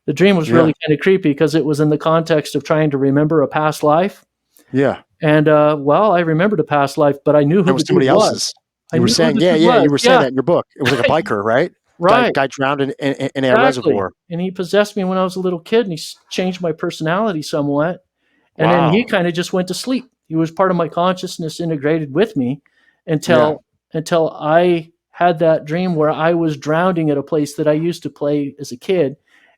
the dream was Yeah, really kind of creepy because it was in the context of trying to remember a past life. yeah. And I remembered a past life, but I knew That who the was dude somebody was. else's. I You were knew who saying, the yeah, dude yeah. was. You were saying Yeah, that in your book. It was like a biker, right? Guy, right. guy drowned in a Exactly. reservoir. And he possessed me when I was a little kid, and he changed my personality somewhat. And then he Wow. kind of just went to sleep. He was part of my consciousness integrated with me. until I had that dream where I was drowning at a place that I used to play as a kid,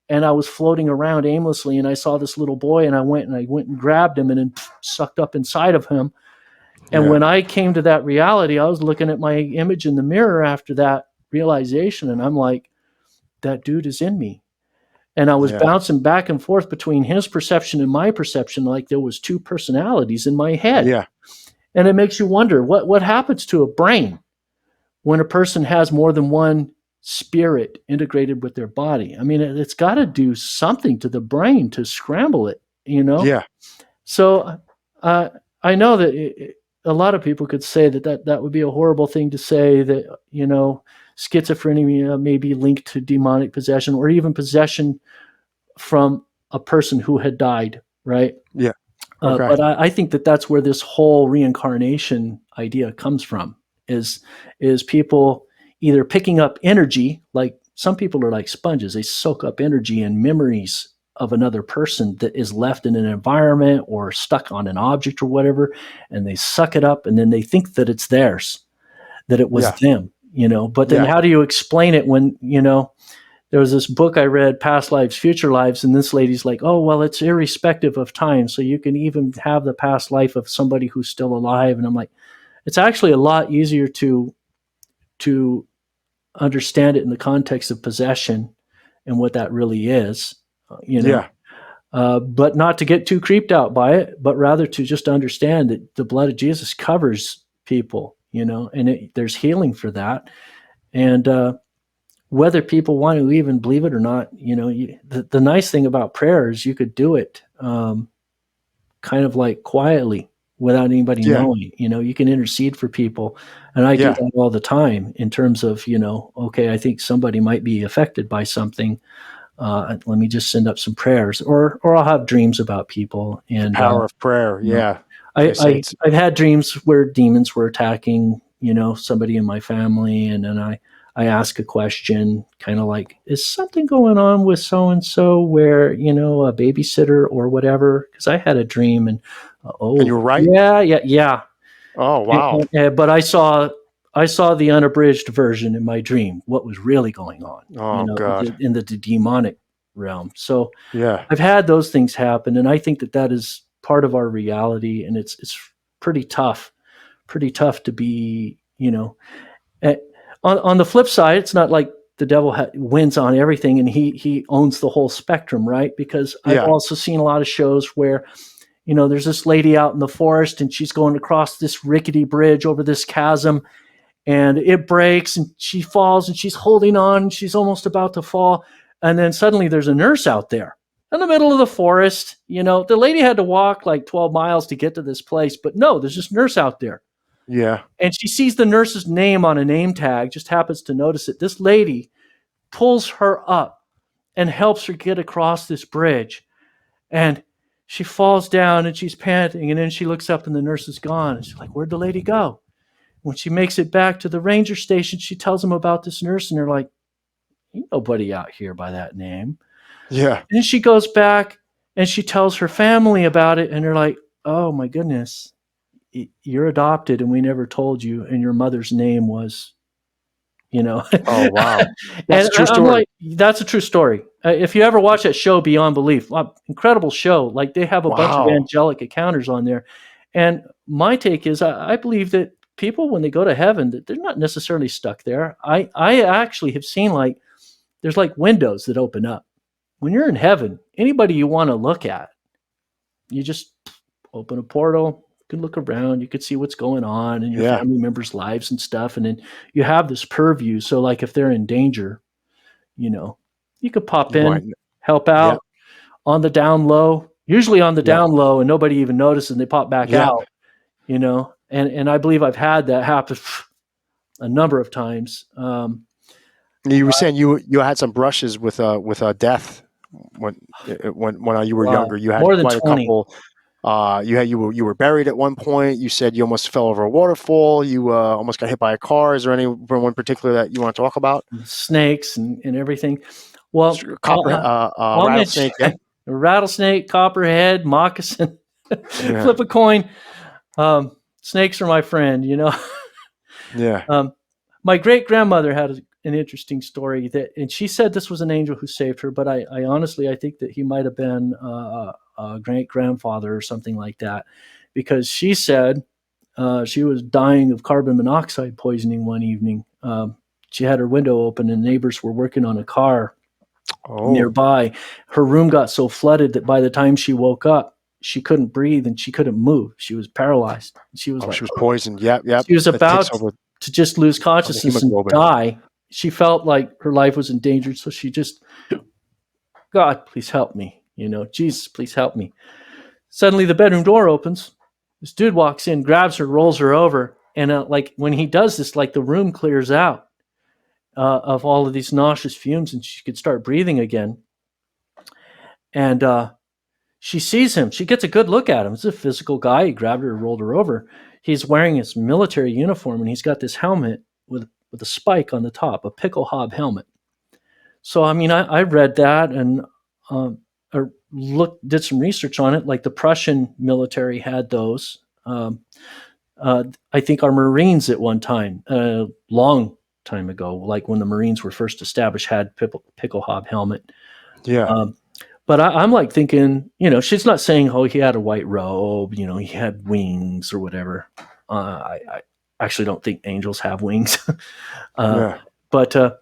and I was floating around aimlessly, and I saw this little boy, and I went and grabbed him and then sucked up inside of him. And Yeah. when I came to that reality, I was looking at my image in the mirror after that realization, and I'm like, that dude is in me. And I was Yeah. bouncing back and forth between his perception and my perception, like there was two personalities in my head. Yeah. And it makes you wonder what happens to a brain when a person has more than one spirit integrated with their body. I mean, it's got to do something to the brain to scramble it, you know? Yeah. So I know that a lot of people could say that would be a horrible thing to say, that, you know, schizophrenia may be linked to demonic possession or even possession from a person who had died, right? Yeah. Okay. But I think that that's where this whole reincarnation idea comes from, is people either picking up energy, like some people are like sponges, they soak up energy and memories of another person that is left in an environment or stuck on an object or whatever, and they suck it up and then they think that it's theirs, that it was them, you know. But then how do you explain it when, you know, there was this book I read, Past Lives, Future Lives, and this lady's like, oh, well, it's irrespective of time. So you can even have the past life of somebody who's still alive. And I'm like, it's actually a lot easier to understand it in the context of possession and what that really is, you know. But not to get too creeped out by it, but rather to just understand that the blood of Jesus covers people, you know, and there's healing for that. And whether people want to even believe it or not, you know, the nice thing about prayer is you could do it kind of like quietly without anybody knowing. You know, you can intercede for people. And I do that all the time in terms of, you know, okay, I think somebody might be affected by something. Let me just send up some prayers, or I'll have dreams about people. And the power of prayer. Yeah. I've had dreams where demons were attacking, you know, somebody in my family. And then I ask a question, kind of like, is something going on with so-and-so where, you know, a babysitter or whatever? Because I had a dream and, and you were right? Yeah. Oh, wow. But I saw the unabridged version in my dream, what was really going on, oh, you know, God. in the demonic realm. So yeah, I've had those things happen, and I think that is part of our reality, and it's pretty tough to be, you know. On the flip side, it's not like the devil wins on everything and he owns the whole spectrum, right? Because I've also seen a lot of shows where, you know, there's this lady out in the forest and she's going across this rickety bridge over this chasm, and it breaks and she falls and she's holding on and she's almost about to fall. And then suddenly there's a nurse out there in the middle of the forest. You know, the lady had to walk like 12 miles to get to this place, but no, there's this nurse out there. Yeah. And she sees the nurse's name on a name tag, just happens to notice it. This lady pulls her up and helps her get across this bridge. And she falls down and she's panting. And then she looks up and the nurse is gone. And she's like, where'd the lady go? When she makes it back to the ranger station, she tells them about this nurse. And they're like, ain't nobody out here by that name. Yeah. And then she goes back and she tells her family about it. And they're like, oh, my goodness. You're adopted and we never told you, and your mother's name was, you know. Oh, wow. That's a true story. I'm like, that's a true story. If you ever watch that show Beyond Belief, incredible show. Like, they have a bunch of angelic encounters on there. And my take is I believe that people, when they go to heaven, that they're not necessarily stuck there. I actually have seen, like, there's like windows that open up. When you're in heaven, anybody you want to look at, you just open a portal. You can look around, you could see what's going on in your family members' lives and stuff. And then you have this purview. So like if they're in danger, you know, you could pop in, help out on the down low, usually on the down low, and nobody even notices, and they pop back out, you know. And I believe I've had that happen a number of times. You were saying you had some brushes with death when you were younger. You had more than quite 20. a couple. You were buried at one point. You said you almost fell over a waterfall. You almost got hit by a car. Is there any one particular that you want to talk about? Snakes and everything. Well, rattlesnake, rattlesnake, copperhead, moccasin, flip a coin. Snakes are my friend, you know. Yeah. My great grandmother had an interesting story and she said this was an angel who saved her, but I honestly I think that he might have been a great grandfather or something like that, because she said she was dying of carbon monoxide poisoning one evening. She had her window open and neighbors were working on a car Oh. nearby. Her room got so flooded that by the time she woke up, she couldn't breathe and she couldn't move. She was paralyzed. She was Oh, like, she was poisoned. Yep. Yep. she was That takes about over to just lose on the consciousness and hemoglobin. die. She felt like her life was endangered. So she just, God, please help me. Jesus, please help me. Suddenly the bedroom door opens. This dude walks in, grabs her, rolls her over. And like when he does this, like the room clears out of all of these nauseous fumes and she could start breathing again. And she sees him. She gets a good look at him. It's a physical guy. He grabbed her, rolled her over. He's wearing his military uniform and he's got this helmet with a spike on the top, a pickle hob helmet. So, I mean, I read that and did some research on it. Like the Prussian military had those. I think our Marines at one time, a long time ago, like when the Marines were first established, had pickle hob helmet. Yeah. But I'm like thinking, she's not saying, oh, he had a white robe, he had wings or whatever. I actually don't think angels have wings. Yeah. But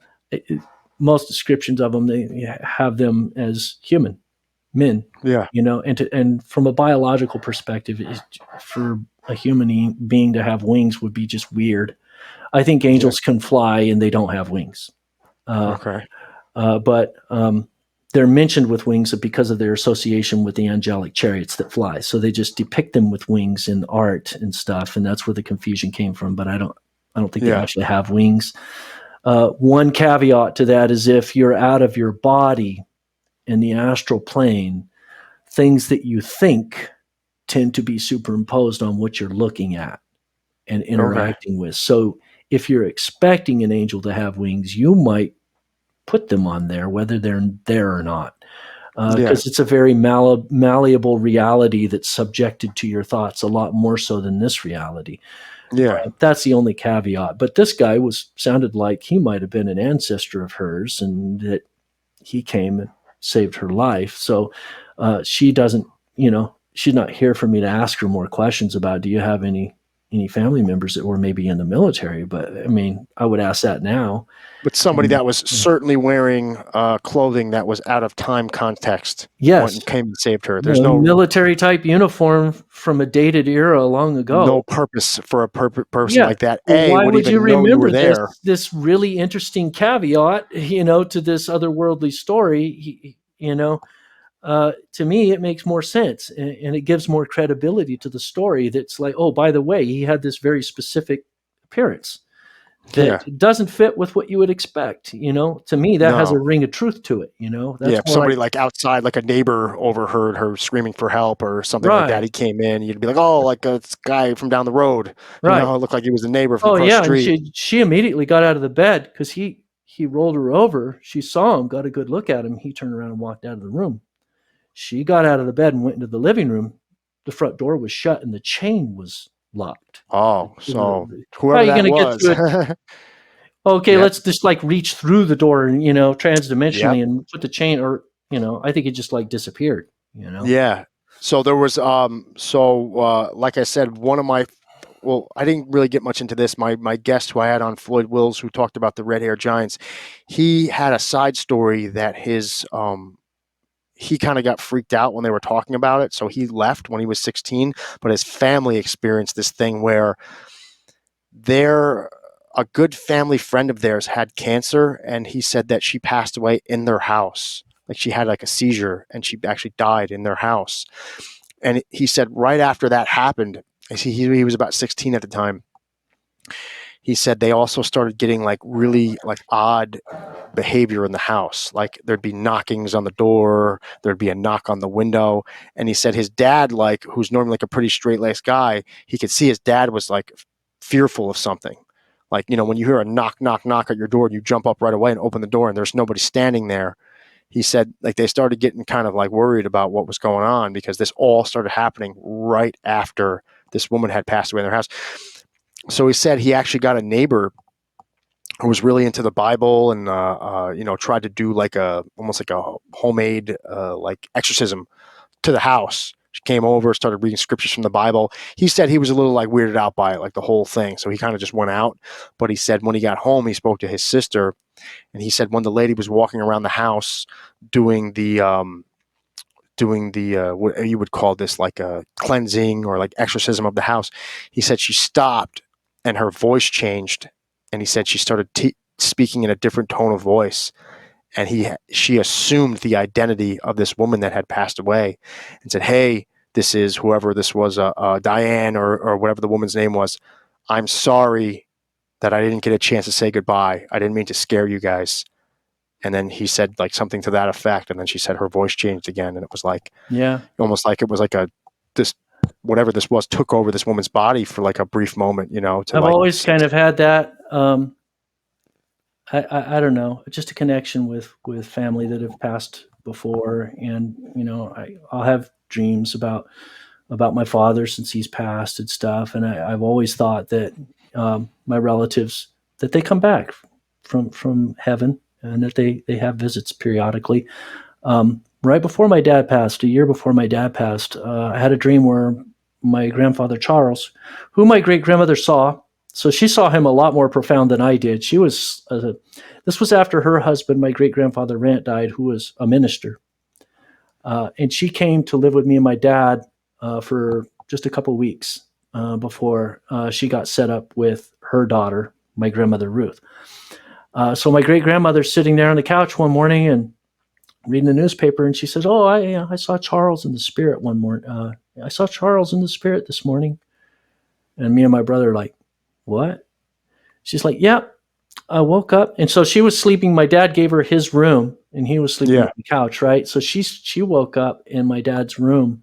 most descriptions of them, they have them as human men. Yeah. And from a biological perspective, for a human being to have wings would be just weird. I think angels can fly and they don't have wings. Okay. But they're mentioned with wings because of their association with the angelic chariots that fly. So they just depict them with wings in art and stuff, and that's where the confusion came from. But I don't think they actually have wings. One caveat to that is if you're out of your body in the astral plane, things that you think tend to be superimposed on what you're looking at and interacting with. So if you're expecting an angel to have wings, you might put them on there, whether they're there or not. Because it's a very malleable reality that's subjected to your thoughts a lot more so than this reality. Yeah. That's the only caveat. But this guy sounded like he might have been an ancestor of hers and that he came and saved her life. So she doesn't, she's not here for me to ask her more questions about, do you have any family members that were maybe in the military? But I mean, I would ask that now. But somebody that was certainly wearing clothing that was out of time context went and came and saved her. There's no military type uniform from a dated era long ago. No purpose for a person like that. Why would you remember you were there? This really interesting caveat, to this otherworldly story, to me, it makes more sense and it gives more credibility to the story. That's like, oh, by the way, he had this very specific appearance that doesn't fit with what you would expect. To me, that has a ring of truth to it. That's if somebody like outside, like a neighbor overheard her screaming for help or something like that, he came in, you'd be like, oh, like this guy from down the road. It looked like he was a neighbor from across the street. And she immediately got out of the bed because he rolled her over. She saw him, got a good look at him. He turned around and walked out of the room. She got out of the bed and went into the living room. The front door was shut and the chain was locked. Oh, so whoever that was. Okay, let's just like reach through the door and, transdimensionally and put the chain, or, I think it just like disappeared, Yeah. So there was, like I said, I didn't really get much into this. My guest who I had on, Floyd Wills, who talked about the red hair giants, he had a side story that he kind of got freaked out when they were talking about it. So he left when he was 16, but his family experienced this thing where a good family friend of theirs had cancer, and he said that she passed away in their house. Like she had like a seizure and she actually died in their house. And he said right after that happened, he was about 16 at the time. He said they also started getting like really like odd behavior in the house. Like there'd be knockings on the door, there'd be a knock on the window. And he said his dad, like, who's normally like a pretty straight-laced guy, he could see his dad was like fearful of something. Like, when you hear a knock, knock, knock at your door and you jump up right away and open the door and there's nobody standing there. He said like they started getting kind of like worried about what was going on because this all started happening right after this woman had passed away in their house. So he said he actually got a neighbor who was really into the Bible and tried to do like almost like a homemade like exorcism to the house. She came over, started reading scriptures from the Bible. He said he was a little like weirded out by it, like the whole thing. So he kind of just went out. But he said when he got home, he spoke to his sister, and he said when the lady was walking around the house doing the what you would call this like a cleansing or like exorcism of the house, he said she stopped and her voice changed, and he said she started speaking in a different tone of voice, and she assumed the identity of this woman that had passed away and said, hey, this is whoever this was, Diane or whatever the woman's name was. I'm sorry that I didn't get a chance to say goodbye. I didn't mean to scare you guys. And then he said like something to that effect, and then she said her voice changed again, and it was like almost like it was like this whatever this was took over this woman's body for like a brief moment, to I've like always kind of had that. I don't know, just a connection with family that have passed before, and I'll have dreams about my father since he's passed and stuff, and I've always thought that my relatives, that they come back from heaven and that they have visits periodically. Right before my dad passed, a year before my dad passed, I had a dream where my grandfather Charles, who my great grandmother saw. So she saw him a lot more profound than I did. She was, this was after her husband, my great grandfather Rant, died, who was a minister. And she came to live with me and my dad for just a couple weeks before she got set up with her daughter, my grandmother Ruth. So my great grandmother's sitting there on the couch one morning and reading the newspaper, and she says, "Oh, I saw Charles in the spirit one morning. I saw Charles in the spirit this morning." And me and my brother are like, "What?" She's like, "Yeah, I woke up." And so she was sleeping. My dad gave her his room, and he was sleeping on the couch, right? So she woke up in my dad's room,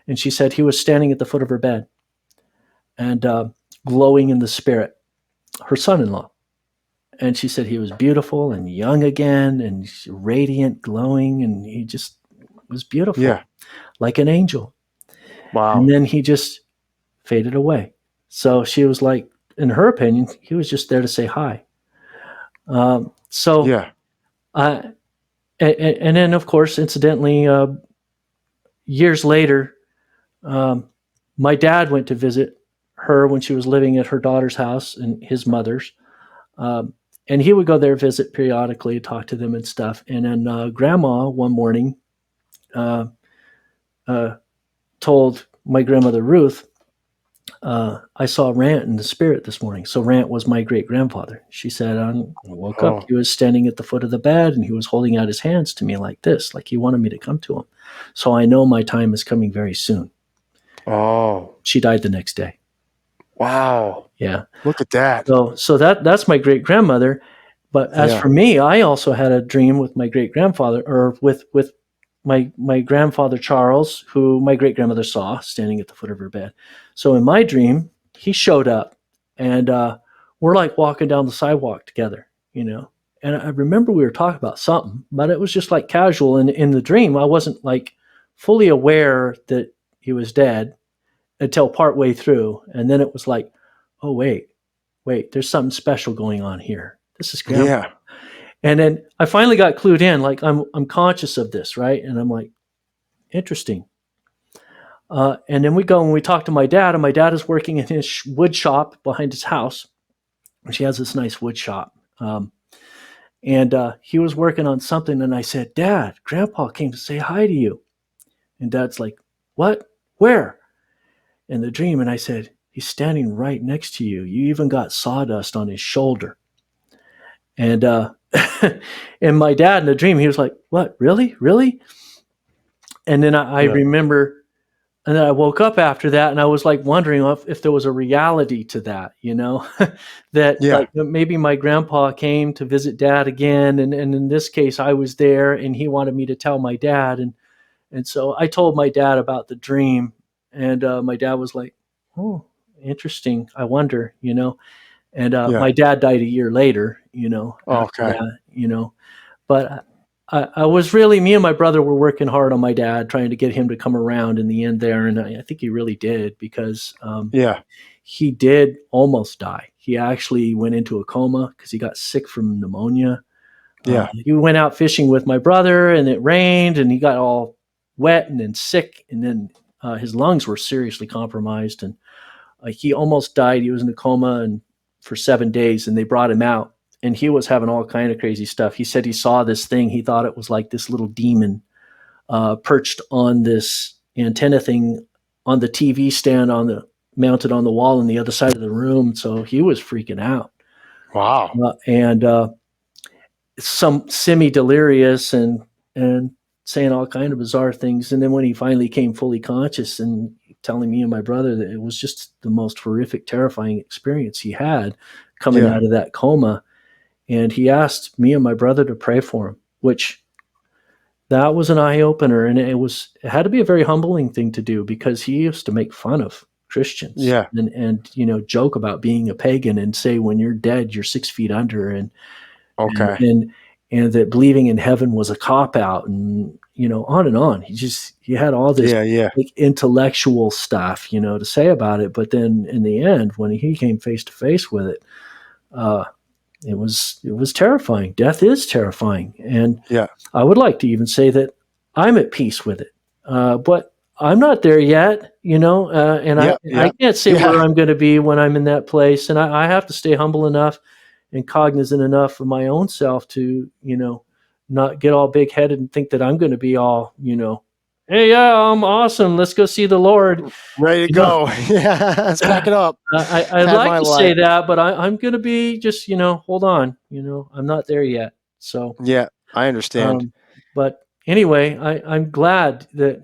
and she said he was standing at the foot of her bed and glowing in the spirit, her son-in-law. And she said he was beautiful and young again and radiant, glowing, and he just was beautiful, like an angel. Wow. And then he just faded away. So she was like, in her opinion, he was just there to say hi. And then, of course, incidentally, years later, my dad went to visit her when she was living at her daughter's house and his mother's. And he would go there, visit periodically, talk to them and stuff. And then grandma one morning told my grandmother Ruth, I saw Rant in the spirit this morning. So Rant was my great grandfather. She said, I woke up, he was standing at the foot of the bed and he was holding out his hands to me like this, like he wanted me to come to him. So I know my time is coming very soon. Oh. She died the next day. Wow. Yeah. Look at that. So that's my great grandmother. But as for me, I also had a dream with my great grandfather, or with my grandfather Charles, who my great grandmother saw standing at the foot of her bed. So in my dream, he showed up, and we're like walking down the sidewalk together, And I remember we were talking about something, but it was just like casual. And in the dream, I wasn't like fully aware that he was dead until partway through, and then it was like, oh wait, there's something special going on here. This is grandpa. Yeah. And then I finally got clued in, like I'm conscious of this, right? And I'm like, interesting. And then we go and we talk to my dad, and my dad is working in his wood shop behind his house. She has this nice wood shop. And he was working on something, and I said, Dad, Grandpa came to say hi to you. And Dad's like, what? Where? In the dream. And I said, he's standing right next to you. You even got sawdust on his shoulder. And and my dad in the dream, he was like, what, really? And then I remember, and then I woke up after that, and I was like wondering if there was a reality to that, that like maybe my grandpa came to visit Dad again. And in this case, I was there and he wanted me to tell my dad. And so I told my dad about the dream, and my dad was like, oh, interesting. I wonder, And my dad died a year later, Okay. That, but I was really, me and my brother were working hard on my dad, trying to get him to come around in the end there. And I think he really did, because he did almost die. He actually went into a coma because he got sick from pneumonia. Yeah. He went out fishing with my brother, and it rained, and he got all wet and then sick, and then his lungs were seriously compromised, and he almost died. He was in a coma and for 7 days, and they brought him out, and he was having all kind of crazy stuff. He said he saw this thing. He thought it was like this little demon perched on this antenna thing on the TV stand mounted on the wall on the other side of the room. So he was freaking out. Wow. And some semi-delirious and saying all kind of bizarre things. And then when he finally came fully conscious and telling me and my brother that it was just the most horrific, terrifying experience he had coming out of that coma. And he asked me and my brother to pray for him, which that was an eye opener. And it had to be a very humbling thing to do because he used to make fun of Christians and joke about being a pagan and say, when you're dead, you're 6 feet under. And that believing in heaven was a cop out, and on and on. He had all this like intellectual stuff, to say about it. But then in the end, when he came face to face with it, it was terrifying. Death is terrifying, and I would like to even say that I'm at peace with it, but I'm not there yet, and I can't say where I'm going to be when I'm in that place, and I have to stay humble enough and cognizant enough of my own self to, not get all big headed and think that I'm going to be all, hey, yeah, I'm awesome. Let's go see the Lord. Ready to go. Yeah, let's back it up. I'd like to say that, but I'm going to be just, hold on. I'm not there yet. So yeah, I understand. But anyway, I'm glad that,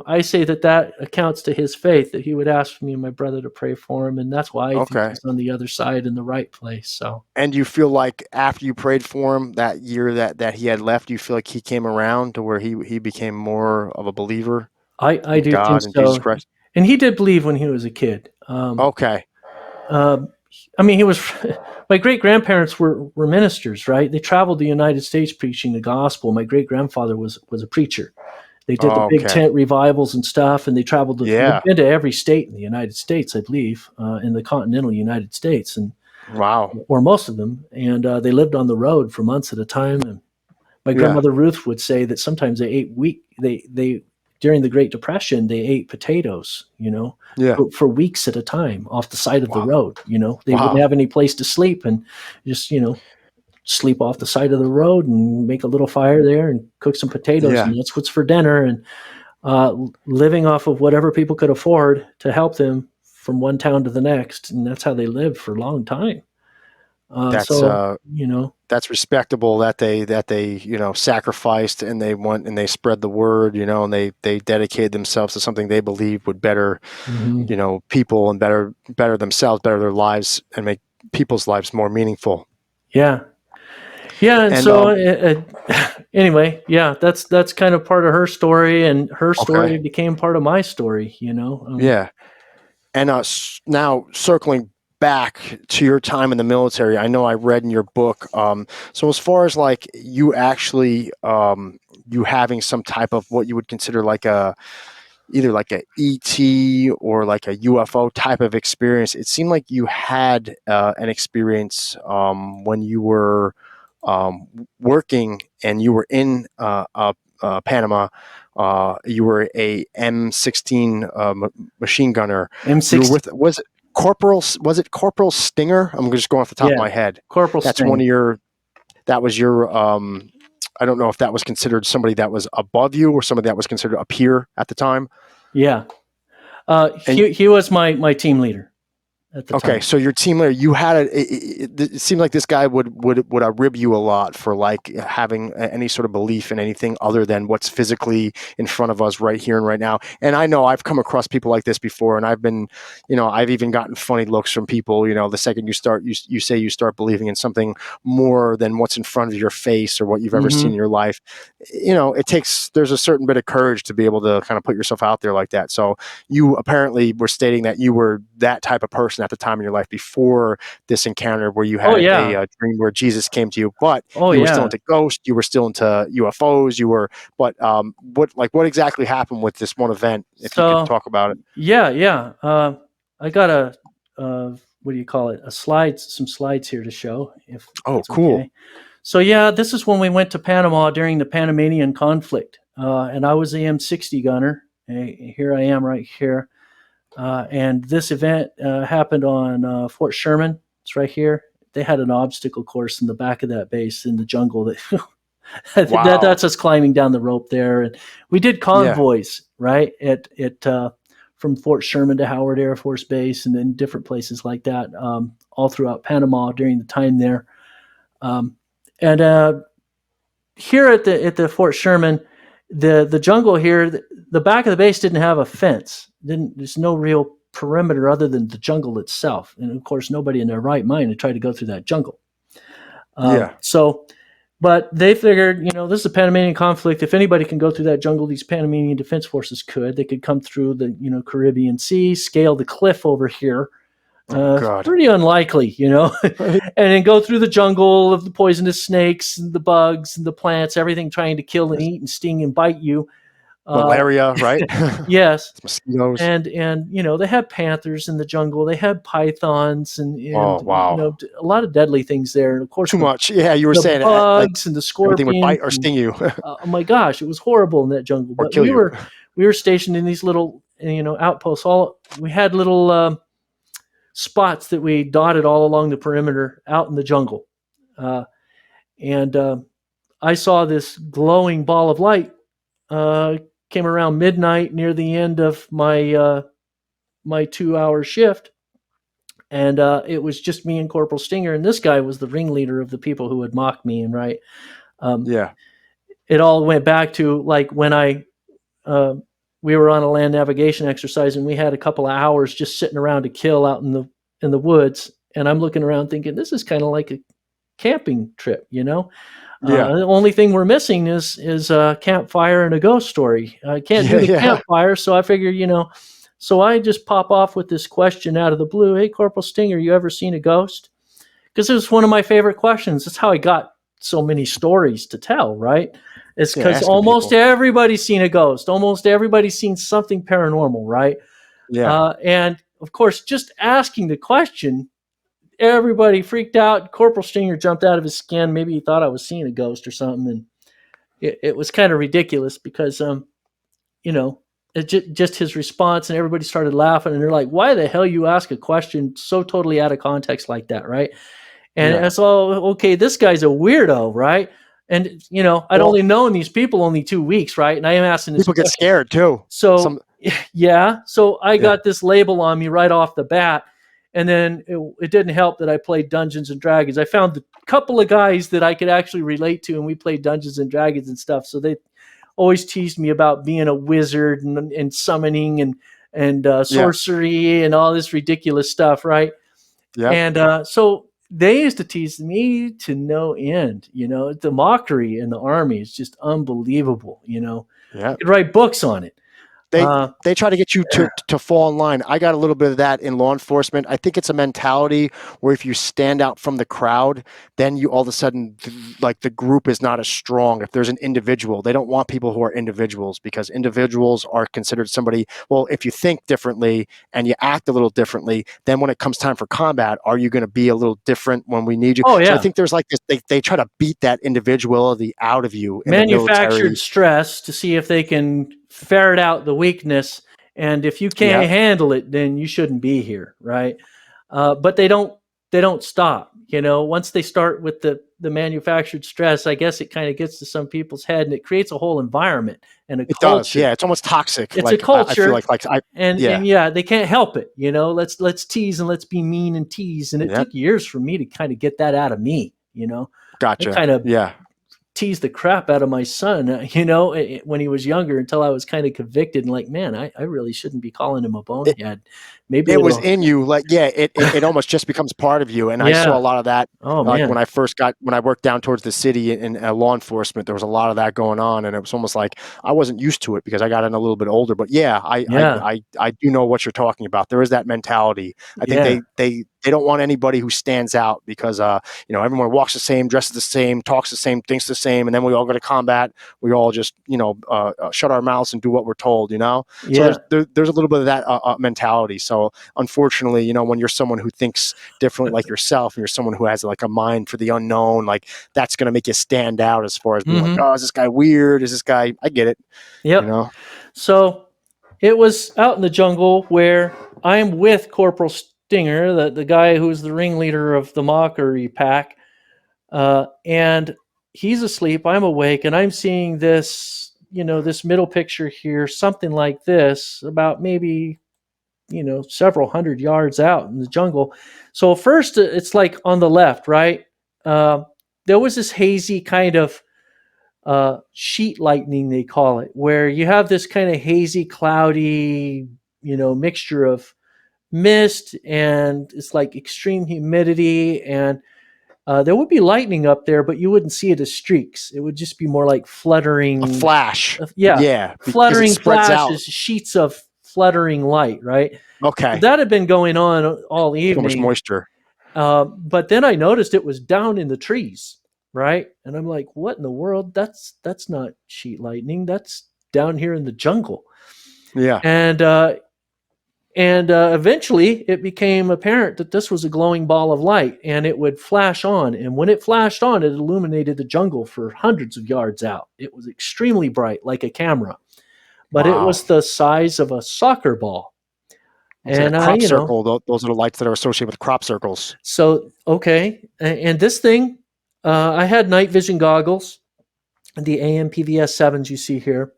I say that accounts to his faith, that he would ask me and my brother to pray for him. And that's why I think he's on the other side in the right place. So. And you feel like after you prayed for him that year that he had left, you feel like he came around to where he became more of a believer? I do God think and so. Jesus Christ? And he did believe when he was a kid. He was. My great grandparents were ministers, right? They traveled the United States preaching the gospel. My great grandfather was a preacher. They did the big tent revivals and stuff, and they traveled. They've been to every state in the United States, I believe, in the continental United States, and or most of them. And they lived on the road for months at a time. And my grandmother Ruth would say that sometimes they ate They during the Great Depression, they ate potatoes, for weeks at a time off the side of the road. They wouldn't have any place to sleep and just, sleep off the side of the road and make a little fire there and cook some potatoes. And that's what's for dinner. And living off of whatever people could afford to help them from one town to the next. And that's how they lived for a long time. That's respectable that they sacrificed and they went and they spread the word, and they dedicated themselves to something they believed would better people and better themselves, better their lives, and make people's lives more meaningful. And so anyway, that's kind of part of her story, and her story became part of my story. And now circling back to your time in the military, I know I read in your book. So as far as like you actually, you having some type of what you would consider like either like a ET or like a UFO type of experience, it seemed like you had an experience when you were working and you were in Panama. You were a M16 machine gunner. M16. Was it Corporal Stinger? I'm just going off the top of my head. Corporal Stinger. That was your, I don't know if that was considered somebody that was above you or somebody that was considered a peer at the time. Yeah. He was my team leader at the time. So your team leader, you had it seemed like this guy would rib you a lot for like having any sort of belief in anything other than what's physically in front of us right here and right now. And I know I've come across people like this before, and I've been, I've even gotten funny looks from people, the second you start believing in something more than what's in front of your face or what you've ever seen in your life. There's a certain bit of courage to be able to kind of put yourself out there like that. So you apparently were stating that you were that type of person at the time in your life before this encounter where you had a dream where Jesus came to you, but you were still into ghosts, you were still into UFOs, what exactly happened with this one event, if you could talk about it? I got what do you call it? Some slides here to show, if Oh, that's cool. okay. So yeah, this is when we went to Panama during the Panamanian conflict, and I was the M60 gunner. Here I am right here, and this event happened on Fort Sherman. It's right here. They had an obstacle course in the back of that base in the jungle. That's us climbing down the rope there, and we did convoys right at from Fort Sherman to Howard Air Force Base, and then different places like that, all throughout Panama during the time there. And here at the Fort Sherman, the jungle here, the back of the base didn't have a fence. There's no real perimeter other than the jungle itself, and of course, nobody in their right mind would try to go through that jungle. But they figured, this is a Panamanian conflict. If anybody can go through that jungle, these Panamanian Defense Forces could. They could come through the Caribbean Sea, scale the cliff over here. Pretty unlikely, and then go through the jungle of the poisonous snakes and the bugs and the plants, everything trying to kill and eat and sting and bite you. Malaria, right? Yes. Mosquitoes. And they had panthers in the jungle. They had pythons and oh, wow. A lot of deadly things there. And of course, too much. Yeah, you were the saying bugs and the scorpions. Everything would bite or sting you. Oh my gosh, it was horrible in that jungle. Or but kill you. We were stationed in these little outposts. We had little spots that we dotted all along the perimeter out in the jungle, and I saw this glowing ball of light. Came around midnight near the end of my 2-hour shift, and it was just me and Corporal Stinger, and this guy was the ringleader of the people who had mocked me. And it all went back to like when we were on a land navigation exercise, and we had a couple of hours just sitting around to kill out in the woods, and I'm looking around thinking this is kind of like a camping trip, The only thing we're missing is a campfire and a ghost story. I can't do the campfire, so I figured, so I just pop off with this question out of the blue. Hey, Corporal Stinger, you ever seen a ghost? Because it was one of my favorite questions. That's how I got so many stories to tell, right? It's because almost everybody's seen a ghost. Almost everybody's seen something paranormal, right? Yeah. And of course, just asking the question, everybody freaked out. Corporal Stinger jumped out of his skin. Maybe he thought I was seeing a ghost or something. And it was kind of ridiculous because, just his response, and everybody started laughing, and they're like, why the hell you ask a question so totally out of context like that, right? And it's all, okay, this guy's a weirdo, right? And, I'd only known these people only 2 weeks, right? And I am asking this people get scared too. So, so I got this label on me right off the bat. And then it didn't help that I played Dungeons and Dragons. I found a couple of guys that I could actually relate to, and we played Dungeons and Dragons and stuff. So they always teased me about being a wizard and summoning and sorcery and all this ridiculous stuff, right? Yeah. And so they used to tease me to no end. The mockery in the Army is just unbelievable. You could write books on it. They try to get you to fall in line. I got a little bit of that in law enforcement. I think it's a mentality where if you stand out from the crowd, then you all of a sudden, like the group is not as strong. If there's an individual, they don't want people who are individuals because individuals are considered somebody, well, if you think differently and you act a little differently, then when it comes time for combat, are you going to be a little different when we need you? Oh, yeah. So I think there's like this, they try to beat that individuality out of you. Manufactured stress to see if they can ferret out the weakness, and if you can't handle it, then you shouldn't be here, right? But they don't stop. Once they start with the manufactured stress, I guess it kind of gets to some people's head, and it creates a whole environment and a culture. Does, yeah. It's almost toxic. It's a culture. I feel and they can't help it. Let's tease and let's be mean and tease, and it took years for me to kind of get that out of me. Gotcha. I kind of teased the crap out of my son, when he was younger, until I was kind of convicted and like, man, I really shouldn't be calling him a bonehead. Maybe it was in you, like, it almost just becomes part of you. And I saw a lot of that. Oh, like man. when I worked down towards the city in law enforcement, there was a lot of that going on. And it was almost like I wasn't used to it because I got in a little bit older, but I do know what you're talking about. There is that mentality. I think they they don't want anybody who stands out because everyone walks the same, dresses the same, talks the same, thinks the same, and then we all go to combat. We all just shut our mouths and do what we're told. So Yeah. there's a little bit of that mentality. So unfortunately, when you're someone who thinks differently like yourself, and you're someone who has like a mind for the unknown, like that's going to make you stand out as far as being like, oh, is this guy weird? Is this guy? I get it. Yep. So it was out in the jungle where I'm with Corporal Stinger, the guy who's the ringleader of the mockery pack, and he's asleep. I'm awake, and I'm seeing this, this middle picture here, something like this, about maybe, several hundred yards out in the jungle. So first, it's like on the left, right? There was this hazy kind of sheet lightning, they call it, where you have this kind of hazy, cloudy, mixture of mist, and it's like extreme humidity, and there would be lightning up there, but you wouldn't see it as streaks. It would just be more like fluttering, a flash. Fluttering flashes, out. sheets of fluttering light, right? Okay. That had been going on all evening. So much moisture. But then I noticed it was down in the trees, right? And I'm like, what in the world? That's not sheet lightning. That's down here in the jungle. Yeah. And eventually it became apparent that this was a glowing ball of light, and it would flash on. And when it flashed on, it illuminated the jungle for hundreds of yards out. It was extremely bright, like a camera, but It was the size of a soccer ball. And like a crop circle, those are the lights that are associated with crop circles. So, okay. And this thing, I had night vision goggles, the AMPVS 7s you see here.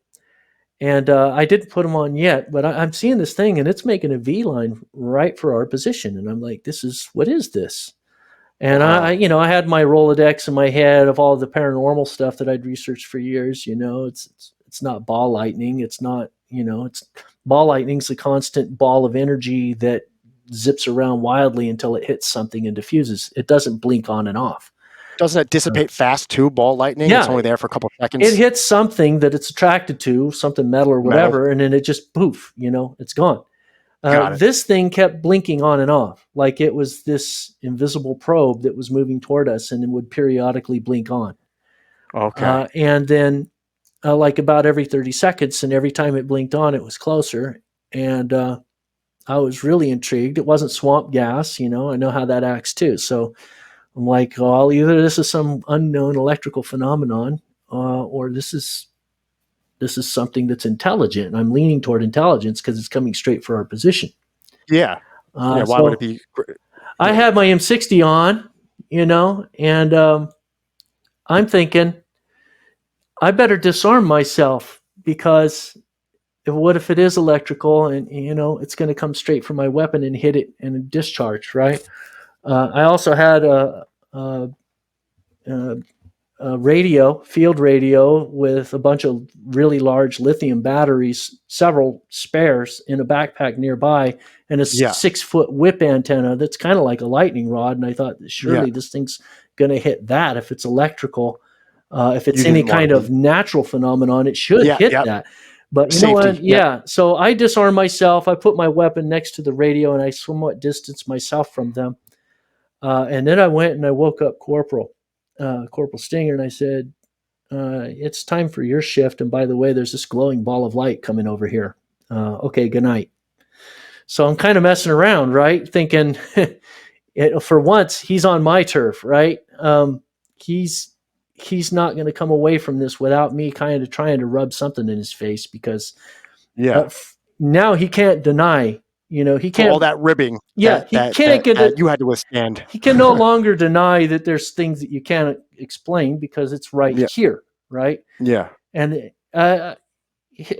And I didn't put them on yet, but I'm seeing this thing, and it's making a V line right for our position. And I'm like, what is this? And I had my Rolodex in my head of all the paranormal stuff that I'd researched for years. It's not ball lightning. It's not, it's ball lightning's a constant ball of energy that zips around wildly until it hits something and diffuses. It doesn't blink on and off. Doesn't it dissipate fast too, ball lightning? Yeah. It's only there for a couple of seconds. It hits something that it's attracted to, something metal or whatever, and then it just poof, it's gone. This thing kept blinking on and off, like it was this invisible probe that was moving toward us, and it would periodically blink on. Okay. And then like about every 30 seconds, and every time it blinked on, it was closer. And I was really intrigued. It wasn't swamp gas, I know how that acts too. So I'm like, well, either this is some unknown electrical phenomenon, or this is something that's intelligent. And I'm leaning toward intelligence because it's coming straight for our position. Yeah. Why would it be? I had my M60 on, and I'm thinking, I better disarm myself, because what if it is electrical, and it's going to come straight from my weapon and hit it and discharge, right? I also had a field radio with a bunch of really large lithium batteries, several spares in a backpack nearby, and a 6-foot whip antenna that's kind of like a lightning rod. And I thought, surely this thing's going to hit that if it's electrical. If it's any kind of natural phenomenon, it should hit that. But you know what? Yeah. So I disarmed myself. I put my weapon next to the radio, and I somewhat distanced myself from them. And then I went and I woke up Corporal Stinger, and I said, it's time for your shift. And by the way, there's this glowing ball of light coming over here. Okay, good night. So I'm kind of messing around, right? Thinking, for once, he's on my turf, right? He's not going to come away from this without me kind of trying to rub something in his face, because now he can't deny. He can't, all that ribbing. Yeah, you had to withstand. He can no longer deny that there's things that you can't explain, because it's right here, right? Yeah. And at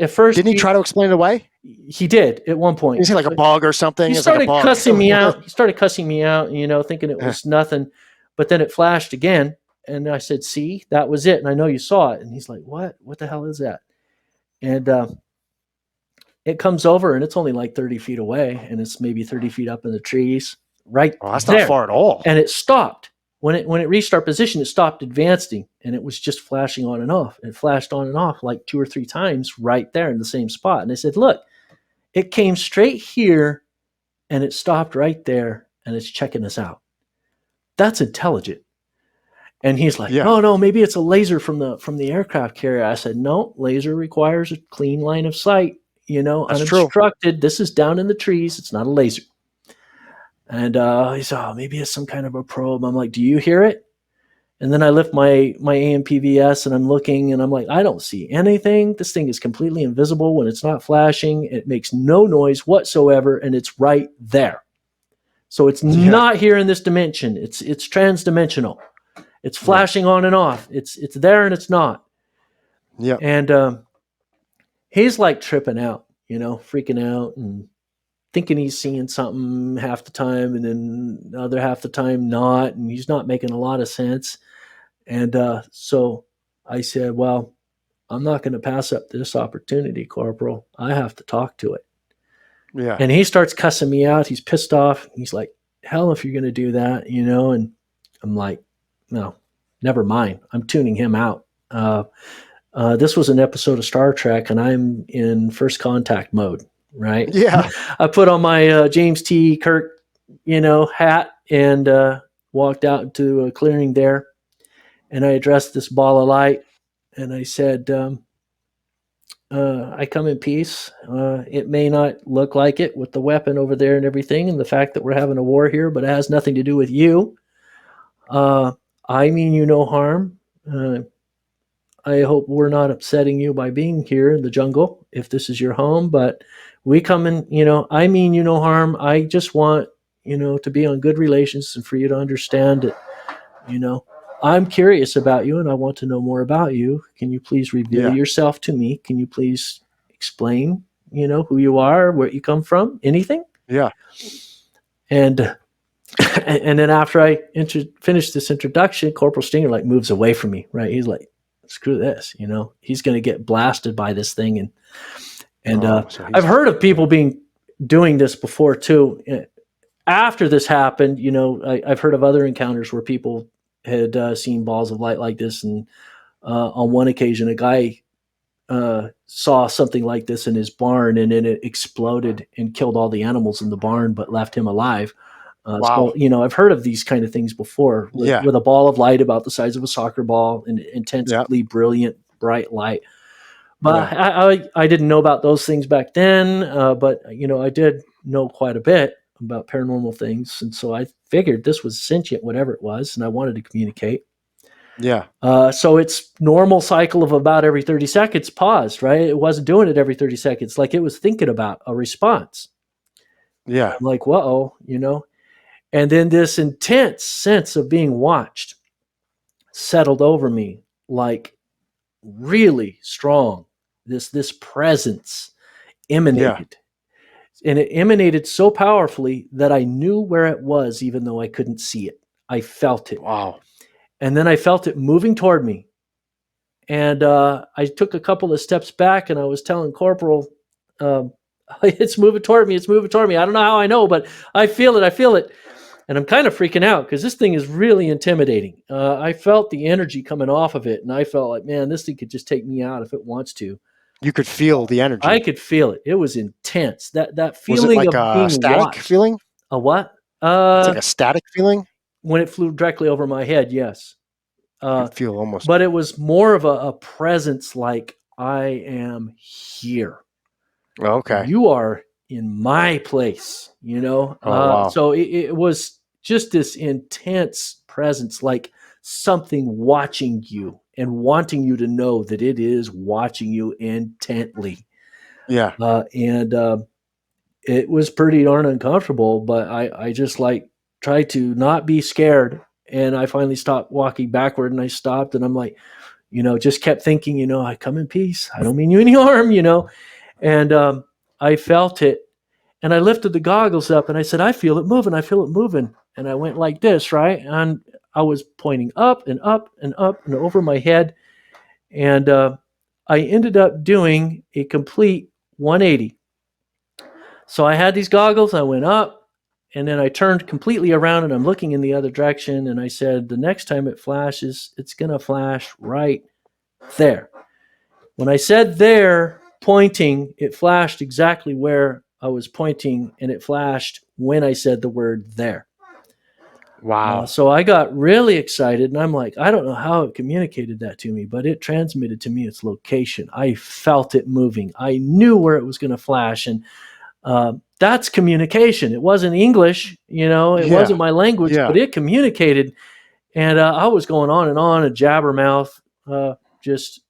first, didn't he try to explain it away? He did at one point. Is he like a bug or something? He started cussing me out. He started cussing me out, thinking it was nothing. But then it flashed again, and I said, "See, that was it." And I know you saw it. And he's like, "What? What the hell is that?" And it comes over, and it's only like 30 feet away, and it's maybe 30 feet up in the trees, right? Oh, that's not far at all. And it stopped. When it reached our position, it stopped advancing, and it was just flashing on and off. It flashed on and off like 2 or 3 times right there in the same spot. And I said, look, it came straight here, and it stopped right there, and it's checking us out. That's intelligent. And he's like, Yeah. no, maybe it's a laser from the aircraft carrier. I said, no, laser requires a clean line of sight, That's true. unobstructed. This is down in the trees. It's not a laser. And he said, oh, maybe it's some kind of a probe. I'm like, do you hear it? And then I lift my AMPVS and I'm looking and I'm like, I don't see anything. This thing is completely invisible when it's not flashing. It makes no noise whatsoever, and it's right there. So it's not here in this dimension. It's transdimensional. It's flashing on and off. It's there and it's not. Yeah. And he's like tripping out, freaking out and thinking he's seeing something half the time, and then the other half the time not, and he's not making a lot of sense. And so I said, well, I'm not going to pass up this opportunity, Corporal. I have to talk to it. Yeah. And he starts cussing me out. He's pissed off. He's like, hell, if you're going to do that, and I'm like, no, never mind. I'm tuning him out. This was an episode of Star Trek, and I'm in first contact mode, right? Yeah. I put on my James T. Kirk, hat and walked out into a clearing there. And I addressed this ball of light, and I said, I come in peace. It may not look like it with the weapon over there and everything, and the fact that we're having a war here, but it has nothing to do with you. I mean you no harm. I hope we're not upsetting you by being here in the jungle, if this is your home, but we come in, I mean you no harm. I just want, to be on good relations and for you to understand that, I'm curious about you and I want to know more about you. Can you please reveal yourself to me? Can you please explain, who you are, where you come from, anything? Yeah. And then after I finish this introduction, Corporal Stinger moves away from me, right? He's like, screw this, he's going to get blasted by this thing. And I've heard of people doing this before too. After this happened, I've heard of other encounters where people had seen balls of light like this. And on one occasion, a guy saw something like this in his barn, and then it exploded and killed all the animals in the barn, but left him alive. Wow. So, I've heard of these kind of things before with a ball of light about the size of a soccer ball and intensely brilliant, bright light. But I didn't know about those things back then. But, I did know quite a bit about paranormal things. And so I figured this was sentient, whatever it was, and I wanted to communicate. Yeah. So its normal cycle of about every 30 seconds paused, right? It wasn't doing it every 30 seconds. Like it was thinking about a response. Yeah. I'm like, whoa, And then this intense sense of being watched settled over me, like really strong. This presence emanated. And it emanated so powerfully that I knew where it was, even though I couldn't see it. I felt it. Wow. And then I felt it moving toward me. And I took a couple of steps back, and I was telling Corporal, it's moving toward me. It's moving toward me. I don't know how I know, but I feel it. I feel it. And I'm kind of freaking out because this thing is really intimidating. I felt the energy coming off of it, and I felt like, man, this thing could just take me out if it wants to. You could feel the energy. I could feel it. It was intense. That feeling was it like of a being static watched. feeling? A what? It's like a static feeling? When it flew directly over my head, yes. I feel almost. But it was more of a presence, like I am here. Okay. You are in my place, wow. So it was just this intense presence, like something watching you and wanting you to know that it is watching you intently. Yeah. And it was pretty darn uncomfortable, but I just tried to not be scared. And I finally stopped walking backward, and I stopped, and I'm like, just kept thinking, I come in peace. I don't mean you any harm, And I felt it, and I lifted the goggles up, and I said, I feel it moving. I feel it moving. And I went like this, right? And I was pointing up and up and up and over my head. And I ended up doing a complete 180. So I had these goggles. I went up, and then I turned completely around, and I'm looking in the other direction. And I said, the next time it flashes, it's going to flash right there. When I said there, pointing, it flashed exactly where I was pointing, and it flashed when I said the word there. Wow. So I got really excited, and I'm like, I don't know how it communicated that to me, but it transmitted to me its location. I felt it moving. I knew where it was going to flash, and that's communication. It wasn't English, it Yeah. wasn't my language, Yeah. but it communicated. And I was going on and on, a jabbermouth, just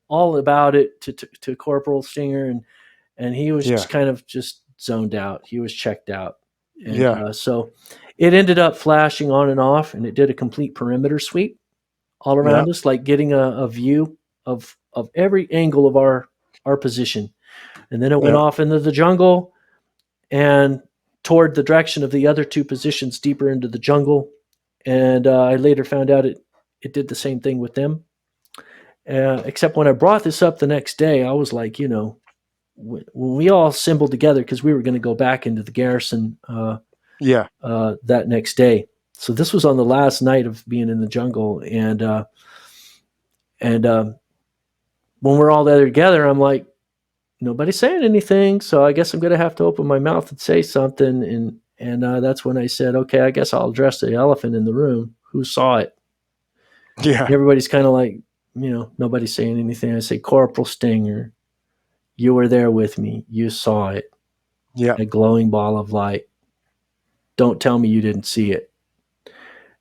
all about it to Corporal Stinger, and he was Yeah. just kind of just zoned out. He was checked out, and Yeah. so it ended up flashing on and off, and it did a complete perimeter sweep all Yeah. around us, like getting a view of every angle of our position, and then it went Yeah. off into the jungle and toward the direction of the other two positions deeper into the jungle. And I later found out it did the same thing with them. Except when I brought this up the next day, I was like, when we all assembled together, because we were going to go back into the garrison Yeah. that next day. So this was on the last night of being in the jungle, and when we're all there together, I'm like, nobody's saying anything, so I guess I'm going to have to open my mouth and say something. And that's when I said, okay, I guess I'll address the elephant in the room. Who saw it? Yeah. Everybody's kind of like, nobody's saying anything. I say, Corporal Stinger, you were there with me. You saw it. Yeah. A glowing ball of light. Don't tell me you didn't see it.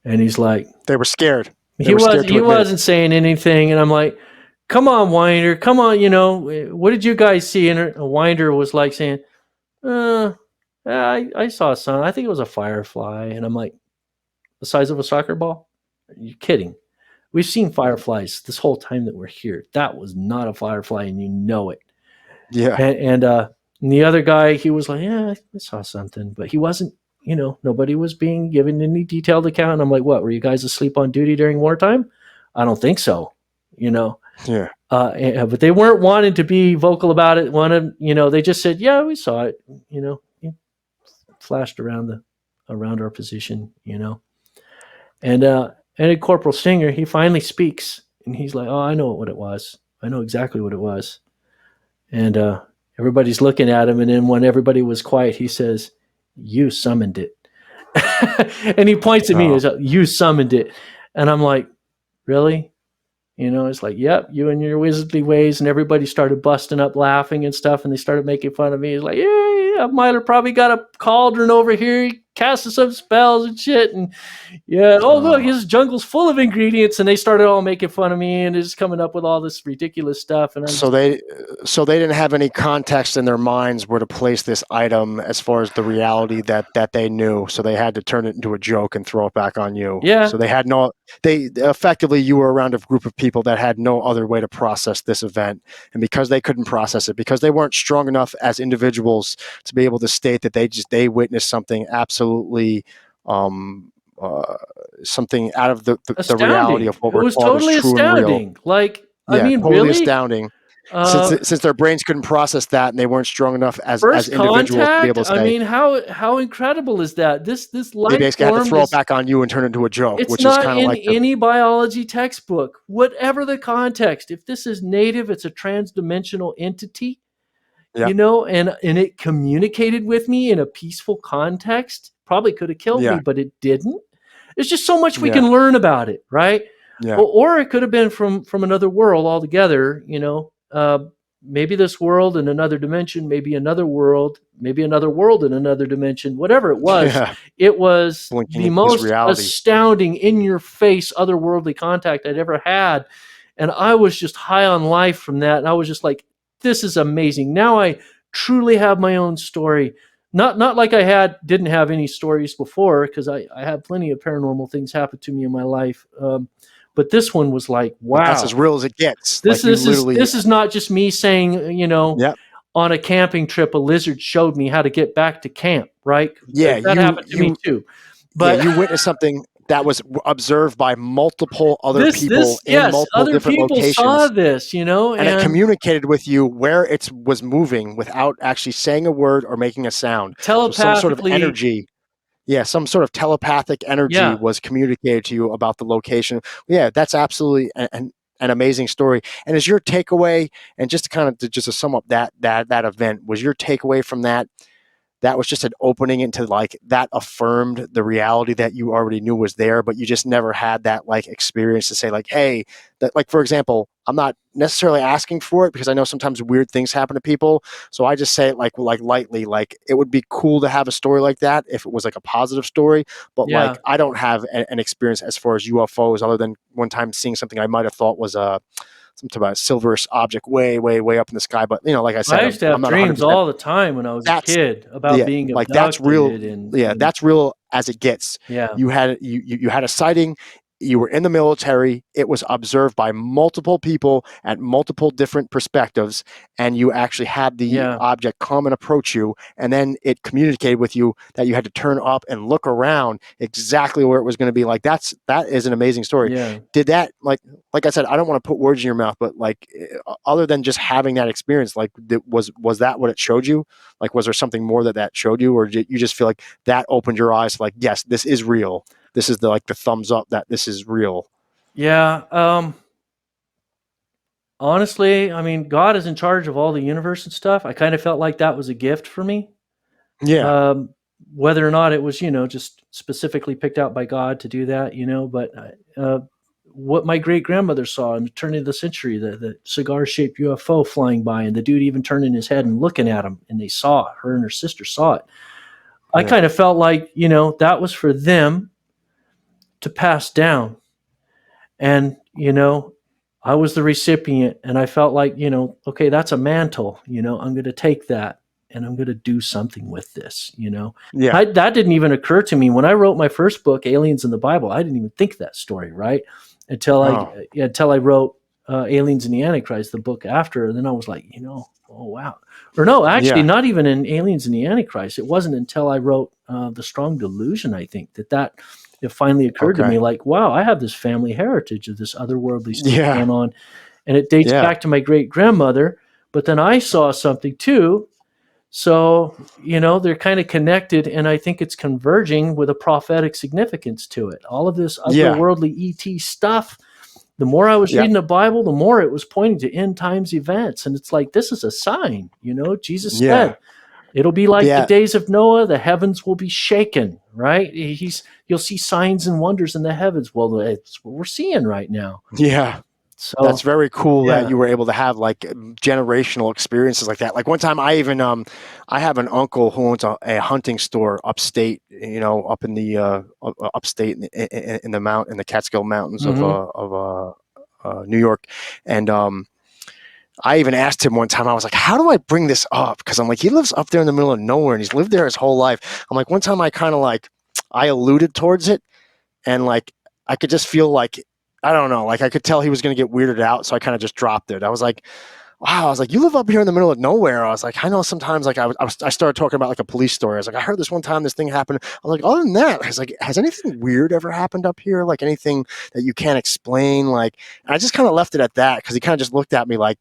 And he's like, They were scared. he were scared to admit it. wasn't saying anything. And I'm like, come on, Winder, come on. What did you guys see? And Winder was like saying, I saw something. I think it was a firefly. And I'm like, the size of a soccer ball? Are you kidding? We've seen fireflies this whole time that we're here. That was not a firefly, and you know it. Yeah. And the other guy, he was like, yeah, I saw something. But he wasn't, nobody was being given any detailed account. And I'm like, what, were you guys asleep on duty during wartime? I don't think so, Yeah. But they weren't wanting to be vocal about it. They just said, yeah, we saw it, it flashed around our position, and Corporal Stinger, he finally speaks, and he's like, oh, I know what it was. I know exactly what it was. And everybody's looking at him, and then when everybody was quiet, he says, you summoned it. And he points at me and says, you summoned it. And I'm like, really? It's like, yep, you and your wizardly ways. And everybody started busting up laughing and stuff, and they started making fun of me. He's like, yeah, Milor probably got a cauldron over here. He casted some spells and shit. And yeah, look, his jungle's full of ingredients. And they started all making fun of me and just coming up with all this ridiculous stuff. And they didn't have any context in their minds where to place this item as far as the reality that they knew. So they had to turn it into a joke and throw it back on you. Yeah. So they effectively, you were around a group of people that had no other way to process this event. And because they couldn't process it, because they weren't strong enough as individuals to be able to state that they witnessed something absolutely something out of the reality of what it was called totally as true astounding. and real. Like, Yeah, I mean, totally really astounding. Since their brains couldn't process that, and they weren't strong enough as individuals to be able to say. I mean, how incredible is that? This life they basically had to throw it back on you and turn it into a joke, it's which not is kind of in like any biology textbook, whatever the context. If this is native, it's a transdimensional entity, and it communicated with me in a peaceful context. Probably could have killed me, but it didn't. There's just so much we can learn about it, right? Yeah. Or it could have been from another world altogether. Maybe this world in another dimension, maybe another world in another dimension. Whatever it was, it was Blinking the most astounding, in-your-face, otherworldly contact I'd ever had, and I was just high on life from that. And I was just like, "This is amazing." Now I truly have my own story. Not like I didn't have any stories before, because I had plenty of paranormal things happen to me in my life. But this one was like, wow. But that's as real as it gets. This is not just me saying, on a camping trip, a lizard showed me how to get back to camp, right? Yeah, that happened to me too. But you witnessed something that was observed by multiple other people in multiple different locations. Saw this, and it communicated with you where it was moving without actually saying a word or making a sound. Telepathically, so some sort of energy. Yeah, some sort of telepathic energy was communicated to you about the location. Yeah, that's absolutely an amazing story. And is your takeaway, and just to sum up that event, was your takeaway from that that was just an opening into like that affirmed the reality that you already knew was there, but you just never had that like experience to say like, hey, that, like, for example, I'm not necessarily asking for it because I know sometimes weird things happen to people. So I just say it like lightly, like it would be cool to have a story like that if it was like a positive story. But like Yeah. I don't have an experience as far as UFOs other than one time seeing something I might have thought was something about a silverish object way up in the sky. But you know, like I I said, used to I'm have not 100%. dreams all the time when I was a That's kid about yeah, being like that's real. abducted Yeah, and that's real as it gets. yeah. You had a sighting. You were in the military. It was observed by multiple people at multiple different perspectives, and you actually had the Yeah. object come and approach you, and then it communicated with you that you had to turn up and look around exactly where it was going to be. Like that is an amazing story. Yeah. Did that like I said, I don't want to put words in your mouth, but like other than just having that experience, like was that what it showed you? Like, was there something more that showed you, or did you just feel like that opened your eyes to like, yes, this is real. This is the like the thumbs up that this is real. Yeah. Honestly, I mean, God is in charge of all the universe and stuff. I kind of felt like that was a gift for me. Yeah, Um, whether or not it was, just specifically picked out by God to do that, but what my great grandmother saw in the turn of the century, the cigar shaped UFO flying by, and the dude even turning his head and looking at him, and they saw it. Her and her sister saw it. I yeah, kind of felt like, that was for them to pass down. And, I was the recipient, and I felt like, okay, that's a mantle, I'm going to take that and I'm going to do something with this. yeah. That didn't even occur to me when I wrote my first book, Aliens in the Bible. I didn't even think that story, right? Oh, Until I wrote Aliens in the Antichrist, the book after, and then I was like, oh wow. Or no, actually, yeah. not even in Aliens in the Antichrist. It wasn't until I wrote The Strong Delusion, I think, that it finally occurred to me, Okay. like, wow, I have this family heritage of this otherworldly stuff Yeah, going on, and it dates yeah, back to my great grandmother. But then I saw something too, so they're kind of connected, and I think it's converging with a prophetic significance to it. All of this yeah, otherworldly ET stuff. The more I was yeah, reading the Bible, the more it was pointing to end times events, and it's like this is a sign. Jesus yeah, said, it'll be like the yeah. days of Noah. The heavens will be shaken, right? You'll see signs and wonders in the heavens. Well, it's what we're seeing right now. Yeah. That's So, very cool that yeah. you were able to have like generational experiences like that. Like one time I even I have an uncle who owns a hunting store upstate, up in the upstate in the in the Catskill Mountains Hmm. New York. And I even asked him one time, I was like, how do I bring this up? Because I'm like, he lives up there in the middle of nowhere and he's lived there his whole life. I'm like, one time I kind of like I alluded towards it, and like I could just feel like I don't know, like I could tell he was going to get weirded out, so I kind of just dropped it. I was like, wow, I was like, you live up here in the middle of nowhere. I was like, I know sometimes like I started talking about like a police story. I was like, I heard this one time this thing happened. I was like, other than that, I was like, has anything weird ever happened up here? Like anything that you can't explain? Like, and I just kind of left it at that because he kind of just looked at me like,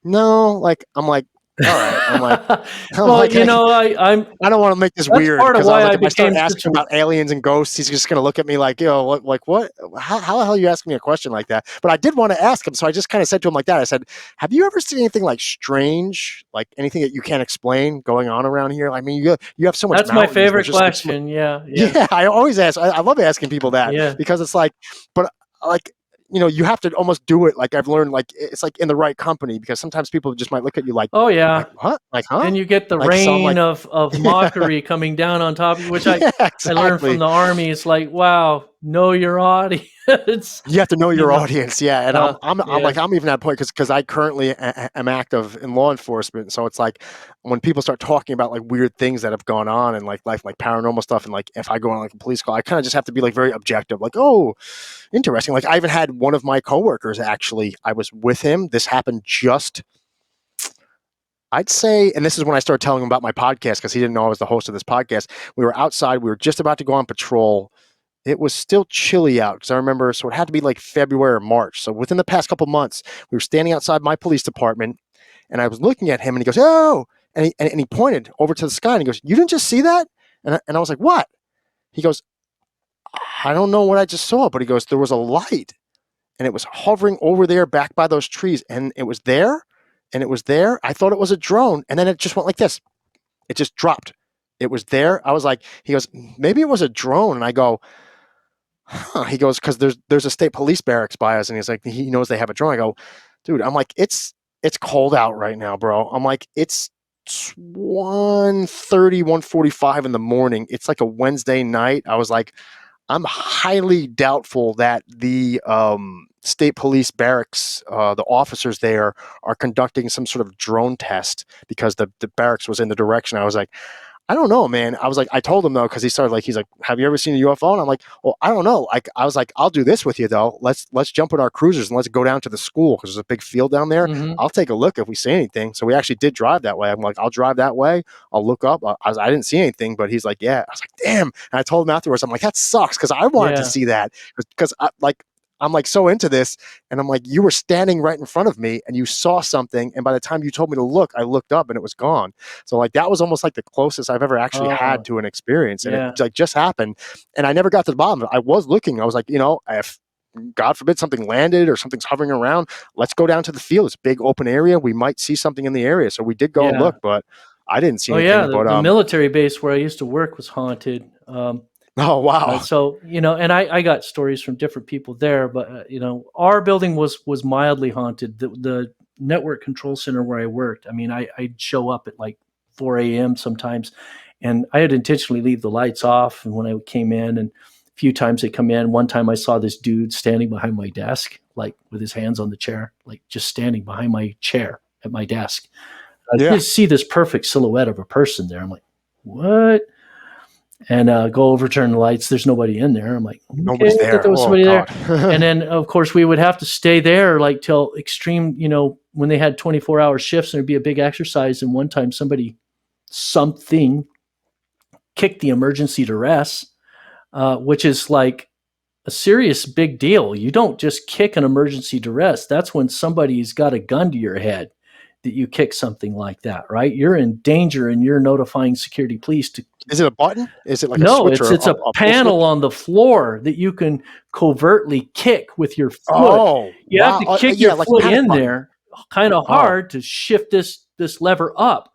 no, like I'm like, all right, I'm like. I'm Well, like, I'm. I don't want to make this That's weird part of because I was why like, I if I start became such asking a. about aliens and ghosts, he's just going to look at me like, what, like, what? How the hell are you asking me a question like that? But I did want to ask him. So I just kind of said to him like that. I said, have you ever seen anything like strange, like anything that you can't explain going on around here? I mean, you have so much That's my mountains. There's favorite just like, so much, question. Yeah, yeah, yeah, I always ask. I love asking people that yeah. because it's like, but like, you have to almost do it. Like I've learned, like it's like in the right company because sometimes people just might look at you Oh like yeah. what, like huh, And you get the like so. I'm rain like, of yeah, mockery coming down on top of you, which I learned from exactly. the army. It's like, wow, know your audience. You have to know you your know, audience, yeah. And I'm yeah. like I'm even at a point because I currently am active in law enforcement, so it's like when people start talking about like weird things that have gone on in like life, like paranormal stuff, and like if I go on like a police call, I kind of just have to be like very objective, like oh, interesting. Like I even had one of my coworkers actually, I was with him. This happened just I'd say, and this is when I started telling him about my podcast because he didn't know I was the host of this podcast. We were outside, we were just about to go on patrol. It was still chilly out because I remember, so it had to be like February or March. So within the past couple months, we were standing outside my police department, and I was looking at him, and he goes, "Oh!" And he pointed over to the sky, and he goes, "You didn't just see that?" And I was like, "What?" He goes, "I don't know what I just saw," but he goes, "There was a light, and it was hovering over there, back by those trees, and it was there, and it was there. I thought it was a drone, and then it just went like this." It just dropped. It was there. I was like, he goes, maybe it was a drone. And I go, huh. He goes, because there's a state police barracks by us, and he's like, he knows they have a drone. I go, dude, I'm like, it's cold out right now, bro. I'm like, it's 1:30, 1:45 in the morning. It's like a Wednesday night. I was like, I'm highly doubtful that the state police barracks, the officers there, are conducting some sort of drone test, because the barracks was in the direction. I was like, I don't know, man. I was like, I told him though, because he started like, he's like, have you ever seen a UFO? And I'm like, well, I don't know. Like, I was like, I'll do this with you though. Let's jump in our cruisers and let's go down to the school, because there's a big field down there. Mm-hmm. I'll take a look if we see anything. So we actually did drive that way. I'm like, I'll drive that way. I'll look up. I didn't see anything, but he's like, yeah. I was like, damn. And I told him afterwards, I'm like, that sucks, because I wanted to Yeah. see that, because I'm like so into this, and I'm like, you were standing right in front of me and you saw something, and by the time you told me to look, I looked up and it was gone. So like that was almost like the closest I've ever actually had to an experience, and Yeah. it like just happened, and I never got to the bottom of it. I was looking. I was like, if God forbid something landed or something's hovering around, let's go down to the field. It's a big open area. We might see something in the area. So we did go and Yeah. look, but I didn't see Oh yeah, anything. But the military base where I used to work was haunted. oh wow, So and I got stories from different people there, but our building was mildly haunted. The network control center where I worked, I mean, I'd show up at like 4 a.m. sometimes, and I'd intentionally leave the lights off. And when I came in, and a few times they come in, one time I saw this dude standing behind my desk, like with his hands on the chair, like just standing behind my chair at my desk. I yeah, just see this perfect silhouette of a person there. I'm like, what? And go over, turn the lights. There's nobody in there. I'm like, okay, nobody's I thought there. there was Oh somebody God. there. And then, of course, we would have to stay there like till extreme, when they had 24-hour shifts, and there'd be a big exercise. And one time something kicked the emergency to rest, which is like a serious big deal. You don't just kick an emergency to rest. That's when somebody's got a gun to your head that you kick something like that, right? You're in danger, and you're notifying security police to. Is it a button? Is it like a No, switch or it's a pull panel switch? on the floor that you can covertly kick with your foot. Oh You have wow. to kick Yeah, your like a foot panic in button. there kind of Oh. hard to shift this lever up,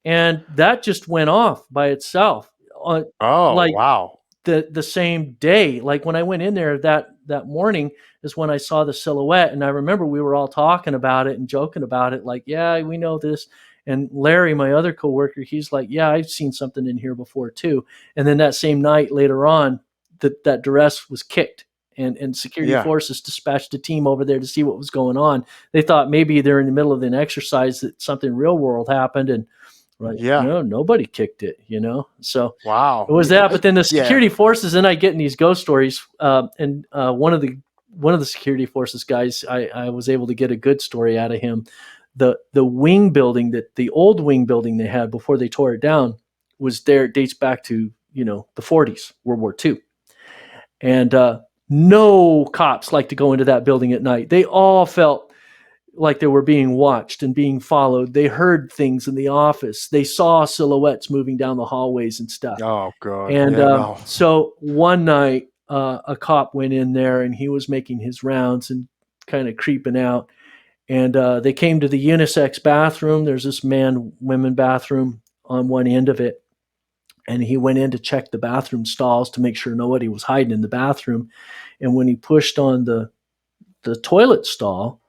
and that just went off by itself. Oh Like wow. the same day, like when I went in there that morning is when I saw the silhouette, and I remember we were all talking about it and joking about it, like, yeah, we know this. And Larry, my other coworker, he's like, yeah, I've seen something in here before too. And then that same night later on, that duress was kicked, and security Yeah. forces dispatched a team over there to see what was going on. They thought maybe they're in the middle of an exercise, that something real world happened, and like, Yeah. no, nobody kicked it, So Wow. it was that. But then the Yeah. security forces, and I get in these ghost stories. And one of the security forces guys, I was able to get a good story out of him. The wing building, that the old wing building they had before they tore it down, was there. It dates back to the 40s, World War II, and no cops like to go into that building at night. They all felt like they were being watched and being followed. They heard things in the office. They saw silhouettes moving down the hallways and stuff. Oh god. And Yeah. No. so one night, a cop went in there, and he was making his rounds and kind of creeping out. And they came to the unisex bathroom. There's this man-women bathroom on one end of it. And he went in to check the bathroom stalls to make sure nobody was hiding in the bathroom. And when he pushed on the toilet stall,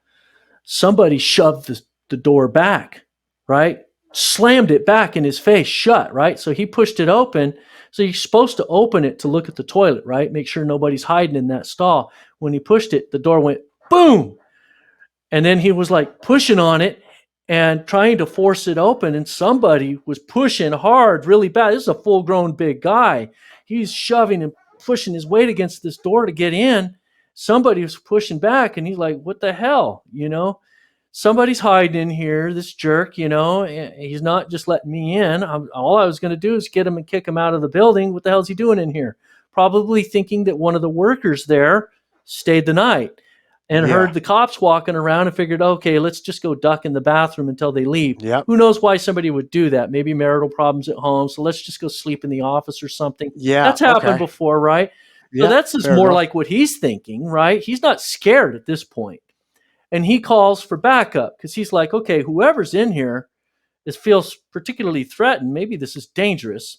somebody shoved the door back, right? Slammed it back in his face shut, right? So he pushed it open. So you're supposed to open it to look at the toilet, right? Make sure nobody's hiding in that stall. When he pushed it, the door went boom. And then he was like pushing on it and trying to force it open. And somebody was pushing hard, really bad. This is a full-grown big guy. He's shoving and pushing his weight against this door to get in. Somebody was pushing back, and he's like, what the hell? Somebody's hiding in here, this jerk, he's not just letting me in. All I was going to do is get him and kick him out of the building. What the hell is he doing in here? Probably thinking that one of the workers there stayed the night and heard the cops walking around and figured, okay, let's just go duck in the bathroom until they leave. Yep. Who knows why somebody would do that? Maybe marital problems at home. So let's just go sleep in the office or something. Yeah. That's happened Okay. before, right? So Yeah. that's just Fair more enough. like what he's thinking, right? He's not scared at this point. And he calls for backup because he's like, okay, whoever's in here, it feels particularly threatened. Maybe this is dangerous.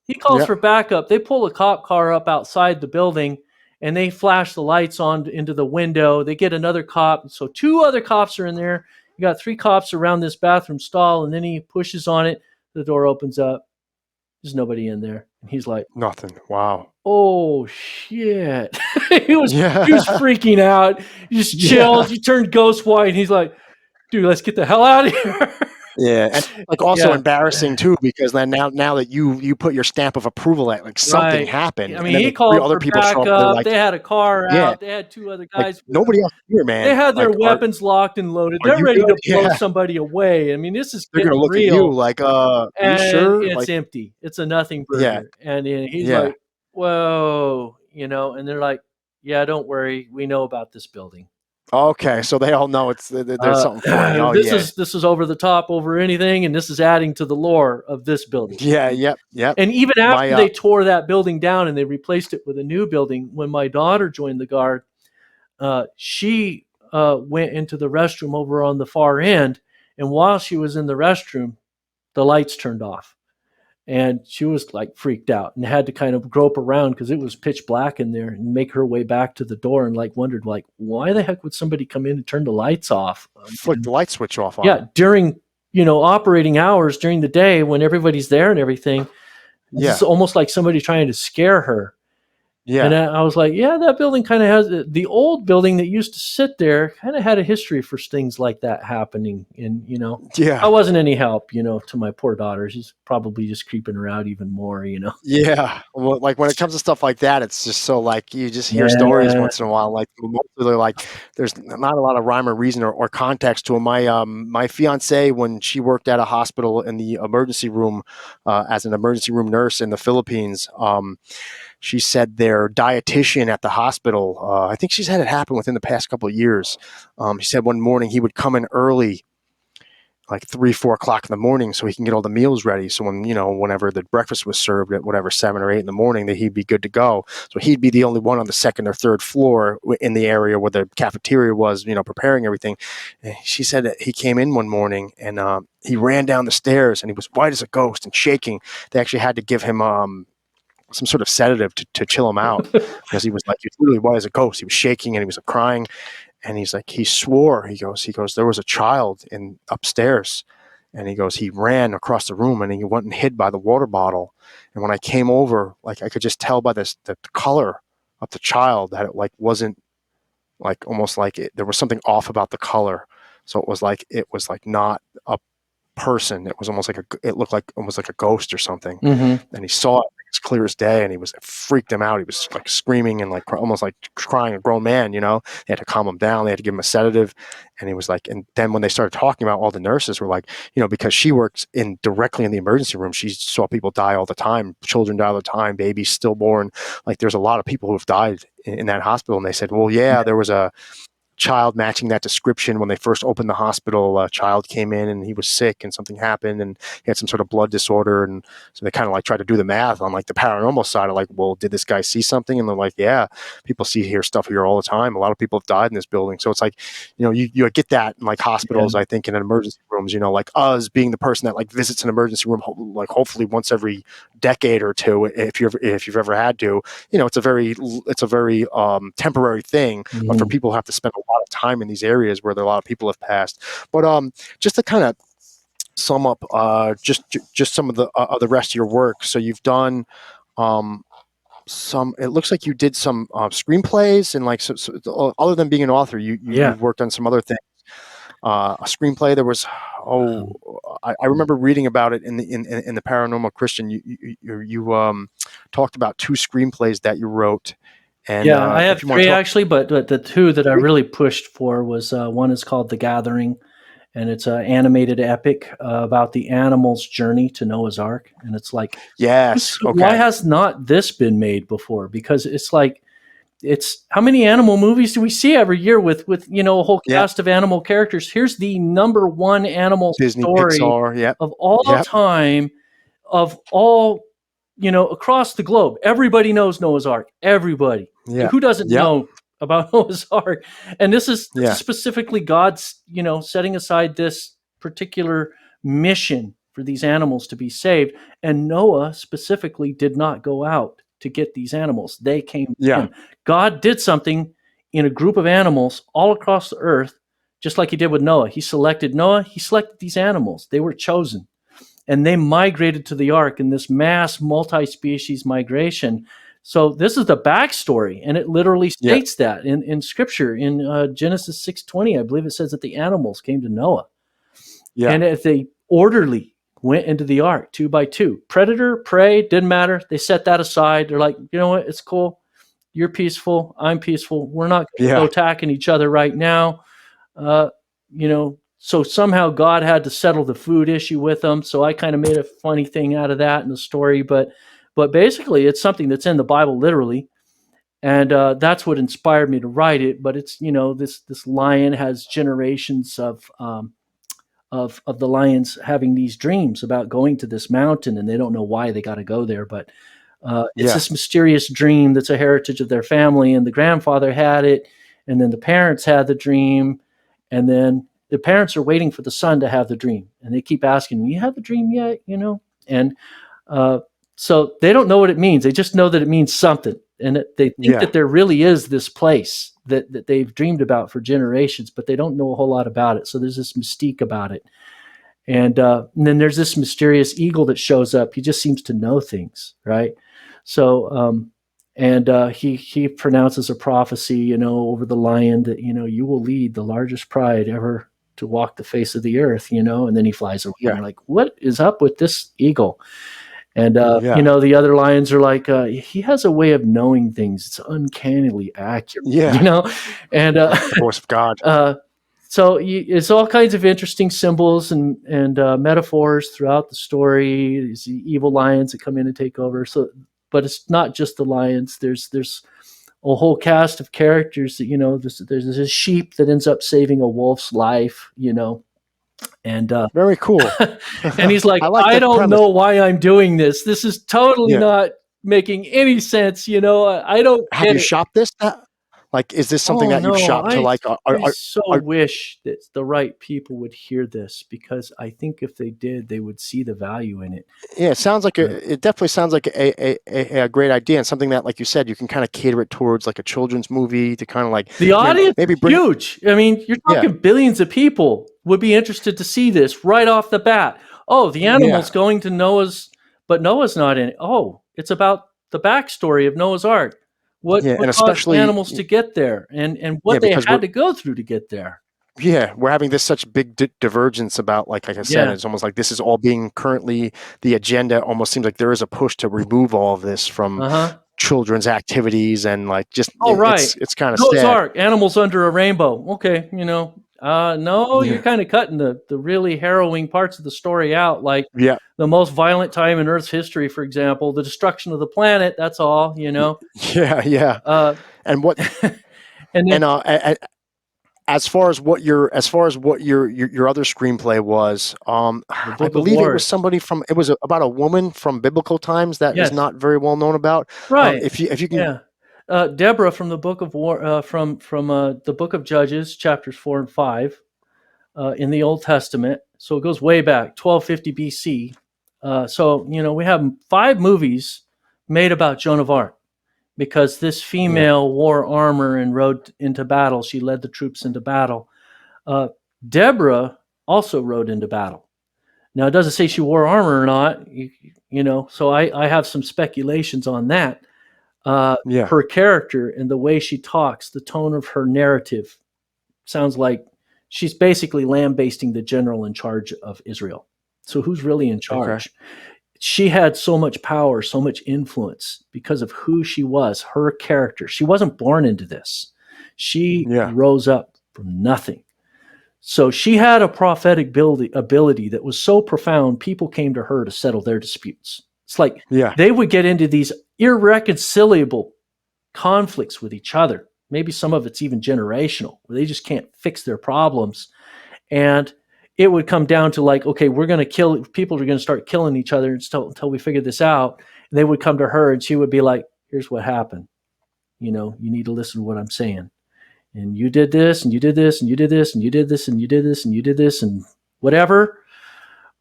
He calls Yep. for backup. They pull a cop car up outside the building and they flash the lights on into the window. They get another cop. So 2 other cops are in there. You got 3 cops around this bathroom stall, and then he pushes on it. The door opens up. There's nobody in there. And he's like, Nothing. Wow. oh shit. He was Yeah. freaking out. He just chilled. Yeah. He turned ghost white, and he's like, dude, let's get the hell out of here. Yeah, and like also Yeah. embarrassing too, because then now that you put your stamp of approval that like something Right. happened, I mean, and then he like 3 called other for people show up and they're backup. like, They had a car yeah, out. They had 2 other like guys with them. nobody else here, They man. had their Like, weapons locked and loaded. are They're you ready good? to blow Yeah, somebody away. I mean, this is they're gonna getting look at you real. like, are you And sure? it's Like, empty. It's a nothing yeah, burger. And he's yeah. like, whoa, and they're like, yeah, don't worry. We know about this building. Okay, so they all know there's something funny. Oh yeah, This is over the top over anything, and this is adding to the lore of this building. yeah, yep. And even My after they tore that building down and they replaced it with a new building, when my daughter joined the guard, she went into the restroom over on the far end, and while she was in the restroom, the lights turned off. And she was like freaked out and had to kind of grope around because it was pitch black in there and make her way back to the door and like wondered like, why the heck would somebody come in and turn the lights off? flick the light switch off on Yeah, them. during operating hours during the day when everybody's there and everything. Yeah, It's almost like somebody trying to scare her. And yeah, I was like, yeah, that building kind of has the old building that used to sit there kind of had a history for things like that happening. And, I yeah. wasn't any help, to my poor daughter. She's probably just creeping her out even more. Yeah, well, like when it comes to stuff like that, it's just so like you just hear stories Yeah. once in a while. Like mostly they're like, there's not a lot of rhyme or reason or context to them. My fiance, when she worked at a hospital in the emergency room as an emergency room nurse in the Philippines, she said their dietitian at the hospital, I think she's had it happen within the past couple of years. She said one morning he would come in early, like 3, 4 o'clock in the morning, so he can get all the meals ready. So whenever the breakfast was served at whatever 7 or 8 in the morning, that he'd be good to go. So he'd be the only one on the second or third floor in the area where the cafeteria was, preparing everything. And she said that he came in one morning and he ran down the stairs and he was white as a ghost and shaking. They actually had to give him some sort of sedative to chill him out because he was literally white as a ghost. He was shaking and he was crying. And he's like, he swore, he goes, there was a child in upstairs. And he goes, he ran across the room and he went and hid by the water bottle. And when I came over, like I could just tell by the color of the child that it wasn't almost there was something off about the color. So it was not a person. It was almost it looked like almost like a ghost or something. Mm-hmm. And he saw it as clear as day, and it freaked him out. He was screaming and almost crying, a grown man. They had to calm him down. They had to give him a sedative, and he was and then when they started talking about, all the nurses were like, because she works directly in the emergency room, she saw people die all the time, children die all the time, babies stillborn. There's a lot of people who have died in that hospital, and they said, well, yeah, there was a child matching that description when they first opened the hospital. A child came in and he was sick and something happened and he had some sort of blood disorder, and so they kind of tried to do the math on the paranormal side of well, did this guy see something? And they're like, yeah, people hear stuff here all the time. A lot of people have died in this building. So it's you get that in hospitals. I think in emergency rooms, like us being the person that visits an emergency room hopefully once every decade or two, if you've ever had to. It's a very temporary thing. Mm-hmm. But for people who have to spend a lot of time in these areas where a lot of people have passed. But just to kind of sum up just some of the rest of your work. So you've done it looks like you did some screenplays and so, other than being an author, you've worked on some other things. A screenplay. There was I remember reading about it in the Paranormal Christian. You talked about 2 screenplays that you wrote. And, I have 3 actually, but the 2 that I really pushed for was one is called The Gathering, and it's an animated epic about the animal's journey to Noah's Ark. And it's yes, okay. Why has not this been made before? Because it's how many animal movies do we see every year with a whole cast of animal characters? Here's the number 1 animal Disney, story Pixar, of all time, of all across the globe. Everybody knows Noah's Ark. Everybody. Who doesn't know about Noah's Ark? And this is specifically God's, setting aside this particular mission for these animals to be saved. And Noah specifically did not go out to get these animals. They came to Yeah. him. God did something in a group of animals all across the earth, just like he did with Noah. He selected Noah. He selected these animals. They were chosen. And they migrated to the ark in this mass multi-species migration. So this is the backstory, and it literally Yeah. states that in Scripture. In Genesis 6:20, I believe it says that the animals came to Noah. Yeah. And if they orderly went into the ark 2 by 2, predator, prey, didn't matter. They set that aside. They're like, you know what? It's cool. You're peaceful. I'm peaceful. We're not going to Yeah. go attacking each other right now. So somehow God had to settle the food issue with them. So I kind of made a funny thing out of that in the story, but basically it's something that's in the Bible literally, and that's what inspired me to write it. But it's this lion has generations of the lions having these dreams about going to this mountain, and they don't know why they got to go there, but it's this mysterious dream that's a heritage of their family, and the grandfather had it, and then the parents had the dream, and then the parents are waiting for the son to have the dream, and they keep asking, "You have the dream yet?" And so they don't know what it means. They just know that it means something, and they think that there really is this place that they've dreamed about for generations, but they don't know a whole lot about it. So there's this mystique about it. And then there's this mysterious eagle that shows up. He just seems to know things, right? So, he pronounces a prophecy, over the lion that, you will lead the largest pride ever to walk the face of the earth, and then he flies away. Yeah. You're like, what is up with this eagle? And, Yeah. the other lions are like, he has a way of knowing things. It's uncannily accurate, Yeah. and, The voice of God. so it's all kinds of interesting symbols and metaphors throughout the story. These evil lions that come in and take over. So, but it's not just the lions. There's a whole cast of characters that there's this sheep that ends up saving a wolf's life. And Very cool. and he's like, I like I the don't premise. know why I'm doing this. This is totally Yeah. not making any sense. I don't Have get you it. shopped this? Like, is this something that you've shopped to? Like, I so wish that the right people would hear this, because I think if they did, they would see the value in it. yeah, it sounds like it definitely sounds like a great idea, and something that, like you said, you can kind of cater it towards like a children's movie to kind of like The audience maybe is bring. huge. I mean, you're talking billions of people would be interested to see this right off the bat. Oh, the animal's going to Noah's, but Noah's not in it. Oh, it's about the backstory of Noah's Ark. What and caused especially animals to get there, and what they because had to go through to get there. we're having this such big divergence about, like I said, it's almost like this is all being currently the agenda. Almost seems like there is a push to remove all of this from children's activities, and like just it's kind of Noah's sad. Ark, animals under a rainbow. Okay, no, you're kind of cutting the really harrowing parts of the story out, like the most violent time in Earth's history, for example, the destruction of the planet. That's all, And what and then, as far as what your other screenplay was, I believe it was somebody from. It was about a woman from biblical times that is not very well known about. Right. If you can. Deborah from the Book of War, from the Book of Judges, chapters 4 and 5, in the Old Testament. So it goes way back, 1250 BC. So we have 5 movies made about Joan of Arc, because this female wore armor and rode into battle. She led the troops into battle. Deborah also rode into battle. Now it doesn't say she wore armor or not, So I have some speculations on that. Her character and the way she talks, the tone of her narrative sounds like she's basically lambasting the general in charge of Israel. So who's really in charge? Okay. She had so much power, so much influence because of who she was, her character. She wasn't born into this. She rose up from nothing. So she had a prophetic ability that was so profound, people came to her to settle their disputes. It's like they would get into these irreconcilable conflicts with each other. Maybe some of it's even generational, where they just can't fix their problems. And it would come down to like, okay, we're going to kill, people are going to start killing each other until we figure this out. And they would come to her and she would be like, here's what happened. You need to listen to what I'm saying. And you did this, and you did this, and you did this, and you did this, and you did this, and you did this, and whatever.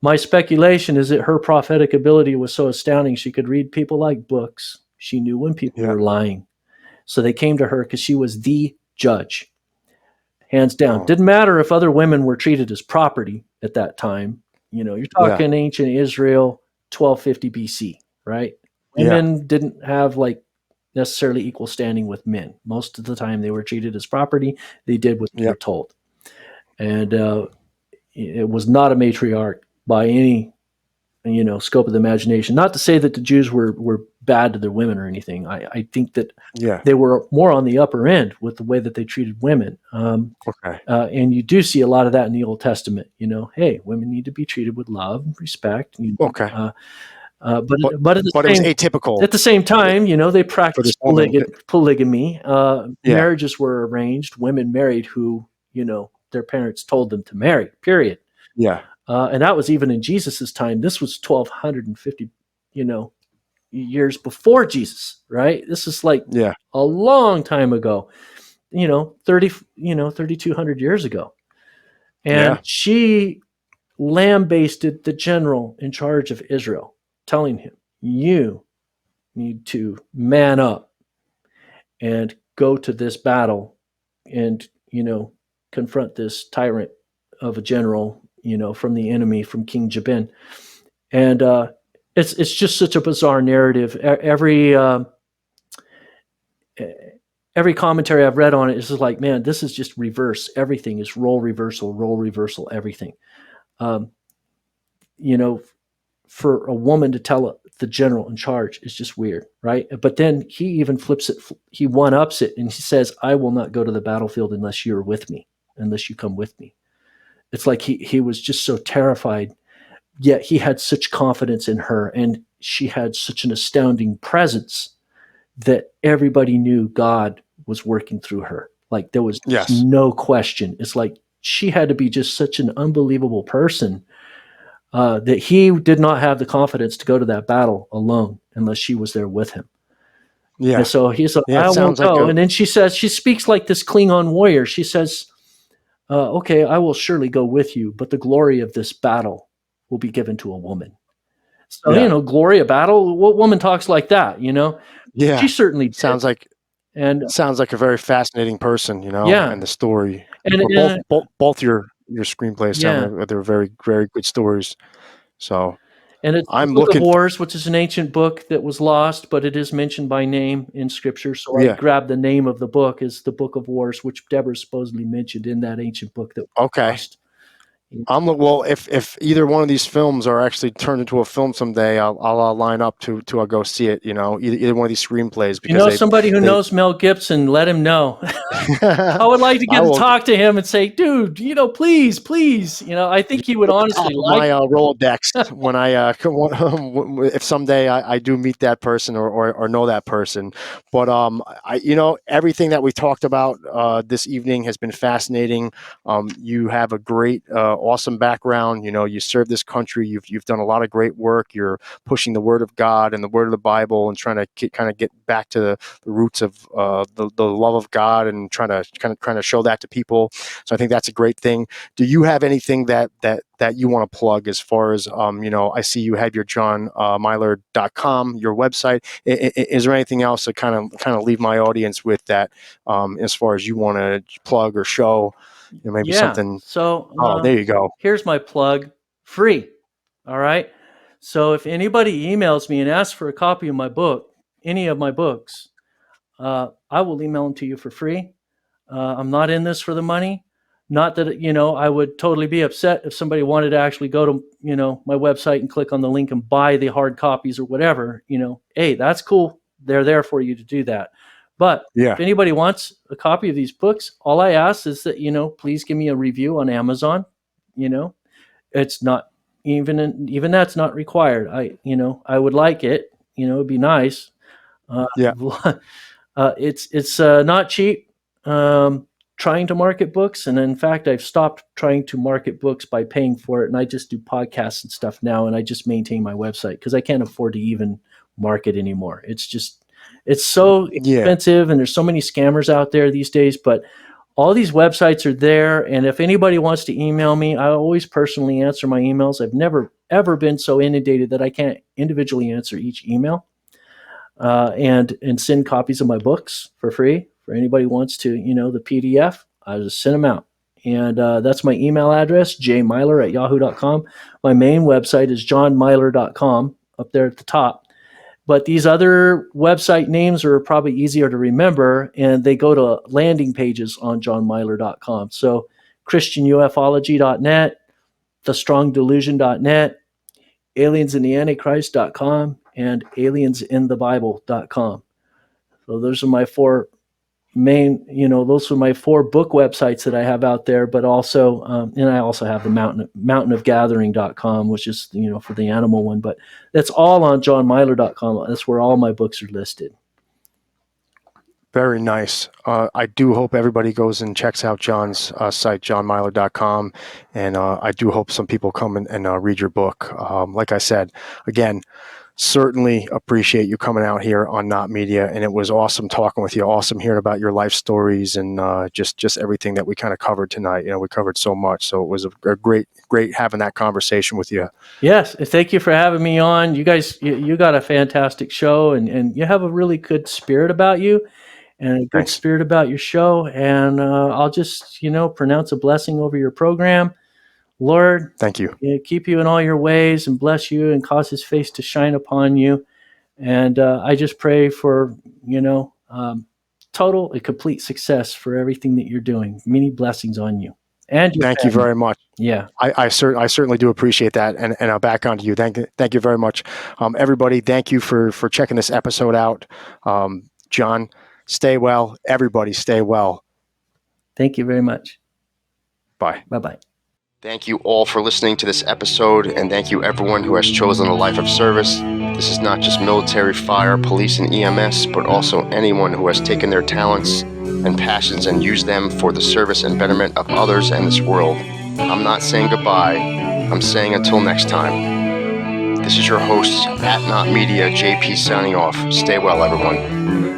My speculation is that her prophetic ability was so astounding she could read people like books. She knew when people Yeah. were lying. So they came to her because she was the judge, hands down. Oh, Didn't matter if other women were treated as property at that time. You're yeah. talking ancient Israel, 1250 BC, right? Yeah. Women didn't have like necessarily equal standing with men. Most of the time, they were treated as property. They did what they Yeah. were told, and it was not a matriarch by any scope of the imagination. Not to say that the Jews were bad to their women or anything. I think that Yeah. they were more on the upper end with the way that they treated women. Okay. And you do see a lot of that in the Old Testament. Hey, women need to be treated with love and respect. Okay. But But but but it was atypical at the same time, they for this practiced woman. polygamy. Yeah. Marriages were arranged. Women married who their parents told them to marry. Period. Yeah. And that was even in Jesus's time. This was 1250, years before Jesus, right? This is like Yeah. a long time ago. 3,200 years ago. And Yeah. she lambasted the general in charge of Israel, telling him, "You need to man up and go to this battle and, confront this tyrant of a general, from the enemy, from King Jabin." And it's just such a bizarre narrative. Every commentary I've read on it is just like, man, this is just reverse. Everything is role reversal, everything. Um, you know, for a woman to tell the general in charge is just weird, right? But then he even flips it. He one ups it and he says, "I will not go to the battlefield unless you're with me, unless you come with me." It's like he was just so terrified, yet he had such confidence in her, and she had such an astounding presence that everybody knew God was working through her. Like there was just Yes. no question. It's like she had to be just such an unbelievable person that he did not have the confidence to go to that battle alone unless she was there with him. And Yeah. so he's like, Yeah. It "I won't sounds like go." a. And then she speaks like this Klingon warrior. She says, "Okay, I will surely go with you, but the glory of this battle will be given to a woman." So, Yeah. glory of battle. What woman talks like that? She Yeah. certainly did. Sounds like And sounds like a very fascinating person, yeah, and the story. and, But both and both your screenplays sound yeah, like they're very very good stories. So and it's the I'm Book of looking. Wars, which is an ancient book that was lost, but it is mentioned by name in Scripture. So I Yeah. grabbed the name of the book as the Book of Wars, which Deborah supposedly mentioned in that ancient book that was Okay. lost. Well, if either one of these films are actually turned into a film someday, I'll line up to go see it. Either one of these screenplays because Somebody who they knows Mel Gibson, let him know. I would like to I get to will. talk to him and say, "Dude, please, please." I think he would honestly Top of like. my Rolodex when if someday I do meet that person or know that person. But everything that we talked about this evening has been fascinating. You have a great, awesome background. You serve this country. You've done a lot of great work. You're pushing the word of God and the word of the Bible and trying to kind of get back to the roots of the love of God and trying to show that to people. So I think that's a great thing. Do you have anything that you want to plug as far as I see you have your johnmilor.com, your website. Is there anything else to kind of leave my audience with that as far as you want to plug or show, maybe Yeah. something? So Oh, there you go. here's my plug, free. All right. So if anybody emails me and asks for a copy of my book, any of my books, I will email them to you for free. I'm not in this for the money. Not that, I would totally be upset if somebody wanted to actually go to, my website and click on the link and buy the hard copies or whatever, hey, that's cool. They're there for you to do that. But if Yeah. anybody wants a copy of these books, all I ask is that, please give me a review on Amazon. It's not even that's not required. I would like it, it'd be nice. Uh, Yeah. it's not cheap trying to market books, and in fact, I've stopped trying to market books by paying for it, and I just do podcasts and stuff now, and I just maintain my website because I can't afford to even market anymore. It's so Yeah. expensive, and there's so many scammers out there these days. But All these websites are there, and if anybody wants to email me, I always personally answer my emails. I've never ever been so inundated that I can't individually answer each email, and send copies of my books for free for anybody who wants to. The PDF, I just send them out, and that's my email address, jmyler@yahoo.com. My main website is johnmyler.com up there at the top. But these other website names are probably easier to remember, and they go to landing pages on johnmyler.com. So christianufology.net, thestrongdelusion.net, aliensintheantichrist.com, and aliensinthebible.com. So those are my four those are my four book websites that I have out there, but also, and I also have the mountainofgathering.com, which is, for the animal one, but that's all on johnmyler.com. That's where all my books are listed. Very nice. I do hope everybody goes and checks out John's site, johnmyler.com. And I do hope some people come and read your book. Like I said, again, certainly appreciate you coming out here on Not Media, and it was awesome talking with you. Awesome hearing about your life stories and just everything that we kind of covered tonight. We covered so much, so it was a great having that conversation with you. Yes, thank you for having me on. You guys, you got a fantastic show, and you have a really good spirit about you, and a good Thanks. spirit about your show. And I'll just pronounce a blessing over your program. Lord, thank you. Keep you in all your ways and bless you and cause his face to shine upon you. And I just pray for, total and complete success for everything that you're doing. Many blessings on you. And your thank family. you very much. Yeah. I certainly do appreciate that. And I'll back on to you. Thank you very much. Everybody, thank you for checking this episode out. John, stay well. Everybody stay well. Thank you very much. Bye. Bye-bye. Thank you all for listening to this episode, and thank you everyone who has chosen a life of service. This is not just military, fire, police, and EMS, but also anyone who has taken their talents and passions and used them for the service and betterment of others and this world. I'm not saying goodbye. I'm saying until next time. This is your host, @NotMedia, JP signing off. Stay well, everyone.